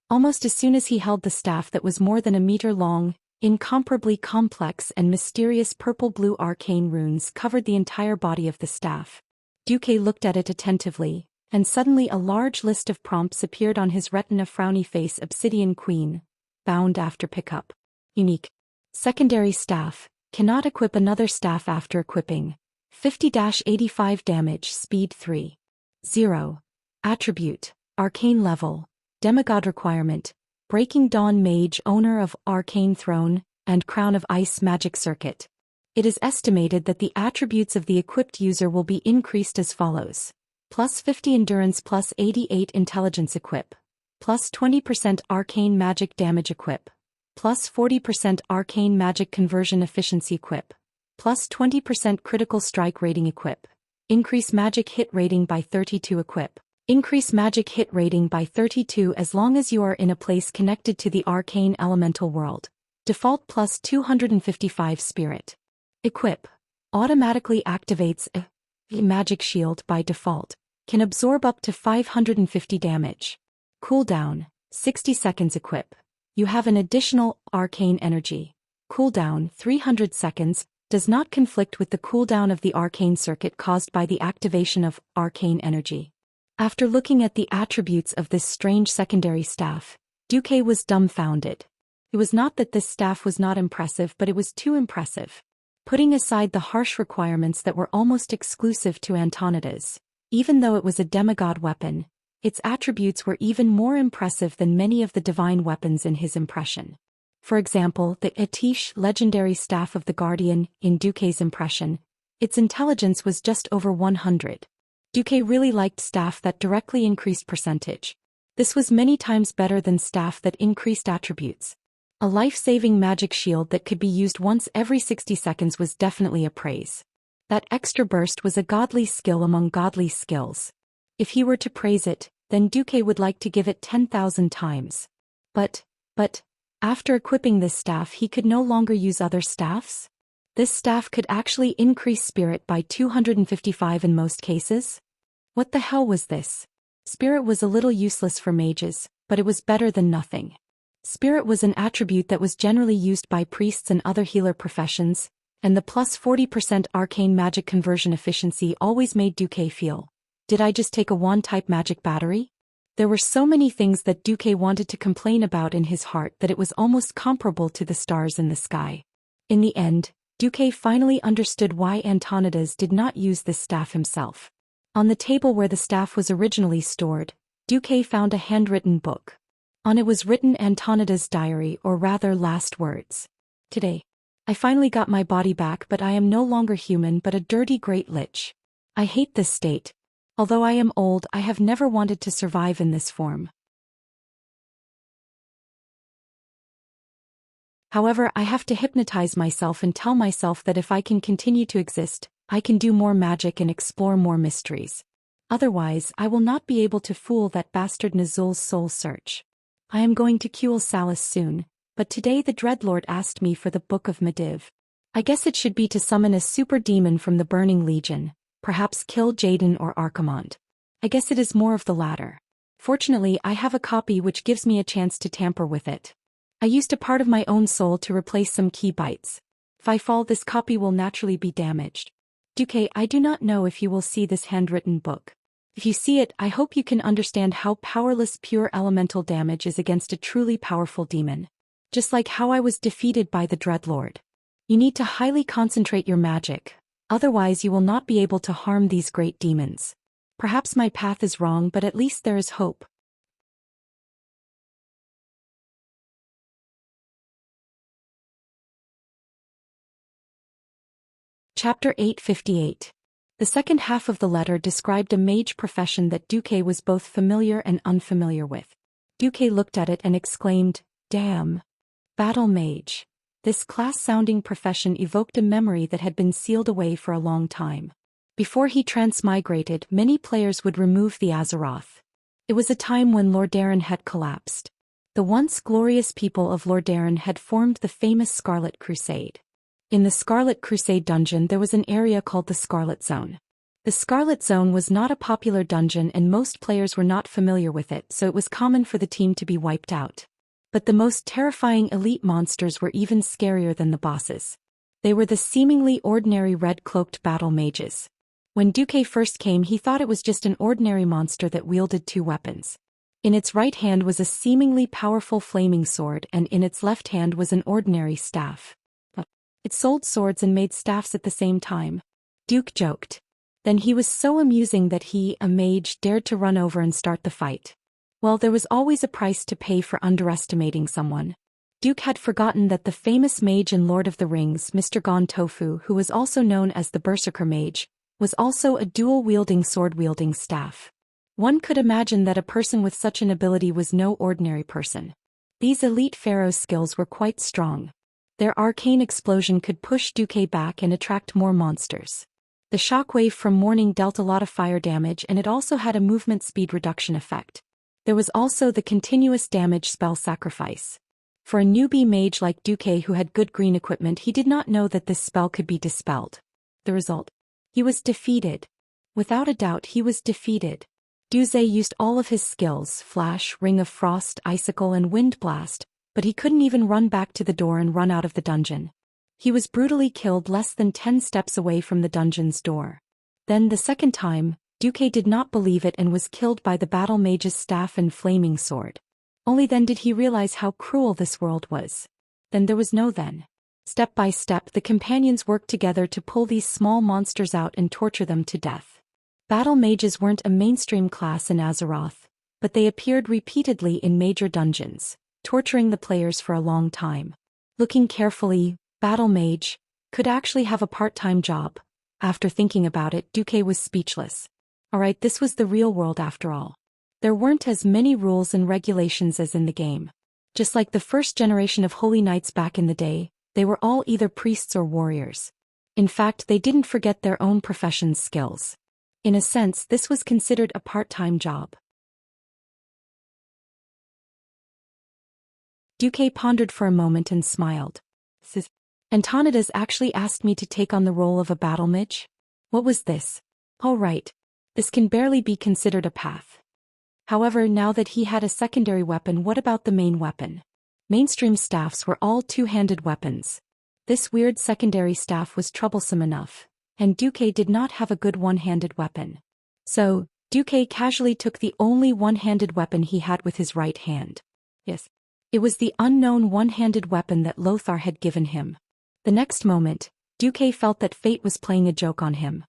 Almost as soon as he held the staff that was more than a meter long, incomparably complex and mysterious purple-blue arcane runes covered the entire body of the staff. Duque looked at it attentively, and suddenly a large list of prompts appeared on his retina. Frowny face, Obsidian Queen, bound after pickup. Unique. Secondary staff, cannot equip another staff after equipping. 50-85 damage, speed 3. 0. Attribute, arcane level, demigod requirement, Breaking Dawn mage, owner of Arcane Throne and Crown of Ice magic circuit. It is estimated that the attributes of the equipped user will be increased as follows. Plus 50 endurance, plus 88 intelligence equip. Plus 20% arcane magic damage equip. Plus 40% arcane magic conversion efficiency equip. Plus 20% critical strike rating equip. Increase magic hit rating by 32 equip. Increase magic hit rating by 32 as long as you are in a place connected to the arcane elemental world. Default plus 255 spirit. Equip. Automatically activates a magic shield by default. Can absorb up to 550 damage. Cooldown, 60 seconds equip. You have an additional arcane energy. Cooldown, 300 seconds, does not conflict with the cooldown of the arcane circuit caused by the activation of arcane energy. After looking at the attributes of this strange secondary staff, Duque was dumbfounded. It was not that this staff was not impressive, but it was too impressive. Putting aside the harsh requirements that were almost exclusive to Antonida's, even though it was a demigod weapon, its attributes were even more impressive than many of the divine weapons in his impression. For example, the Atish legendary staff of the Guardian, in Duque's impression, its intelligence was just over 100. Duque really liked staff that directly increased percentage. This was many times better than staff that increased attributes. A life-saving magic shield that could be used once every 60 seconds was definitely a praise. That extra burst was a godly skill among godly skills. If he were to praise it, then Duque would like to give it 10,000 times. But, after equipping this staff he could no longer use other staffs? This staff could actually increase spirit by 255 in most cases? What the hell was this? Spirit was a little useless for mages, but it was better than nothing. Spirit was an attribute that was generally used by priests and other healer professions, and the plus 40% arcane magic conversion efficiency always made Duque feel, did I just take a wand-type magic battery? There were so many things that Duque wanted to complain about in his heart that it was almost comparable to the stars in the sky. In the end, Duque finally understood why Antonidas did not use this staff himself. On the table where the staff was originally stored, Duque found a handwritten book. On it was written Antonida's diary, or rather last words. Today, I finally got my body back, but I am no longer human but a dirty great lich. I hate this state. Although I am old, I have never wanted to survive in this form. However, I have to hypnotize myself and tell myself that if I can continue to exist, I can do more magic and explore more mysteries. Otherwise, I will not be able to fool that bastard Nazul's soul search. I am going to Kuel Salis soon, but today the Dreadlord asked me for the Book of Mediv. I guess it should be to summon a super demon from the Burning Legion, perhaps kill Jaden or Archimond. I guess it is more of the latter. Fortunately, I have a copy which gives me a chance to tamper with it. I used a part of my own soul to replace some key bytes. If I fall, this copy will naturally be damaged. Duque, I do not know if you will see this handwritten book. If you see it, I hope you can understand how powerless pure elemental damage is against a truly powerful demon. Just like how I was defeated by the Dreadlord. You need to highly concentrate your magic, otherwise you will not be able to harm these great demons. Perhaps my path is wrong, but at least there is hope. Chapter 858. The second half of the letter described a mage profession that Duque was both familiar and unfamiliar with. Duque looked at it and exclaimed, "Damn! Battle mage." This class-sounding profession evoked a memory that had been sealed away for a long time. Before he transmigrated, many players would remove the Azeroth. It was a time when Lordaeron had collapsed. The once glorious people of Lordaeron had formed the famous Scarlet Crusade. In the Scarlet Crusade dungeon there was an area called the Scarlet Zone. The Scarlet Zone was not a popular dungeon and most players were not familiar with it, so it was common for the team to be wiped out. But the most terrifying elite monsters were even scarier than the bosses. They were the seemingly ordinary red-cloaked battle mages. When Duque first came he thought it was just an ordinary monster that wielded two weapons. In its right hand was a seemingly powerful flaming sword and in its left hand was an ordinary staff. It sold swords and made staffs at the same time. Duke joked. Then he was so amusing that he, a mage, dared to run over and start the fight. Well, there was always a price to pay for underestimating someone. Duke had forgotten that the famous mage in Lord of the Rings, Mr. Gon Tofu, who was also known as the Berserker Mage, was also a dual-wielding sword-wielding staff. One could imagine that a person with such an ability was no ordinary person. These elite pharaoh's skills were quite strong. Their arcane explosion could push Duque back and attract more monsters. The shockwave from morning dealt a lot of fire damage, and it also had a movement speed reduction effect. There was also the continuous damage spell sacrifice. For a newbie mage like Duque who had good green equipment, he did not know that this spell could be dispelled. The result? He was defeated. Without a doubt, he was defeated. Duze used all of his skills, Flash, Ring of Frost, Icicle and Wind Blast, but he couldn't even run back to the door and run out of the dungeon. He was brutally killed less than 10 steps away from the dungeon's door. Then the second time, Duque did not believe it and was killed by the battle mage's staff and flaming sword. Only then did he realize how cruel this world was. Then there was no then. Step by step, the companions worked together to pull these small monsters out and torture them to death. Battle mages weren't a mainstream class in Azeroth, but they appeared repeatedly in major dungeons, torturing the players for a long time. Looking carefully, battle mage could actually have a part-time job. After thinking about it, Duque was speechless. Alright, this was the real world after all. There weren't as many rules and regulations as in the game. Just like the first generation of holy knights back in the day, they were all either priests or warriors. In fact, they didn't forget their own profession's skills. In a sense, this was considered a part-time job. Duque pondered for a moment and smiled. Antonidas actually asked me to take on the role of a battle mage? What was this? Oh right. This can barely be considered a path. However, now that he had a secondary weapon, what about the main weapon? Mainstream staffs were all two-handed weapons. This weird secondary staff was troublesome enough, and Duque did not have a good one-handed weapon. So, Duque casually took the only one-handed weapon he had with his right hand. Yes. It was the unknown one-handed weapon that Lothar had given him. The next moment, Duque felt that fate was playing a joke on him.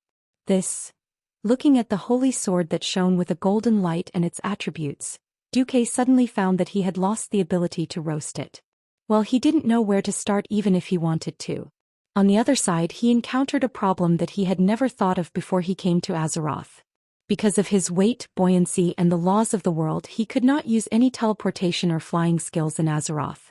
Looking at the holy sword that shone with a golden light and its attributes, Duque suddenly found that he had lost the ability to roast it. Well, he didn't know where to start even if he wanted to. On the other side, he encountered a problem that he had never thought of before he came to Azeroth. Because of his weight, buoyancy, and the laws of the world, he could not use any teleportation or flying skills in Azeroth.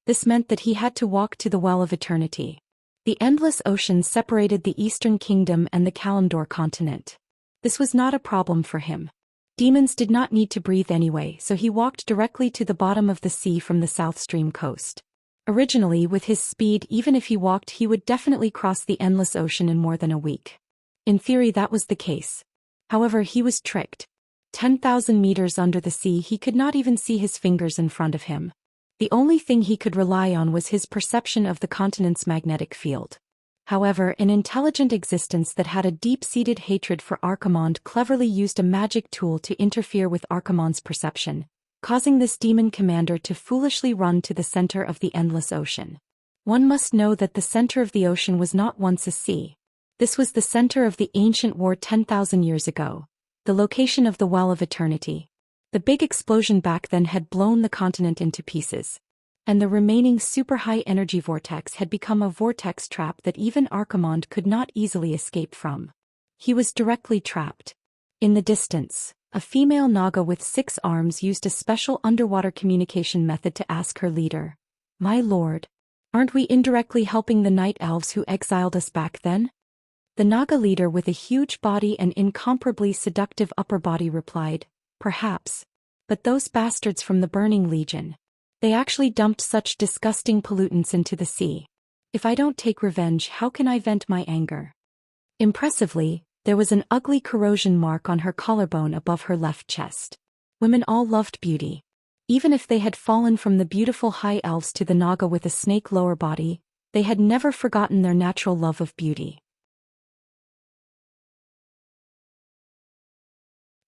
This meant that he had to walk to the Well of Eternity. The endless ocean separated the Eastern Kingdom and the Kalimdor continent. This was not a problem for him. Demons did not need to breathe anyway, so he walked directly to the bottom of the sea from the South Stream coast. Originally, with his speed, even if he walked, he would definitely cross the endless ocean in more than a week. In theory, that was the case. However, he was tricked. 10,000 meters under the sea, he could not even see his fingers in front of him. The only thing he could rely on was his perception of the continent's magnetic field. However, an intelligent existence that had a deep-seated hatred for Archimonde cleverly used a magic tool to interfere with Archimonde's perception, causing this demon commander to foolishly run to the center of the endless ocean. One must know that the center of the ocean was not once a sea. This was the center of the ancient war 10,000 years ago, the location of the Well of Eternity. The big explosion back then had blown the continent into pieces, and the remaining super-high energy vortex had become a vortex trap that even Archimonde could not easily escape from. He was directly trapped. In the distance, a female Naga with 6 arms used a special underwater communication method to ask her leader, "My lord, aren't we indirectly helping the night elves who exiled us back then?" The Naga leader with a huge body and incomparably seductive upper body replied, "Perhaps. But those bastards from the Burning Legion. They actually dumped such disgusting pollutants into the sea. If I don't take revenge, how can I vent my anger?" Impressively, there was an ugly corrosion mark on her collarbone above her left chest. Women all loved beauty. Even if they had fallen from the beautiful high elves to the Naga with a snake lower body, they had never forgotten their natural love of beauty.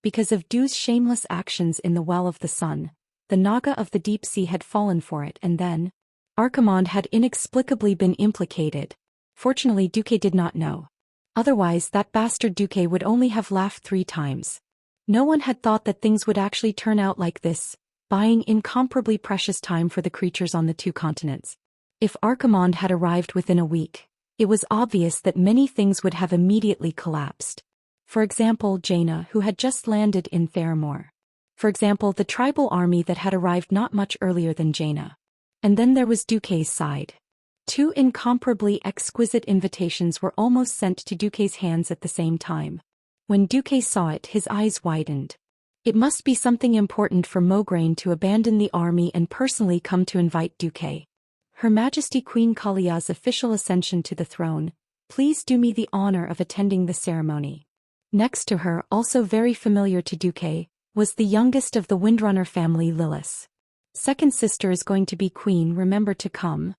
Because of Du's shameless actions in the Well of the Sun, the Naga of the Deep Sea had fallen for it, and then Archimonde had inexplicably been implicated. Fortunately, Duque did not know. Otherwise, that bastard Duque would only have laughed 3 times. No one had thought that things would actually turn out like this. buying incomparably precious time for the creatures on the two continents. If Archimonde had arrived within a week, it was obvious that many things would have immediately collapsed. For example, Jaina, who had just landed in Theramore. For example, the tribal army that had arrived not much earlier than Jaina. And then there was Duque's side. Two incomparably exquisite invitations were almost sent to Duque's hands at the same time. When Duque saw it, his eyes widened. It must be something important for Mograine to abandon the army and personally come to invite Duque. Her Majesty Queen Kalia's official ascension to the throne, please do me the honor of attending the ceremony. Next to her, also very familiar to Duque, was the youngest of the Windrunner family, Lilith. Second sister is going to be queen, remember to come.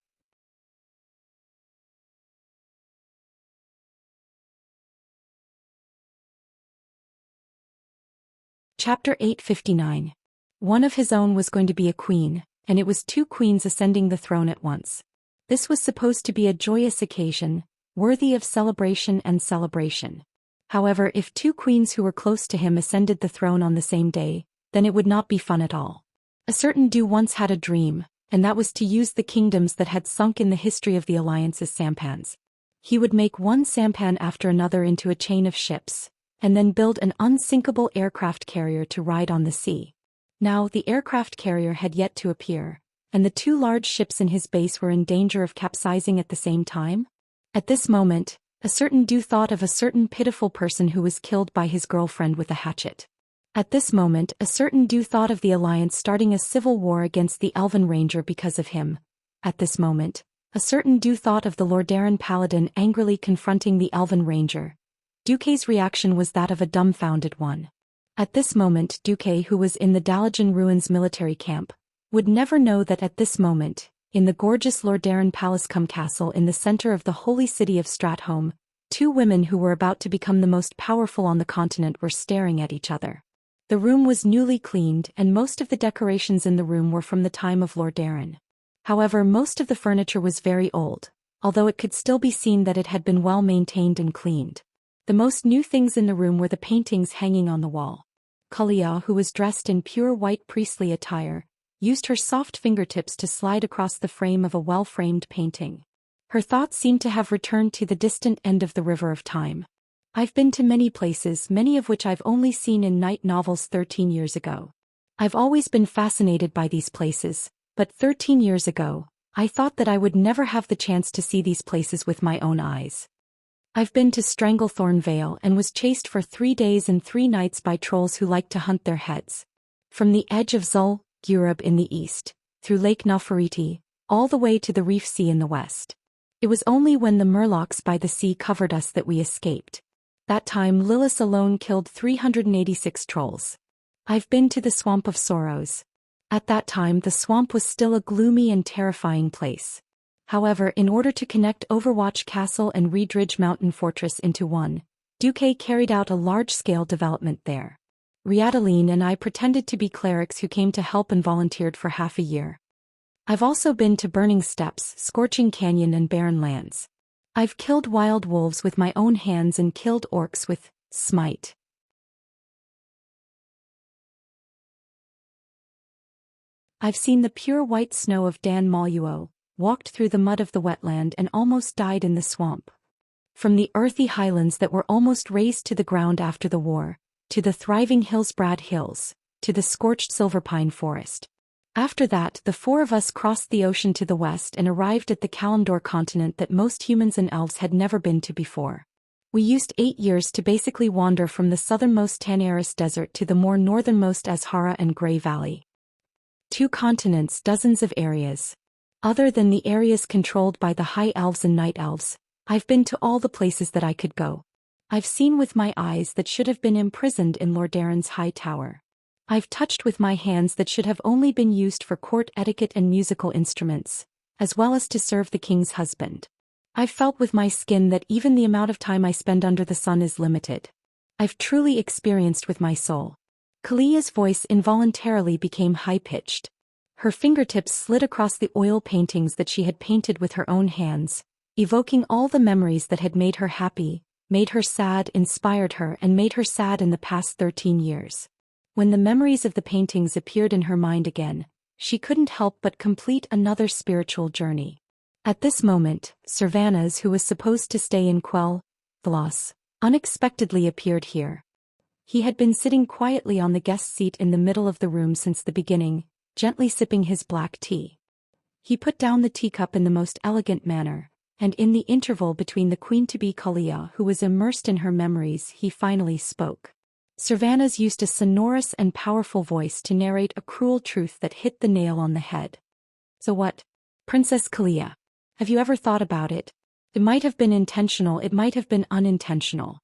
Chapter 859. One of his own was going to be a queen, and it was two queens ascending the throne at once. This was supposed to be a joyous occasion, worthy of celebration and celebration. However, if two queens who were close to him ascended the throne on the same day, then it would not be fun at all. A certain Du once had a dream, and that was to use the kingdoms that had sunk in the history of the Alliance's sampans. He would make one sampan after another into a chain of ships, and then build an unsinkable aircraft carrier to ride on the sea. Now, the aircraft carrier had yet to appear, and the two large ships in his base were in danger of capsizing at the same time. At this moment, a certain Du thought of a certain pitiful person who was killed by his girlfriend with a hatchet. At this moment, a certain Du thought of the Alliance starting a civil war against the Elven Ranger because of him. At this moment, a certain Du thought of the Lordaeron Paladin angrily confronting the Elven Ranger. Duque's reaction was that of a dumbfounded one. At this moment, Duque, who was in the Dalajan Ruins military camp, would never know that at this moment, in the gorgeous Lordaeron Palace-cum castle in the center of the holy city of Stratholme, two women who were about to become the most powerful on the continent were staring at each other. The room was newly cleaned, and most of the decorations in the room were from the time of Lordaeron. However, most of the furniture was very old, although it could still be seen that it had been well maintained and cleaned. The most new things in the room were the paintings hanging on the wall. Kalia, who was dressed in pure white priestly attire, used her soft fingertips to slide across the frame of a well-framed painting. Her thoughts seemed to have returned to the distant end of the river of time. I've been to many places, many of which I've only seen in night novels 13 years ago. I've always been fascinated by these places, but 13 years ago, I thought that I would never have the chance to see these places with my own eyes. I've been to Stranglethorn Vale and was chased for 3 days and 3 nights by trolls who like to hunt their heads. From the edge of Zul Gurub in the east, through Lake Nafariti, all the way to the Reef Sea in the west. It was only when the murlocs by the sea covered us that we escaped. That time Lilith alone killed 386 trolls. I've been to the Swamp of Sorrows. At that time the swamp was still a gloomy and terrifying place. However, in order to connect Overwatch Castle and Reedridge Mountain Fortress into one, Duque carried out a large-scale development there. Riadaline and I pretended to be clerics who came to help and volunteered for half a year. I've also been to Burning Steppes, Scorching Canyon and Barren Lands. I've killed wild wolves with my own hands and killed orcs with Smite. I've seen the pure white snow of Dan Maluo, walked through the mud of the wetland and almost died in the swamp. From the earthy highlands that were almost razed to the ground after the war, to the thriving Hillsbrad Hills, to the scorched Silverpine Forest. After that, the 4 of us crossed the ocean to the west and arrived at the Kalimdor continent that most humans and elves had never been to before. We used 8 years to basically wander from the southernmost Tanaris Desert to the more northernmost Azhara and Grey Valley. 2 continents, dozens of areas. Other than the areas controlled by the High Elves and Night Elves, I've been to all the places that I could go. I've seen with my eyes that should have been imprisoned in Lordaeron's high tower. I've touched with my hands that should have only been used for court etiquette and musical instruments, as well as to serve the king's husband. I've felt with my skin that even the amount of time I spend under the sun is limited. I've truly experienced with my soul. Kalia's voice involuntarily became high-pitched. Her fingertips slid across the oil paintings that she had painted with her own hands, evoking all the memories that had made her happy, made her sad, inspired her and made her sad in the past 13 years. When the memories of the paintings appeared in her mind again, she couldn't help but complete another spiritual journey. At this moment, Cervantes, who was supposed to stay in Quel'Thalas, unexpectedly appeared here. He had been sitting quietly on the guest seat in the middle of the room since the beginning, gently sipping his black tea. He put down the teacup in the most elegant manner, and in the interval between the queen-to-be Kalia, who was immersed in her memories, he finally spoke. Cervantes used a sonorous and powerful voice to narrate a cruel truth that hit the nail on the head. So what? Princess Kalia. Have you ever thought about it? It might have been intentional, it might have been unintentional.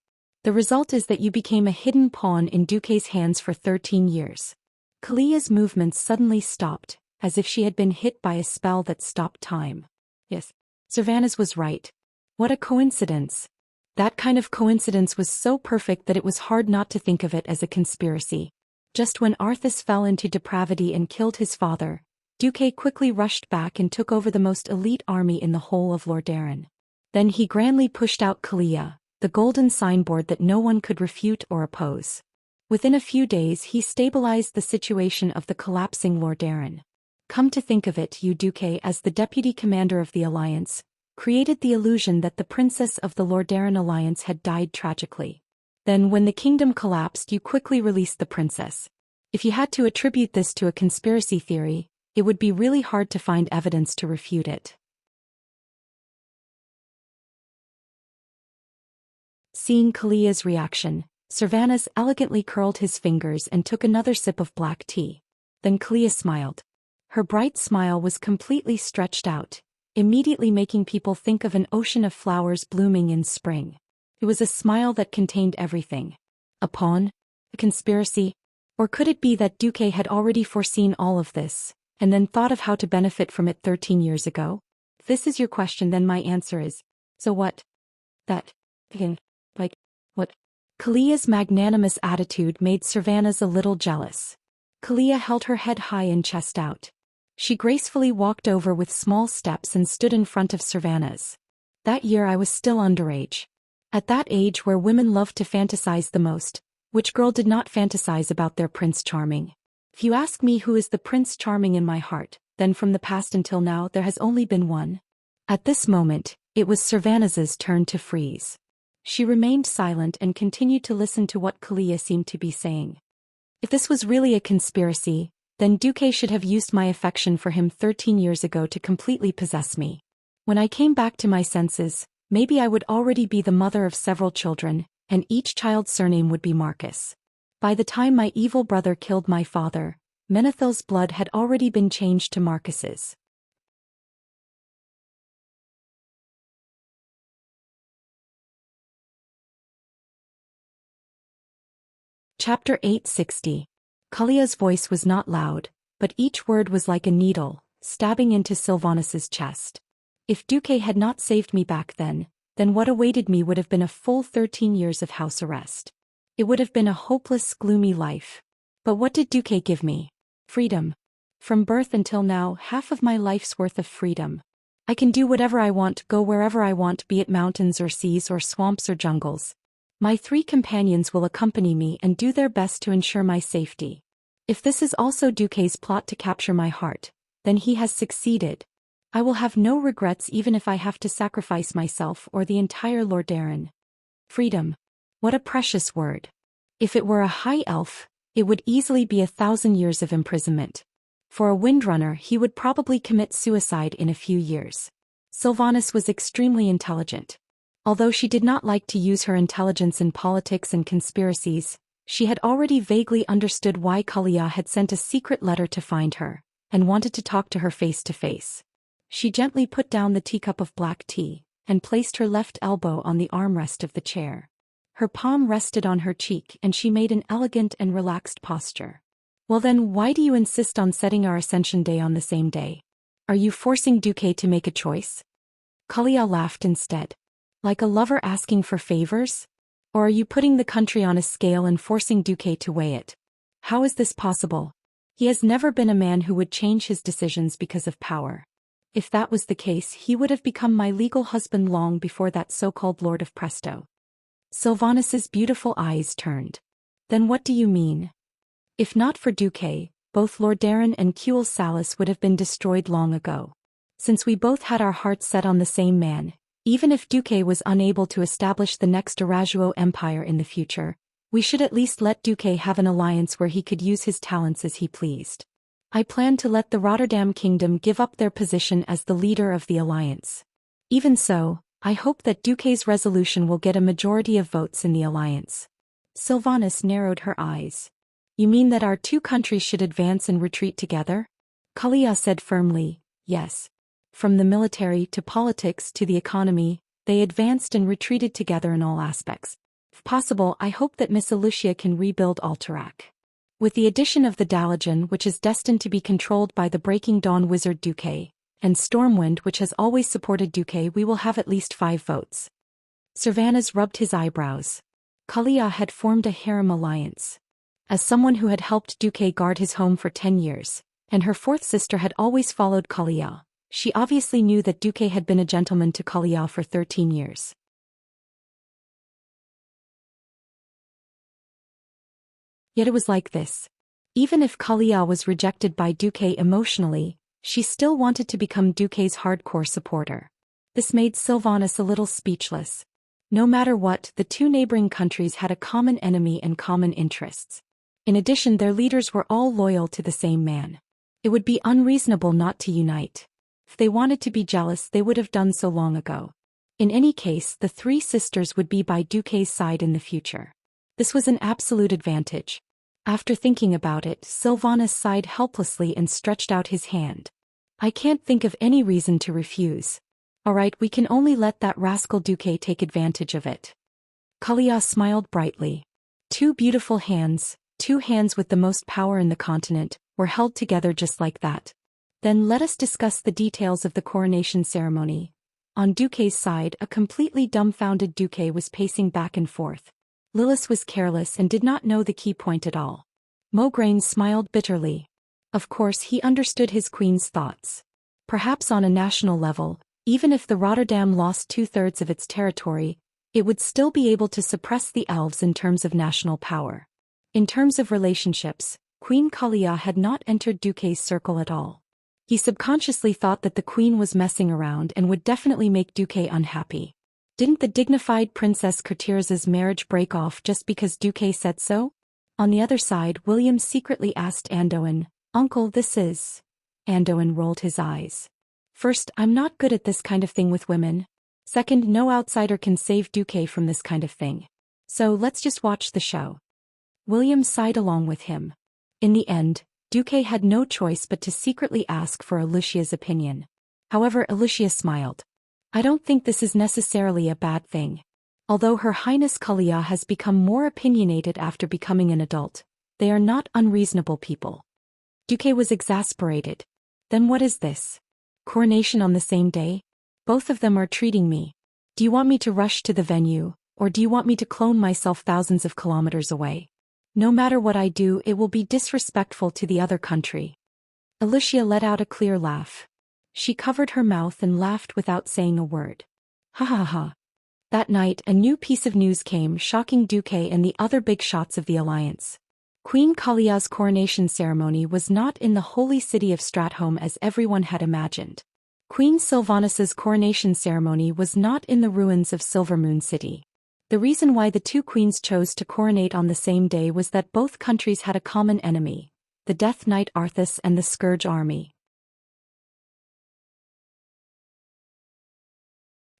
The result is that you became a hidden pawn in Duque's hands for 13 years. Kalia's movements suddenly stopped, as if she had been hit by a spell that stopped time. Yes, Cervantes was right. What a coincidence. That kind of coincidence was so perfect that it was hard not to think of it as a conspiracy. Just when Arthas fell into depravity and killed his father, Duque quickly rushed back and took over the most elite army in the whole of Lordaeron. Then he grandly pushed out Kalia, the golden signboard that no one could refute or oppose. Within a few days he stabilized the situation of the collapsing Lordaeron. Come to think of it, you Duque, as the deputy commander of the alliance, created the illusion that the princess of the Lordaeron alliance had died tragically. Then when the kingdom collapsed, you quickly released the princess. If you had to attribute this to a conspiracy theory, it would be really hard to find evidence to refute it. Seeing Kalia's reaction, Cervantes elegantly curled his fingers and took another sip of black tea. Then Kalia smiled. Her bright smile was completely stretched out, immediately making people think of an ocean of flowers blooming in spring. It was a smile that contained everything. A pawn? A conspiracy? Or could it be that Duque had already foreseen all of this, and then thought of how to benefit from it 13 years ago? If this is your question, then my answer is, so what? That thing. What? Kalia's magnanimous attitude made Cervantes a little jealous. Kalia held her head high and chest out. She gracefully walked over with small steps and stood in front of Cervantes. That year I was still underage. At that age where women love to fantasize the most, which girl did not fantasize about their Prince Charming? If you ask me who is the Prince Charming in my heart, then from the past until now there has only been one. At this moment, it was Cervantes' turn to freeze. She remained silent and continued to listen to what Kalia seemed to be saying. If this was really a conspiracy, then Duque should have used my affection for him 13 years ago to completely possess me. When I came back to my senses, maybe I would already be the mother of several children, and each child's surname would be Marcus. By the time my evil brother killed my father, Menethil's blood had already been changed to Marcus's. Chapter 860. Kalia's voice was not loud, but each word was like a needle, stabbing into Sylvanas' chest. If Duque had not saved me back then what awaited me would have been a full 13 years of house arrest. It would have been a hopeless, gloomy life. But what did Duque give me? Freedom. From birth until now, half of my life's worth of freedom. I can do whatever I want, go wherever I want, be it mountains or seas or swamps or jungles. My 3 companions will accompany me and do their best to ensure my safety. If this is also Duque's plot to capture my heart, then he has succeeded. I will have no regrets even if I have to sacrifice myself or the entire Lordaeron. Freedom. What a precious word. If it were a high elf, it would easily be 1,000 years of imprisonment. For a windrunner, he would probably commit suicide in a few years. Sylvanas was extremely intelligent. Although she did not like to use her intelligence in politics and conspiracies, she had already vaguely understood why Kalia had sent a secret letter to find her, and wanted to talk to her face to face. She gently put down the teacup of black tea, and placed her left elbow on the armrest of the chair. Her palm rested on her cheek and she made an elegant and relaxed posture. Well then, why do you insist on setting our Ascension Day on the same day? Are you forcing Duque to make a choice? Kalia laughed instead. Like a lover asking for favors? Or are you putting the country on a scale and forcing Duque to weigh it? How is this possible? He has never been a man who would change his decisions because of power. If that was the case, he would have become my legal husband long before that so-called Lord of Presto. Sylvanas' beautiful eyes turned. Then what do you mean? If not for Duque, both Lordaeron and Kuel Salas would have been destroyed long ago. Since we both had our hearts set on the same man, even if Duque was unable to establish the next Arajuo Empire in the future, we should at least let Duque have an alliance where he could use his talents as he pleased. I plan to let the Rotterdam Kingdom give up their position as the leader of the alliance. Even so, I hope that Duque's resolution will get a majority of votes in the alliance. Sylvanas narrowed her eyes. You mean that our two countries should advance and retreat together? Kalia said firmly, yes. From the military to politics to the economy, they advanced and retreated together in all aspects. If possible, I hope that Miss Lucia can rebuild Alterac. With the addition of the Dalajan, which is destined to be controlled by the Breaking Dawn wizard Duque, and Stormwind, which has always supported Duque, we will have at least 5 votes. Sylvanas rubbed his eyebrows. Kalia had formed a harem alliance. As someone who had helped Duque guard his home for 10 years, and her 4th sister had always followed Kalia, she obviously knew that Duque had been a gentleman to Kalia for 13 years. Yet it was like this. Even if Kalia was rejected by Duque emotionally, she still wanted to become Duque's hardcore supporter. This made Sylvanas a little speechless. No matter what, the two neighboring countries had a common enemy and common interests. In addition, their leaders were all loyal to the same man. It would be unreasonable not to unite. If they wanted to be jealous, they would have done so long ago. In any case, the 3 sisters would be by Duque's side in the future. This was an absolute advantage. After thinking about it, Sylvanas sighed helplessly and stretched out his hand. I can't think of any reason to refuse. Alright, we can only let that rascal Duque take advantage of it. Kalia smiled brightly. 2 beautiful hands, 2 hands with the most power in the continent, were held together just like that. Then let us discuss the details of the coronation ceremony. On Duque's side, a completely dumbfounded Duque was pacing back and forth. Lilith was careless and did not know the key point at all. Mograine smiled bitterly. Of course, he understood his queen's thoughts. Perhaps on a national level, even if the Rotterdam lost 2/3 of its territory, it would still be able to suppress the elves in terms of national power. In terms of relationships, Queen Kalia had not entered Duque's circle at all. He subconsciously thought that the queen was messing around and would definitely make Duque unhappy. Didn't the dignified Princess Courtier's marriage break off just because Duque said so? On the other side, William secretly asked Andoin, "Uncle, this is..." Andoin rolled his eyes. First, I'm not good at this kind of thing with women. Second, no outsider can save Duque from this kind of thing. So let's just watch the show. William sighed along with him. In the end, Duque had no choice but to secretly ask for Alicia's opinion. However, Alicia smiled. I don't think this is necessarily a bad thing. Although Her Highness Kalia has become more opinionated after becoming an adult, they are not unreasonable people. Duque was exasperated. Then what is this? Coronation on the same day? Both of them are treating me. Do you want me to rush to the venue, or do you want me to clone myself thousands of kilometers away? No matter what I do, it will be disrespectful to the other country. Alicia let out a clear laugh. She covered her mouth and laughed without saying a word. Ha ha ha. That night, a new piece of news came, shocking Duque and the other big shots of the alliance. Queen Kalia's coronation ceremony was not in the holy city of Stratholme as everyone had imagined. Queen Sylvanas's coronation ceremony was not in the ruins of Silvermoon City. The reason why the 2 queens chose to coronate on the same day was that both countries had a common enemy, the Death Knight Arthas and the Scourge army.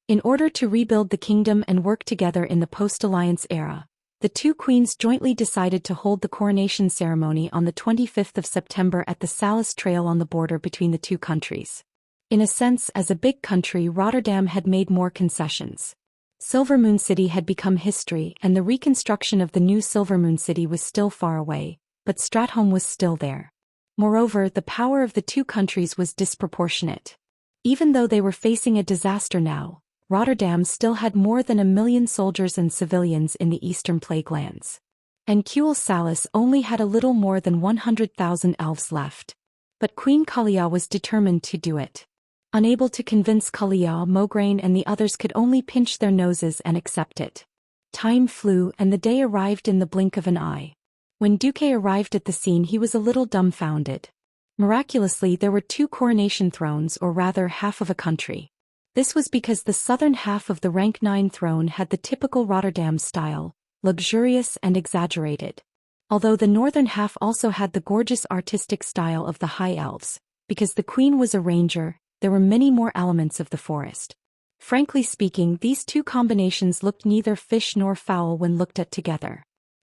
In order to rebuild the kingdom and work together in the post-alliance era, the 2 queens jointly decided to hold the coronation ceremony on the 25th of September at the Salas Trail on the border between the 2 countries. In a sense, as a big country, Rotterdam had made more concessions. Silvermoon City had become history, and the reconstruction of the new Silvermoon City was still far away, but Stratholme was still there. Moreover, the power of the 2 countries was disproportionate. Even though they were facing a disaster now, Rotterdam still had more than 1 million soldiers and civilians in the eastern plague lands. And Kuel Salas only had a little more than 100,000 elves left. But Queen Kalia was determined to do it. Unable to convince Kalia, Mograine and the others could only pinch their noses and accept it. Time flew and the day arrived in the blink of an eye. When Duque arrived at the scene, he was a little dumbfounded. Miraculously, there were 2 coronation thrones, or rather half of a country. This was because the southern half of the rank 9 throne had the typical Rotterdam style, luxurious and exaggerated. Although the northern half also had the gorgeous artistic style of the High Elves, because the queen was a ranger, there were many more elements of the forest. Frankly speaking, these 2 combinations looked neither fish nor fowl when looked at together.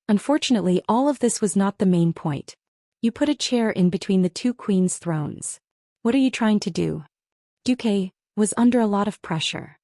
Unfortunately, all of this was not the main point. You put a chair in between the 2 queens' thrones. What are you trying to do? Duque was under a lot of pressure.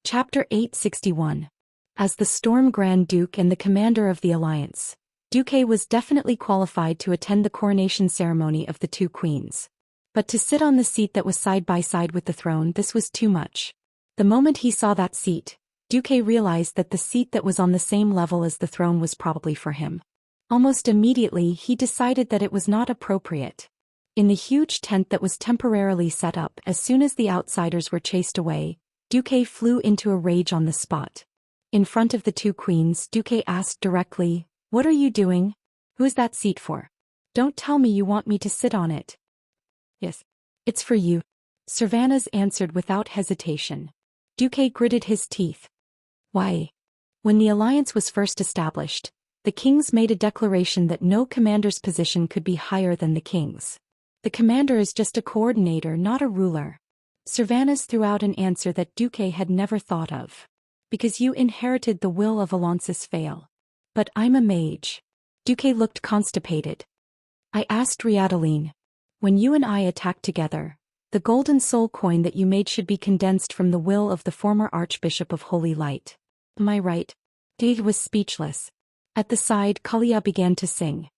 Chapter 861. As the Storm Grand Duke and the commander of the alliance, Duque was definitely qualified to attend the coronation ceremony of the 2 queens. But to sit on the seat that was side by side with the throne, this was too much. The moment he saw that seat, Duque realized that the seat that was on the same level as the throne was probably for him. Almost immediately, he decided that it was not appropriate. In the huge tent that was temporarily set up as soon as the outsiders were chased away, Duque flew into a rage on the spot. In front of the 2 queens, Duque asked directly, "What are you doing? Who is that seat for? Don't tell me you want me to sit on it." "Yes. It's for you," Cervantes answered without hesitation. Duque gritted his teeth. "Why?" When the alliance was first established, the kings made a declaration that no commander's position could be higher than the king's. The commander is just a coordinator, not a ruler. Cervantes threw out an answer that Duque had never thought of. "Because you inherited the will of Alonsis Fail. But I'm a mage." Duque looked constipated. "I asked Riadeline. When you and I attacked together, the golden soul coin that you made should be condensed from the will of the former Archbishop of Holy Light. Am I right?" Duque was speechless. At the side, Kalia began to sing.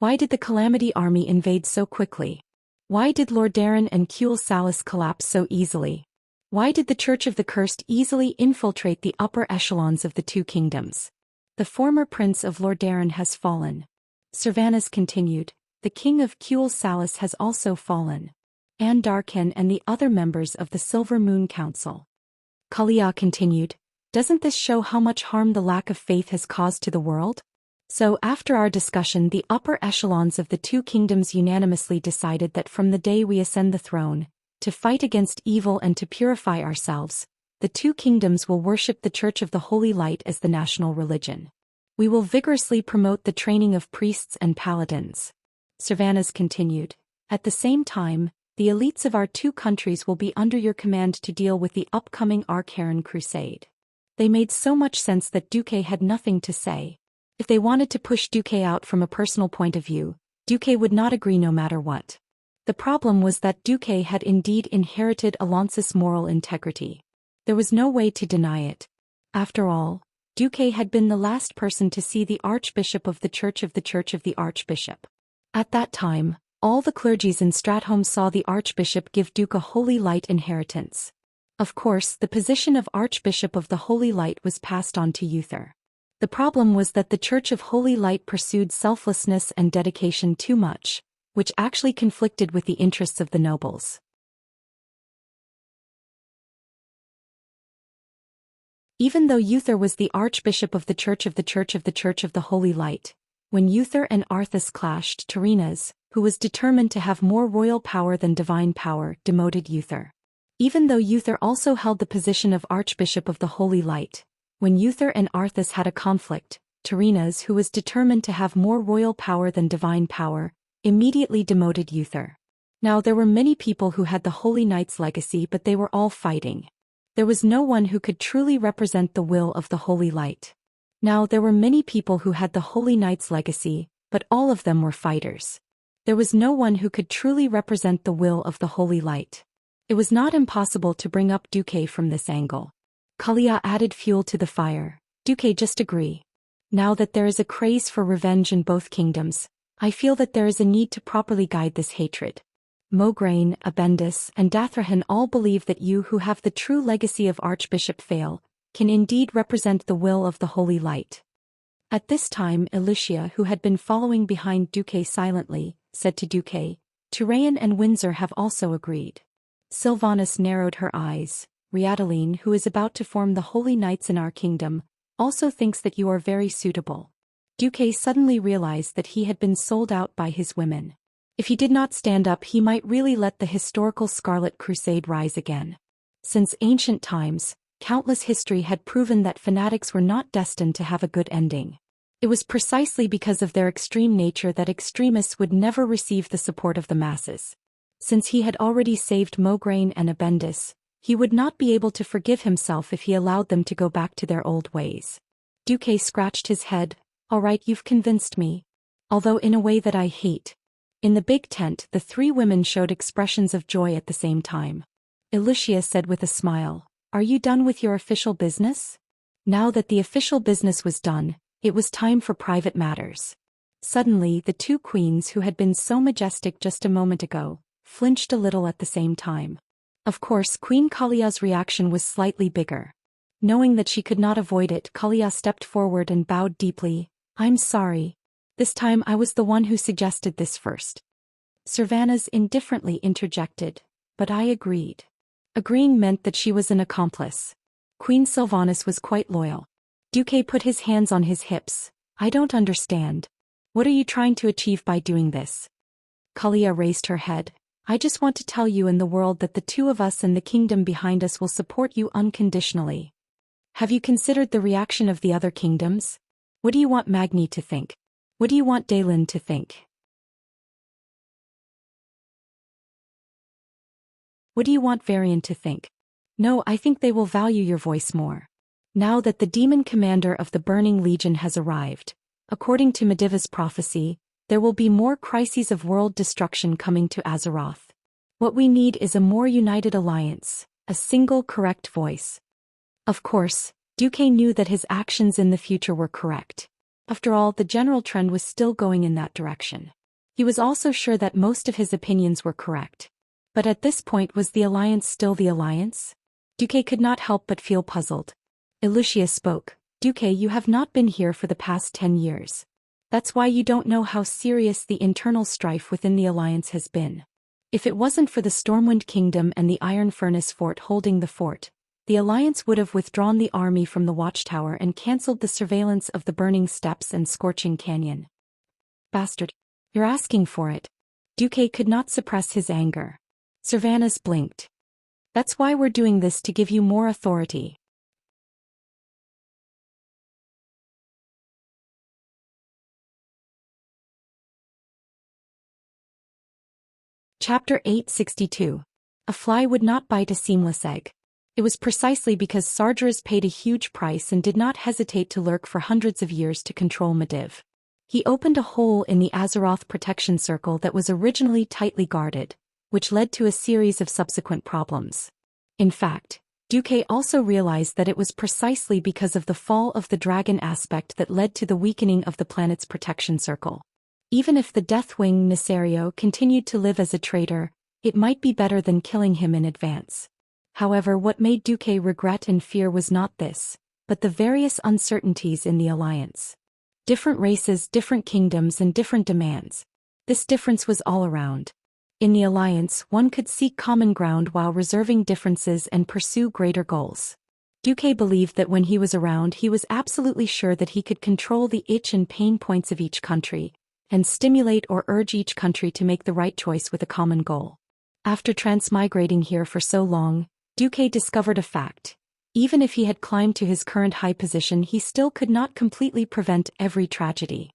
Why did the Calamity army invade so quickly? Why did Lordaeron and Cule Salis collapse so easily? Why did the Church of the Cursed easily infiltrate the upper echelons of the 2 kingdoms? The former prince of Lordaeron has fallen. Cervantes continued, the king of Cule Salis has also fallen. And Darkin and the other members of the Silver Moon Council. Kalia continued, doesn't this show how much harm the lack of faith has caused to the world? So after our discussion, the upper echelons of the 2 kingdoms unanimously decided that from the day we ascend the throne, to fight against evil and to purify ourselves, the 2 kingdoms will worship the Church of the Holy Light as the national religion. We will vigorously promote the training of priests and paladins. Cervantes continued, at the same time, the elites of our 2 countries will be under your command to deal with the upcoming Archaran crusade. They made so much sense that Duque had nothing to say. If they wanted to push Duque out from a personal point of view, Duque would not agree no matter what. The problem was that Duque had indeed inherited Alonsis' moral integrity. There was no way to deny it. After all, Duque had been the last person to see the Archbishop of the Church of the Archbishop. At that time, all the clergies in Stratholme saw the Archbishop give Duke a Holy Light inheritance. Of course, the position of Archbishop of the Holy Light was passed on to Uther. The problem was that the Church of Holy Light pursued selflessness and dedication too much, which actually conflicted with the interests of the nobles. Even though Uther was the Archbishop of the Church of the Holy Light, when Uther and Arthas clashed, Tyrrhenas, who was determined to have more royal power than divine power, demoted Uther. Even though Uther also held the position of Archbishop of the Holy Light, when Uther and Arthas had a conflict, Tyrrhenas, who was determined to have more royal power than divine power, immediately demoted Uther. Now there were many people who had the Holy Knight's legacy, but they were all fighting. There was no one who could truly represent the will of the Holy Light. Now there were many people who had the Holy Knight's legacy, but all of them were fighters. There was no one who could truly represent the will of the Holy Light. It was not impossible to bring up Duque from this angle. Kalia added fuel to the fire. Duque, just agree. Now that there is a craze for revenge in both kingdoms, I feel that there is a need to properly guide this hatred. Mograine, Abendus, and Dathrahan all believe that you who have the true legacy of Archbishop Fail, can indeed represent the will of the Holy Light. At this time Elucia, who had been following behind Duque silently, said to Duque, Touraine and Windsor have also agreed. Sylvanas narrowed her eyes. Riadeline, who is about to form the Holy Knights in our kingdom, also thinks that you are very suitable. Duque suddenly realized that he had been sold out by his women. If he did not stand up, he might really let the historical Scarlet Crusade rise again. Since ancient times, countless history had proven that fanatics were not destined to have a good ending. It was precisely because of their extreme nature that extremists would never receive the support of the masses. Since he had already saved Mograine and Abendis, he would not be able to forgive himself if he allowed them to go back to their old ways. Duque scratched his head. All right, you've convinced me. Although in a way that I hate. In the big tent, the three women showed expressions of joy at the same time. Wuxia said with a smile, "Are you done with your official business?" Now that the official business was done, it was time for private matters. Suddenly, the two queens who had been so majestic just a moment ago, flinched a little at the same time. Of course, Queen Kalia's reaction was slightly bigger. Knowing that she could not avoid it, Kalia stepped forward and bowed deeply. "I'm sorry. This time I was the one who suggested this first." Sylvanas indifferently interjected, "But I agreed." Agreeing meant that she was an accomplice. Queen Sylvanas was quite loyal. Duque put his hands on his hips. "I don't understand. What are you trying to achieve by doing this?" Kalia raised her head. "I just want to tell you and the world that the two of us and the kingdom behind us will support you unconditionally. Have you considered the reaction of the other kingdoms? What do you want Magni to think? What do you want Daelin to think? What do you want Varian to think? No, I think they will value your voice more. Now that the demon commander of the Burning Legion has arrived, according to Mediva's prophecy, there will be more crises of world destruction coming to Azeroth. What we need is a more united alliance, a single correct voice." Of course, Duque knew that his actions in the future were correct. After all, the general trend was still going in that direction. He was also sure that most of his opinions were correct. But at this point, was the alliance still the alliance? Duque could not help but feel puzzled. Wuxia spoke. "Duque, you have not been here for the past 10 years. That's why you don't know how serious the internal strife within the alliance has been. If it wasn't for the Stormwind Kingdom and the Iron Furnace Fort holding the fort, the alliance would have withdrawn the army from the watchtower and cancelled the surveillance of the Burning Steppes and Scorching Canyon." "Bastard. You're asking for it." Duque could not suppress his anger. Sylvanas blinked. "That's why we're doing this, to give you more authority." Chapter 862. A fly would not bite a seamless egg. It was precisely because Sargeras paid a huge price and did not hesitate to lurk for hundreds of years to control Mediv. He opened a hole in the Azeroth protection circle that was originally tightly guarded, which led to a series of subsequent problems. In fact, Duque also realized that it was precisely because of the fall of the dragon aspect that led to the weakening of the planet's protection circle. Even if the Deathwing Nesario continued to live as a traitor, it might be better than killing him in advance. However, what made Duque regret and fear was not this, but the various uncertainties in the alliance. Different races, different kingdoms, and different demands. This difference was all around. In the alliance, one could seek common ground while reserving differences and pursue greater goals. Duque believed that when he was around, he was absolutely sure that he could control the itch and pain points of each country, and stimulate or urge each country to make the right choice with a common goal. After transmigrating here for so long, Duque discovered a fact. Even if he had climbed to his current high position, he still could not completely prevent every tragedy.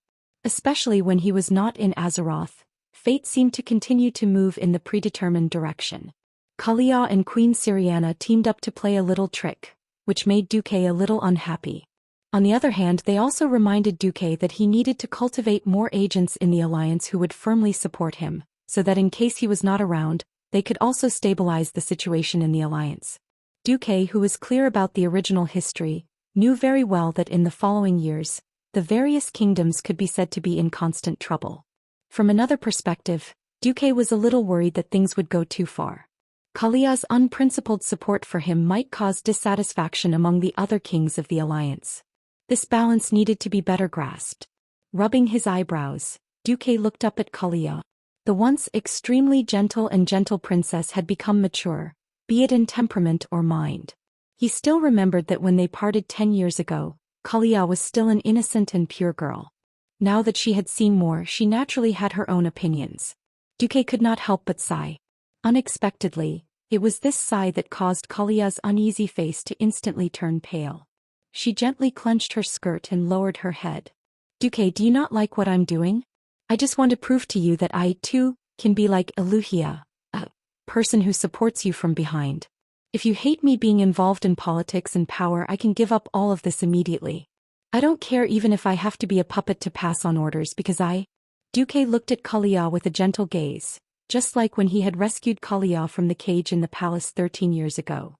Especially when he was not in Azeroth, fate seemed to continue to move in the predetermined direction. Kalia and Queen Syriana teamed up to play a little trick, which made Duque a little unhappy. On the other hand, they also reminded Duque that he needed to cultivate more agents in the alliance who would firmly support him, so that in case he was not around, they could also stabilize the situation in the alliance. Duque, who was clear about the original history, knew very well that in the following years, the various kingdoms could be said to be in constant trouble. From another perspective, Duque was a little worried that things would go too far. Kalia's unprincipled support for him might cause dissatisfaction among the other kings of the alliance. This balance needed to be better grasped. Rubbing his eyebrows, Duque looked up at Kalia. The once extremely gentle princess had become mature, be it in temperament or mind. He still remembered that when they parted 10 years ago, Kalia was still an innocent and pure girl. Now that she had seen more, she naturally had her own opinions. Duque could not help but sigh. Unexpectedly, it was this sigh that caused Kalia's uneasy face to instantly turn pale. She gently clenched her skirt and lowered her head. Duque, do you not like what I'm doing? I just want to prove to you that I, too, can be like Wuxia, a person who supports you from behind. If you hate me being involved in politics and power, I can give up all of this immediately. I don't care even if I have to be a puppet to pass on orders because Duque looked at Kalia with a gentle gaze, just like when he had rescued Kalia from the cage in the palace 13 years ago.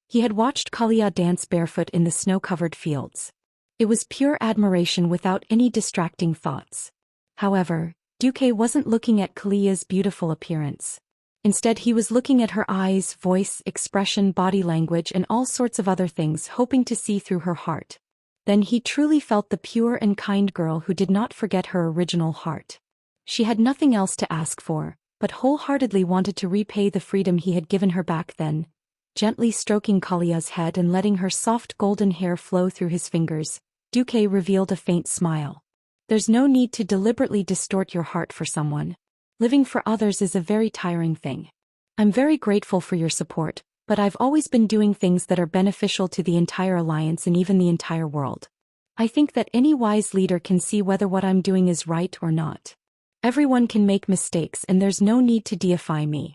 He had watched Kalia dance barefoot in the snow-covered fields. It was pure admiration without any distracting thoughts. However, Duque wasn't looking at Kalia's beautiful appearance. Instead, he was looking at her eyes, voice, expression, body language, and all sorts of other things, hoping to see through her heart. Then he truly felt the pure and kind girl who did not forget her original heart. She had nothing else to ask for, but wholeheartedly wanted to repay the freedom he had given her back then. Gently stroking Kalia's head and letting her soft golden hair flow through his fingers, Duque revealed a faint smile. There's no need to deliberately distort your heart for someone. Living for others is a very tiring thing. I'm very grateful for your support, but I've always been doing things that are beneficial to the entire alliance and even the entire world. I think that any wise leader can see whether what I'm doing is right or not. Everyone can make mistakes and there's no need to deify me.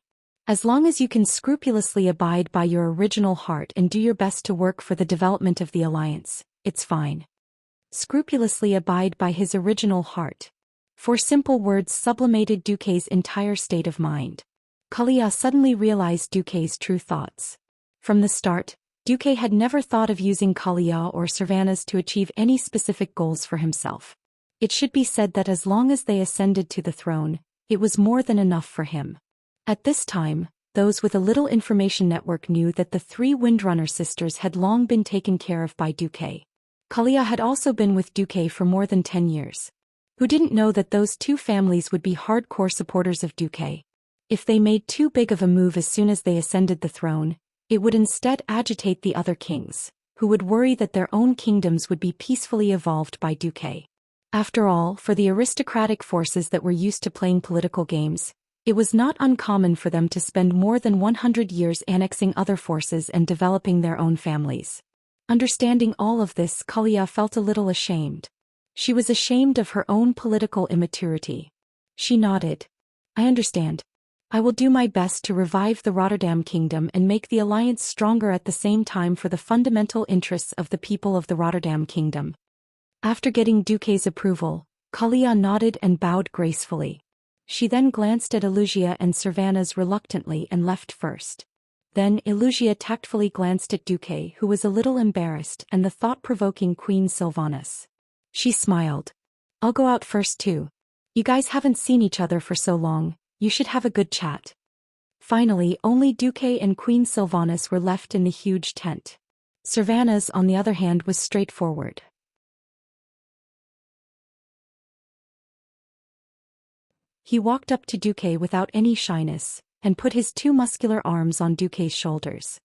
As long as you can scrupulously abide by your original heart and do your best to work for the development of the alliance, it's fine. Scrupulously abide by his original heart. Four simple words sublimated Duque's entire state of mind. Kalia suddenly realized Duque's true thoughts. From the start, Duque had never thought of using Kalia or Cervantes to achieve any specific goals for himself. It should be said that as long as they ascended to the throne, it was more than enough for him. At this time, those with a little information network knew that the three Windrunner sisters had long been taken care of by Duque. Kalia had also been with Duque for more than 10 years. Who didn't know that those two families would be hardcore supporters of Duque? If they made too big of a move as soon as they ascended the throne, it would instead agitate the other kings, who would worry that their own kingdoms would be peacefully evolved by Duque. After all, for the aristocratic forces that were used to playing political games, it was not uncommon for them to spend more than 100 years annexing other forces and developing their own families. Understanding all of this, Kalia felt a little ashamed. She was ashamed of her own political immaturity. She nodded. I understand. I will do my best to revive the Rotterdam Kingdom and make the alliance stronger at the same time for the fundamental interests of the people of the Rotterdam Kingdom. After getting Duque's approval, Kalia nodded and bowed gracefully. She then glanced at Wuxia and Cervantes reluctantly and left first. Then Wuxia tactfully glanced at Duque, who was a little embarrassed, and the thought-provoking Queen Sylvanas. She smiled. I'll go out first too. You guys haven't seen each other for so long, you should have a good chat. Finally, only Duque and Queen Sylvanas were left in the huge tent. Cervantes, on the other hand, was straightforward. He walked up to Duque without any shyness, and put his two muscular arms on Duque's shoulders.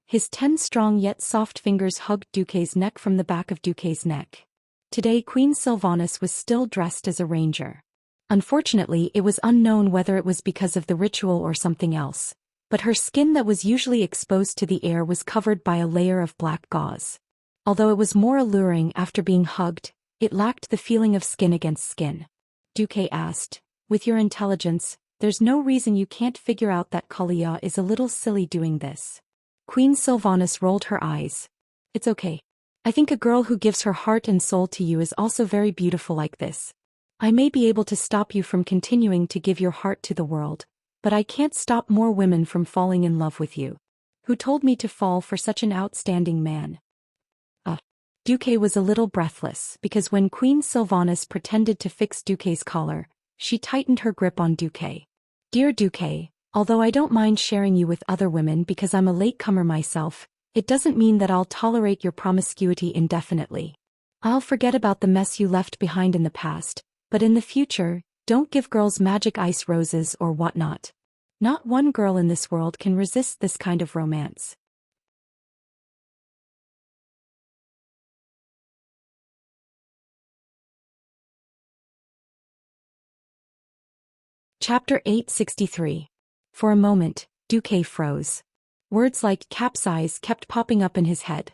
His 10 strong yet soft fingers hugged Duque's neck from the back of Duque's neck. Today Queen Sylvanas was still dressed as a ranger. Unfortunately, it was unknown whether it was because of the ritual or something else, but her skin that was usually exposed to the air was covered by a layer of black gauze. Although it was more alluring after being hugged, it lacked the feeling of skin against skin. Duque asked, with your intelligence, there's no reason you can't figure out that Kalia is a little silly doing this. Queen Sylvanas rolled her eyes. It's okay. I think a girl who gives her heart and soul to you is also very beautiful like this. I may be able to stop you from continuing to give your heart to the world, but I can't stop more women from falling in love with you. Who told me to fall for such an outstanding man? Duque was a little breathless because when Queen Sylvanas pretended to fix Duque's collar, she tightened her grip on Duque. Dear Duque, although I don't mind sharing you with other women because I'm a latecomer myself, it doesn't mean that I'll tolerate your promiscuity indefinitely. I'll forget about the mess you left behind in the past, but in the future, don't give girls magic ice roses or whatnot. Not one girl in this world can resist this kind of romance. Chapter 863. For a moment, Duque froze. Words like capsize kept popping up in his head.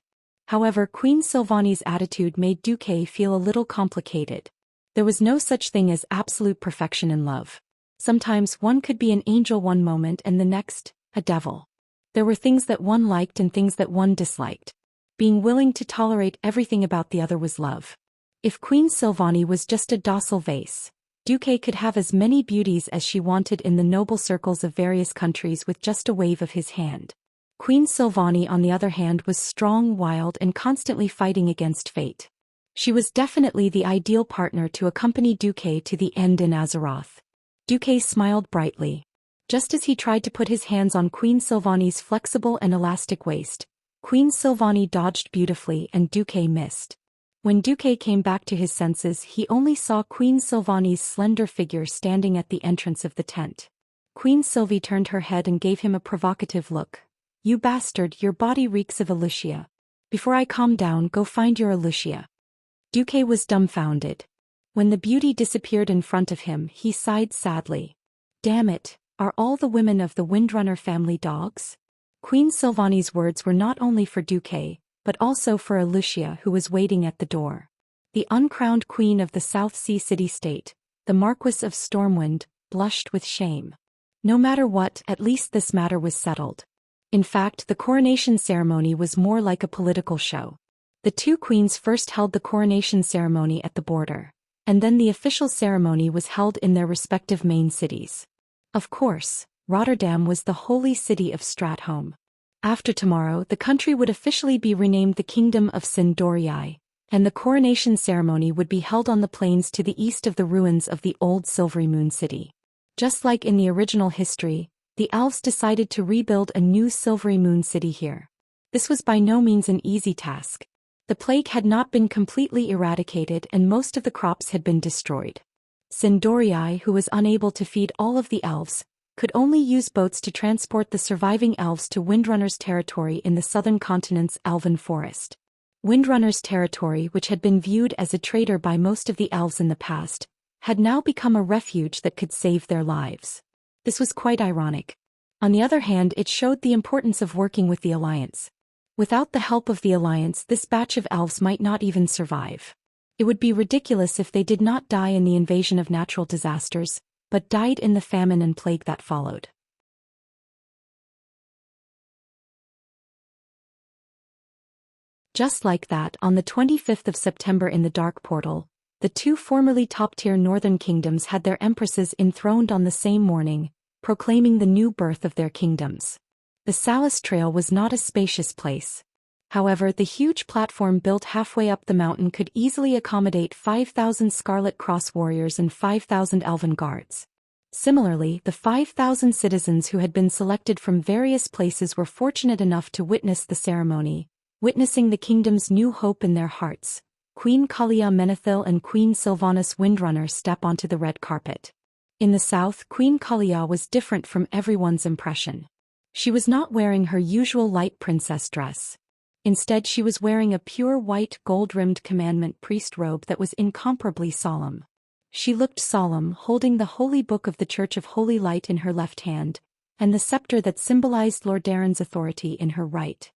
However, Queen Silvani's attitude made Duque feel a little complicated. There was no such thing as absolute perfection in love. Sometimes one could be an angel one moment and the next, a devil. There were things that one liked and things that one disliked. Being willing to tolerate everything about the other was love. If Queen Silvani was just a docile vase, Duque could have as many beauties as she wanted in the noble circles of various countries with just a wave of his hand. Queen Silvani, on the other hand, was strong, wild, and constantly fighting against fate. She was definitely the ideal partner to accompany Duque to the end in Azeroth. Duque smiled brightly. Just as he tried to put his hands on Queen Silvani's flexible and elastic waist, Queen Silvani dodged beautifully and Duque missed. When Duque came back to his senses, he only saw Queen Silvani's slender figure standing at the entrance of the tent. Queen Sylvie turned her head and gave him a provocative look. "You bastard, your body reeks of Lucia. Before I calm down, go find your Lucia." Duque was dumbfounded. When the beauty disappeared in front of him, he sighed sadly. Damn it, are all the women of the Windrunner family dogs? Queen Silvani's words were not only for Duque, but also for Lucia, who was waiting at the door. The uncrowned queen of the South Sea city-state, the Marquess of Stormwind, blushed with shame. No matter what, at least this matter was settled. In fact, the coronation ceremony was more like a political show. The two queens first held the coronation ceremony at the border, and then the official ceremony was held in their respective main cities. Of course, Rotterdam was the holy city of Stratholme. After tomorrow, the country would officially be renamed the Kingdom of Sindorii, and the coronation ceremony would be held on the plains to the east of the ruins of the old Silvery Moon City. Just like in the original history, the elves decided to rebuild a new Silvery Moon City here. This was by no means an easy task. The plague had not been completely eradicated and most of the crops had been destroyed. Sindorii, who was unable to feed all of the elves, could only use boats to transport the surviving elves to Windrunner's territory in the southern continent's elven forest. Windrunner's territory, which had been viewed as a traitor by most of the elves in the past, had now become a refuge that could save their lives. This was quite ironic. On the other hand, it showed the importance of working with the Alliance. Without the help of the Alliance, this batch of elves might not even survive. It would be ridiculous if they did not die in the invasion of natural disasters, but died in the famine and plague that followed. Just like that, on the 25th of September in the Dark Portal, the two formerly top-tier northern kingdoms had their empresses enthroned on the same morning, proclaiming the new birth of their kingdoms. The Salus Trail was not a spacious place. However, the huge platform built halfway up the mountain could easily accommodate 5,000 Scarlet Cross warriors and 5,000 elven guards. Similarly, the 5,000 citizens who had been selected from various places were fortunate enough to witness the ceremony, witnessing the kingdom's new hope in their hearts. Queen Kalia Menethil and Queen Sylvanas Windrunner step onto the red carpet. In the south, Queen Kalia was different from everyone's impression. She was not wearing her usual light princess dress. Instead, she was wearing a pure white gold-rimmed commandment priest robe that was incomparably solemn. She looked solemn, holding the holy book of the Church of Holy Light in her left hand, and the scepter that symbolized Lord Darren's authority in her right.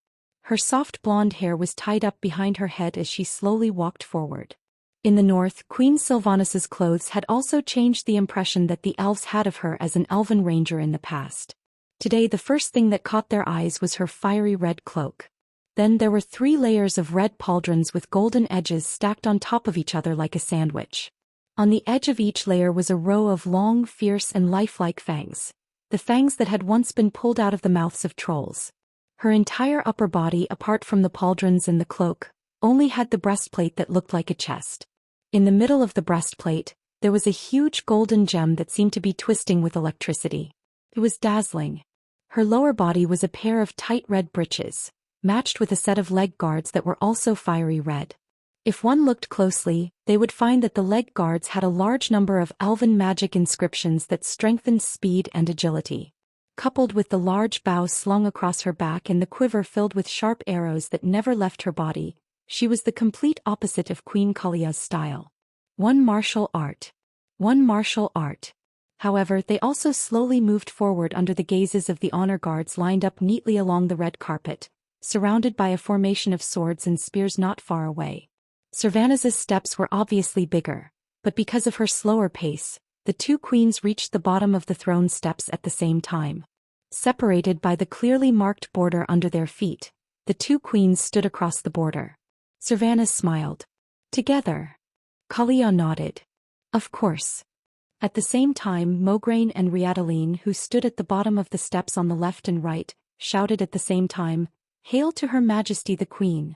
Her soft blonde hair was tied up behind her head as she slowly walked forward. In the north, Queen Sylvanas's clothes had also changed the impression that the elves had of her as an elven ranger in the past. Today, the first thing that caught their eyes was her fiery red cloak. Then there were 3 layers of red pauldrons with golden edges stacked on top of each other like a sandwich. On the edge of each layer was a row of long, fierce and lifelike fangs, the fangs that had once been pulled out of the mouths of trolls. Her entire upper body, apart from the pauldrons and the cloak, only had the breastplate that looked like a chest. In the middle of the breastplate, there was a huge golden gem that seemed to be twisting with electricity. It was dazzling. Her lower body was a pair of tight red breeches, matched with a set of leg guards that were also fiery red. If one looked closely, they would find that the leg guards had a large number of elven magic inscriptions that strengthened speed and agility. Coupled with the large bow slung across her back and the quiver filled with sharp arrows that never left her body, she was the complete opposite of Queen Kalia's style. One martial art. One martial art. However, they also slowly moved forward under the gazes of the honor guards lined up neatly along the red carpet, surrounded by a formation of swords and spears not far away. Servana's steps were obviously bigger, but because of her slower pace, the two queens reached the bottom of the throne steps at the same time. Separated by the clearly marked border under their feet, the two queens stood across the border. Servana smiled. Together. Kalia nodded. Of course. At the same time, Mograine and Riadaline, who stood at the bottom of the steps on the left and right, shouted at the same time, "Hail to Her Majesty the Queen."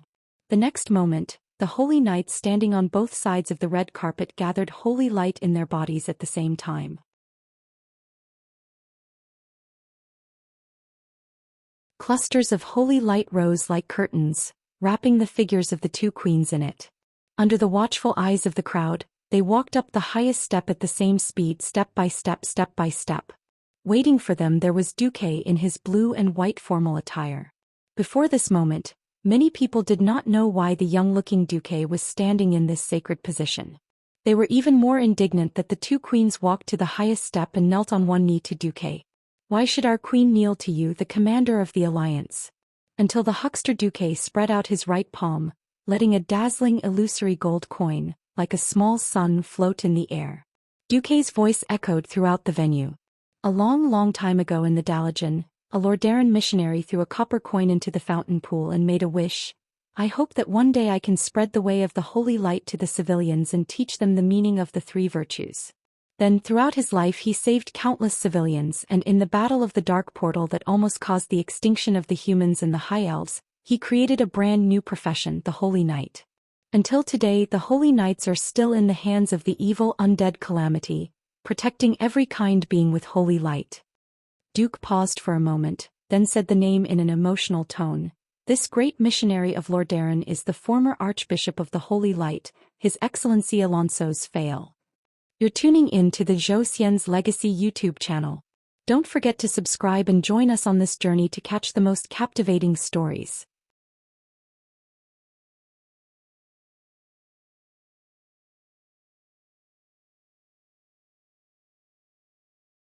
The next moment, the holy knights standing on both sides of the red carpet gathered holy light in their bodies at the same time. Clusters of holy light rose like curtains, wrapping the figures of the two queens in it. Under the watchful eyes of the crowd, they walked up the highest step at the same speed, step by step, step by step. Waiting for them there was Duque in his blue and white formal attire. Before this moment, many people did not know why the young-looking Duque was standing in this sacred position. They were even more indignant that the two queens walked to the highest step and knelt on one knee to Duque. "Why should our queen kneel to you, the commander of the alliance?" Until the huckster Duque spread out his right palm, letting a dazzling illusory gold coin, like a small sun, float in the air. Duque's voice echoed throughout the venue. A long time ago in the Dalajan, a Lordaeran missionary threw a copper coin into the fountain pool and made a wish. "I hope that one day I can spread the way of the holy light to the civilians and teach them the meaning of the three virtues." Then throughout his life he saved countless civilians, and in the battle of the dark portal that almost caused the extinction of the humans and the high elves, he created a brand new profession, the Holy Knight. Until today, the Holy Knights are still in the hands of the evil undead calamity, protecting every kind being with holy light. Duke paused for a moment, then said the name in an emotional tone. "This great missionary of Lordaeran is the former Archbishop of the Holy Light, His Excellency Alonso's Fail." You're tuning in to the Zhou Xian's Legacy YouTube channel. Don't forget to subscribe and join us on this journey to catch the most captivating stories.